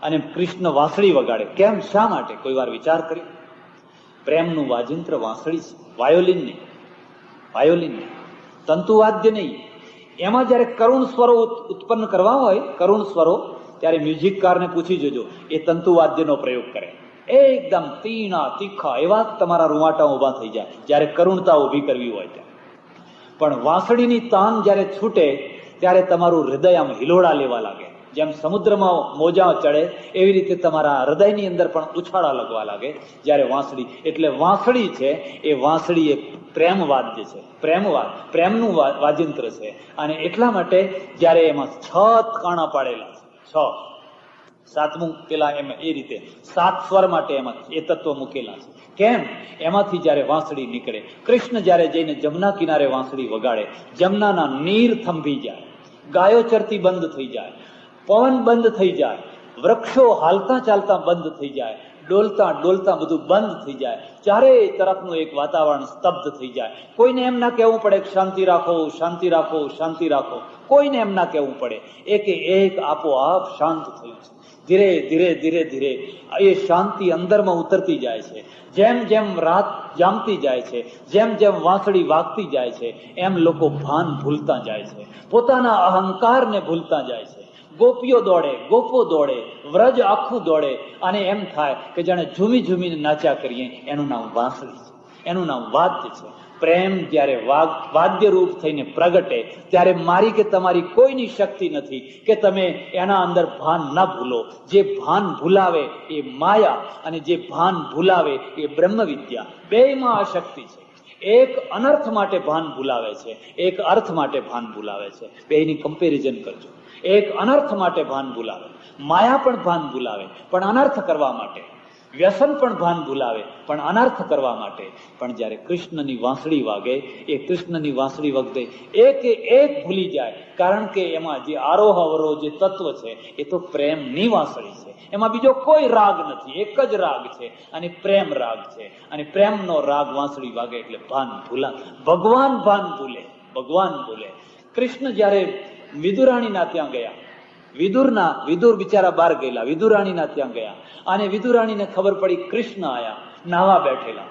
A: અને કૃષ્ણ વાંસળી વગાડે, કેમ? શા માટે? કોઈ વાર વિચાર કર્યો? પ્રેમનું વાજિંત્ર વાંસળી છે, વાયોલિન નહીં. વાયોલિન નહીં, તંતુવાદ્ય નહીં. એમાં જયારે કરુણ સ્વરો ઉત્પન્ન કરવા હોય, કરુણ સ્વરો, ત્યારે મ્યુઝિકકારને પૂછી જોજો, એ તંતુવાદ્યનો પ્રયોગ કરે. એકદમ તીણા તીખા એવા તમારા રૂવાટા ઉભા થઈ જાય જયારે કરુણતા ઉભી કરવી હોય ત્યારે. પણ વાંસળીની તાન જયારે છૂટે ત્યારે તમારું હૃદય આમ હિલોડા લેવા લાગે. જેમ સમુદ્રમાં મોજા ચડે એવી રીતે તમારા હૃદયની અંદર પણ ઉછાળા લગવા લાગે જયારે વાંસળી. એટલે વાંસળી છે એ વાંસળી એક પ્રેમ વાદ્ય છે, પ્રેમવાદ, પ્રેમનું વાજિંત્ર છે. અને એટલા માટે જયારે એમાં 6 કાણા પાડેલા છે, 7મું પેલા એમ એ રીતે 7 સ્વર માટે એમાં એ તત્વ મૂકેલા છે. કેમ? એમાંથી જયારે વાંસળી નીકળે, કૃષ્ણ જયારે જઈને જમના કિનારે વાંસળી વગાડે, જમનાના નીર થંભી જાય, ગાયો ચરતી બંધ થઈ જાય, પવન બંધ થઈ જાય, વૃક્ષો હાલતા ચાલતા બંધ થઈ જાય, ડોલતા ડોલતા બધું બંધ થઈ જાય, ચારે તરફનું એક વાતાવરણ સ્તબ્ધ થઈ જાય. કોઈને એમ ના કહેવું પડે કે શાંતિ રાખો, શાંતિ રાખો, શાંતિ રાખો. કોઈને એમ ના કહેવું પડે, એકે એક આપોઆપ શાંત થયું છે. ધીરે ધીરે ધીરે ધીરે એ શાંતિ અંદરમાં ઉતરતી જાય છે. જેમ જેમ રાત જામતી જાય છે, જેમ જેમ વાંસળી વાગતી જાય છે, એમ લોકો ભાન ભૂલતા જાય છે, પોતાના અહંકારને ભૂલતા જાય છે. ગોપીઓ દોડે, ગોપો દોડે, વ્રજ આખું દોડે અને એમ થાય કે જાણે ઝૂમી ઝૂમીને નાચ્યા કરીએ. એનું નામ વાંસળી છે. એનું નામ વાદ્ય છે. પ્રેમ જ્યારે વાદ્ય રૂપ થઈને પ્રગટે ત્યારે મારી કે તમારી કોઈની શક્તિ નથી કે તમે એના અંદર ભાન ના ભૂલો. જે ભાન ભૂલાવે એ માયા અને જે ભાન ભૂલાવે એ બ્રહ્મ વિદ્યા. બેયમાં આ શક્તિ છે. એક અનર્થ માટે ભાન ભૂલાવે છે, એક અર્થ માટે ભાન ભૂલાવે છે. બેયની કમ્પેરિઝન કરજો. એક અનર્થ માટે ભાન ભૂલાવે, માયા પણ ભાન ભૂલાવે પણ અનર્થ કરવા માટે, વ્યસન પણ ભાન ભૂલાવે પણ અનર્થ કરવા માટે. પણ જ્યારે કૃષ્ણની વાંસળી વાગે, એ કૃષ્ણની વાંસળી વખતે એક ભૂલી જાય, કારણ કે એમાં જે આરોહ અવરોહ જે તત્વ છે એ તો પ્રેમની વાંસળી છે. એમાં બીજો કોઈ રાગ નથી, એક જ રાગ છે અને પ્રેમ રાગ છે. અને પ્રેમનો રાગ વાંસળી વાગે એટલે ભાન ભૂલા, ભગવાન ભાન ભૂલે, ભગવાન ભૂલે. કૃષ્ણ જ્યારે વિદુરાણીના ત્યાં ગયા, વિદુર બિચારા બહાર ગયેલા, વિદુરાણીના ત્યાં ગયા અને વિદુરાણીને ખબર પડી કૃષ્ણ આયા, નાવા બેઠેલા.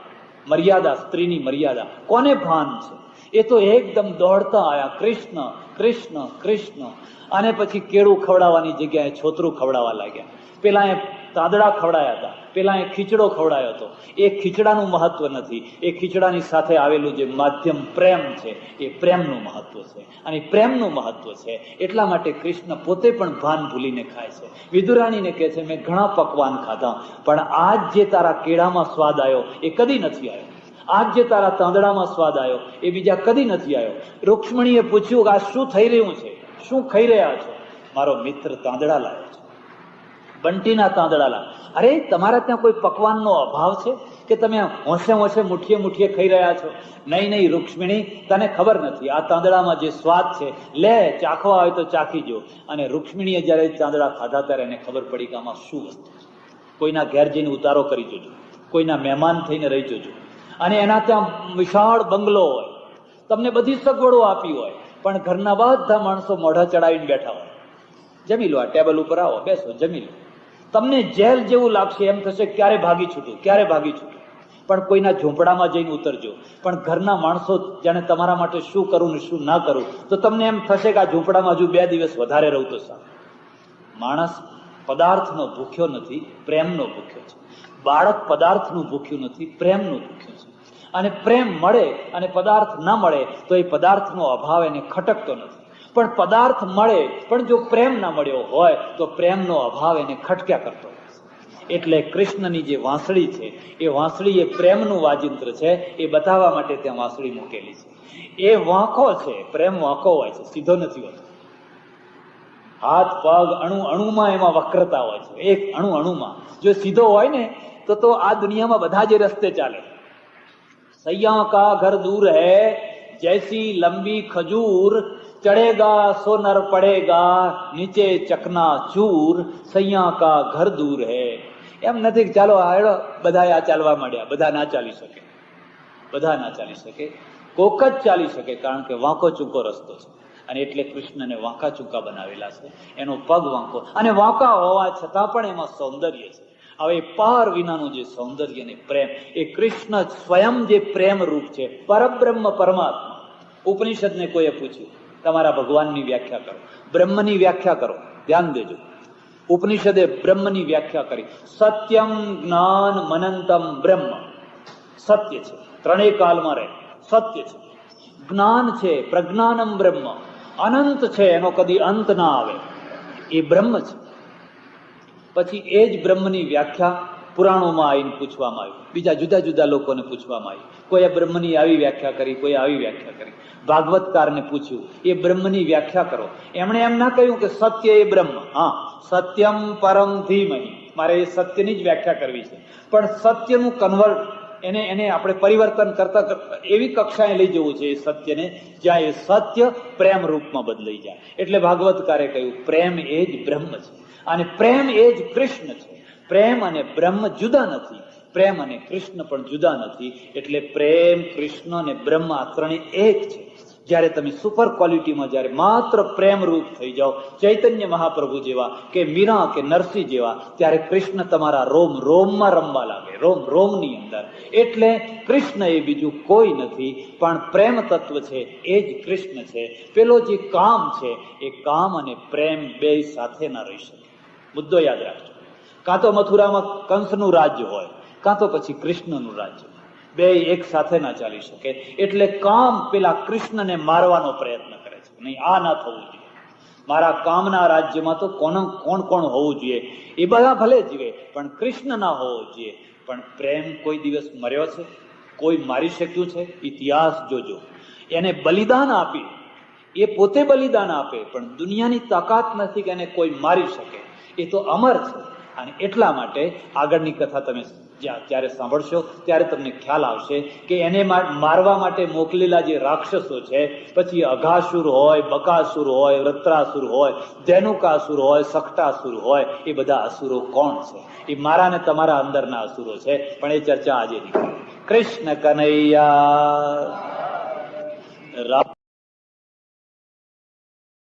A: મર્યાદા, સ્ત્રીની મર્યાદા કોને ભાન છે? એ તો એકદમ દોડતા આયા, કૃષ્ણ કૃષ્ણ કૃષ્ણ. અને પછી કેળું ખવડાવવાની જગ્યાએ છોતરું ખવડાવવા લાગ્યા. પેલા એ તાંદડા ખવડાયા હતા, પેલા એ ખીચડો ખવડાયો હતો. એ ખીચડાનું મહત્વ નથી, એ ખીચડાની સાથે આવેલું જે માધ્યમ પ્રેમ છે એ પ્રેમનું મહત્વ છે. અને પ્રેમનું મહત્વ છે એટલા માટે કૃષ્ણ પોતે પણ ભાન ભૂલીને ખાય છે. વિદુરાણીને કહે છે, મેં ઘણા પકવાન ખાધા પણ આજ જે તારા કેળામાં સ્વાદ આવ્યો એ કદી નથી આવ્યો. આજ જે તારા તાંદડામાં સ્વાદ આવ્યો એ બીજા કદી નથી આવ્યો. રૂક્ષ્મણીએ પૂછ્યું કે આ શું થઈ રહ્યું છે, શું ખાઈ રહ્યા છો? મારો મિત્ર તાંદડા લાવ્યો છે, બંટીના તાંદડા લાવ્યો. અરે તમારા ત્યાં કોઈ પકવાનનો અભાવ છે કે તમે હોંશે હોંશે મુઠ્ઠીએ મુઠ્ઠીએ ખાઈ રહ્યા છો? નહીં નહીં રૂક્ષ્મણી, તને ખબર નથી, આ તાંદડામાં જે સ્વાદ છે, લે ચાખવા હોય તો ચાખી જો. અને રૂક્ષ્મણીએ જયારે તાંદડા ખાધા ત્યારે એને ખબર પડી કે આમાં શું વસ્તુ છે. કોઈના ઘેર જઈને ઉતારો કરી જોજો, કોઈના મહેમાન થઈને રહી જોજો, અને એના ત્યાં વિશાળ બંગલો હોય, તમને બધી સગવડો આપી હોય, પણ ઘરના બધા માણસો મોઢા ચડાવીને બેઠા હોય. જમી લો, આ ટેબલ ઉપર આવો, બેસો, જમી લો. તમને જેલ જેવું લાગશે, એમ થશે ક્યારે ભાગી છૂટું, ક્યારે ભાગી છૂટું. પણ કોઈના ઝૂંપડામાં જઈને ઉતરજો, પણ ઘરના માણસો જાણે તમારા માટે શું કરું ને શું ના કરું, તો તમને એમ થશે કે આ ઝૂંપડામાં હજુ 2 દિવસ વધારે રહું તો સારું. માણસ પદાર્થનો ભૂખ્યો નથી, પ્રેમનો ભૂખ્યો છે. બાળક પદાર્થનું ભૂખ્યું નથી, પ્રેમનું ભૂખ્યું છે. અને પ્રેમ મળે અને પદાર્થ ના મળે તો એ પદાર્થનો અભાવ એને ખટકતો નથી. પણ પદાર્થ મળે પણ જો પ્રેમ ના મળ્યો હોય તો પ્રેમનો અભાવ એને ખટક્યા કરતો હોય. એટલે કૃષ્ણની જે વાંસળી છે એ વાંસળી એ પ્રેમનું વાજિંત્ર છે, એ બતાવવા માટે ત્યાં વાંસળી મૂકેલી છે. એ વાંકો છે, પ્રેમ વાંકો હોય છે, સીધો નથી હોતો. હાથ પગ અણુમાં એમાં વક્રતા હોય છે, એક અણુમાં. જો સીધો હોય ને તો આ દુનિયામાં બધા જે રસ્તે ચાલે. સૈયા કા ઘર દૂર હૈ જૈસી લંબી ખજૂર, ચડેગા સો નર પડેગા નીચે ચકના ચૂર, સૈયા કા ઘર દૂર હૈ. એમ નથી કે ચાલો આડો બધા આ ચાલવા માંડ્યા, બધા ના ચાલી શકે, બધા ના ચાલી શકે. કોક જ ચાલી શકે, કારણ કે વાંકો ચૂકો રસ્તો છે. અને એટલે કૃષ્ણને વાંકા ચૂકા બનાવેલા છે, એનો પગ વાંકો. અને વાંકા હોવા છતાં પણ એમાં સૌંદર્ય છે. હવે પાર વિનાનું જે સૌંદર્ય ને પ્રેમ, એ કૃષ્ણ સ્વયં જે પ્રેમ રૂપ છે, પરબ્રહ્મ પરમાત્મા. ઉપનિષદને કોઈએ પૂછ્યું તમારા ભગવાનની વ્યાખ્યા કરો, બ્રહ્મની વ્યાખ્યા કરો, ધ્યાન દેજો. ઉપનિષદે બ્રહ્મની વ્યાખ્યા કરી, સત્યમ જ્ઞાન મનંતમ બ્રહ્મ. સત્ય છે, ત્રણેય કાલમાં રહે, સત્ય છે. જ્ઞાન છે, પ્રજ્ઞાનમ બ્રહ્મ. અનંત છે, એનો કદી અંત ના આવે, એ બ્રહ્મ છે. પછી એ જ બ્રહ્મની વ્યાખ્યા પુરાણોમાં આવીને પૂછવામાં આવી, બીજા જુદા જુદા લોકોને પૂછવામાં આવી. કોઈએ બ્રહ્મની આવી વ્યાખ્યા કરી, કોઈ આવી વ્યાખ્યા કરી. ભાગવતકારને પૂછ્યું, એ બ્રહ્મની વ્યાખ્યા કરો. એમણે એમ ના કહ્યું કે સત્ય એ બ્રહ્મ. હા, સત્યમ પરમ ધીમહિ, મારે એ સત્યની જ વ્યાખ્યા કરવી છે. પણ સત્યનું કન્વર્ટ, એને આપણે પરિવર્તન કરતા એવી કક્ષાએ લઈ જવું છે એ સત્યને, જ્યાં એ સત્ય પ્રેમ રૂપમાં બદલાઈ જાય. એટલે ભાગવતકારે કહ્યું પ્રેમ એ જ બ્રહ્મ છે, અને પ્રેમ એ જ કૃષ્ણ છે. પ્રેમ અને બ્રહ્મ જુદા નથી, પ્રેમ અને કૃષ્ણ પણ જુદા નથી. એટલે પ્રેમ, કૃષ્ણ અને બ્રહ્મ આ ત્રણેય એક છે. જયારે તમે સુપર ક્વોલિટીમાં જયારે માત્ર પ્રેમ રૂપ થઈ જાઓ, ચૈતન્ય મહાપ્રભુ જેવા કે મીરા કે નરસિંહ જેવા, ત્યારે કૃષ્ણ તમારા રોમ રોમમાં રમવા લાગે, રોમ રોમની અંદર. એટલે કૃષ્ણ એ બીજું કોઈ નથી, પણ પ્રેમ તત્વ છે એ જ કૃષ્ણ છે. પેલો જે કામ છે એ કામ અને પ્રેમ બે સાથે ના રહી શકે. મુદ્દો યાદ રાખજો. કાં તો મથુરામાં કંસનું રાજ્ય હોય, કાં તો પછી કૃષ્ણનું રાજ્ય. બે એક સાથે ના ચાલી શકે. એટલે કામ પેલા કૃષ્ણને મારવાનો પ્રયત્ન કરે છે, નહીં આ ના થવું જોઈએ. મારા કામના રાજ્યમાં તો કોણ કોણ હોવું જોઈએ, એ બધા ભલે જીવે પણ કૃષ્ણ ના હોવો જોઈએ. પણ પ્રેમ કોઈ દિવસ મર્યો છે? કોઈ મારી શક્યું છે? ઇતિહાસ જોજો. એને બલિદાન આપી, એ પોતે બલિદાન આપે, પણ દુનિયાની તાકાત નથી કે એને કોઈ મારી શકે. એ તો અમર છે. અને એટલા માટે આગળની કથા તમે જ્યારે સાંભળશો ત્યારે તમને ખ્યાલ આવશે કે એને મારવા માટે મોકલેલા જે રાક્ષસો છે, પછી અઘાસુર હોય, બકાસુર હોય, વૃત્રાસુર હોય, ધેનુકાસુર હોય, સકટાસુર હોય, એ બધા અસુરો કોણ છે? એ મારા ને તમારા અંદરના અસુરો છે. પણ એ ચર્ચા આજે નહીં. કૃષ્ણ કનૈયા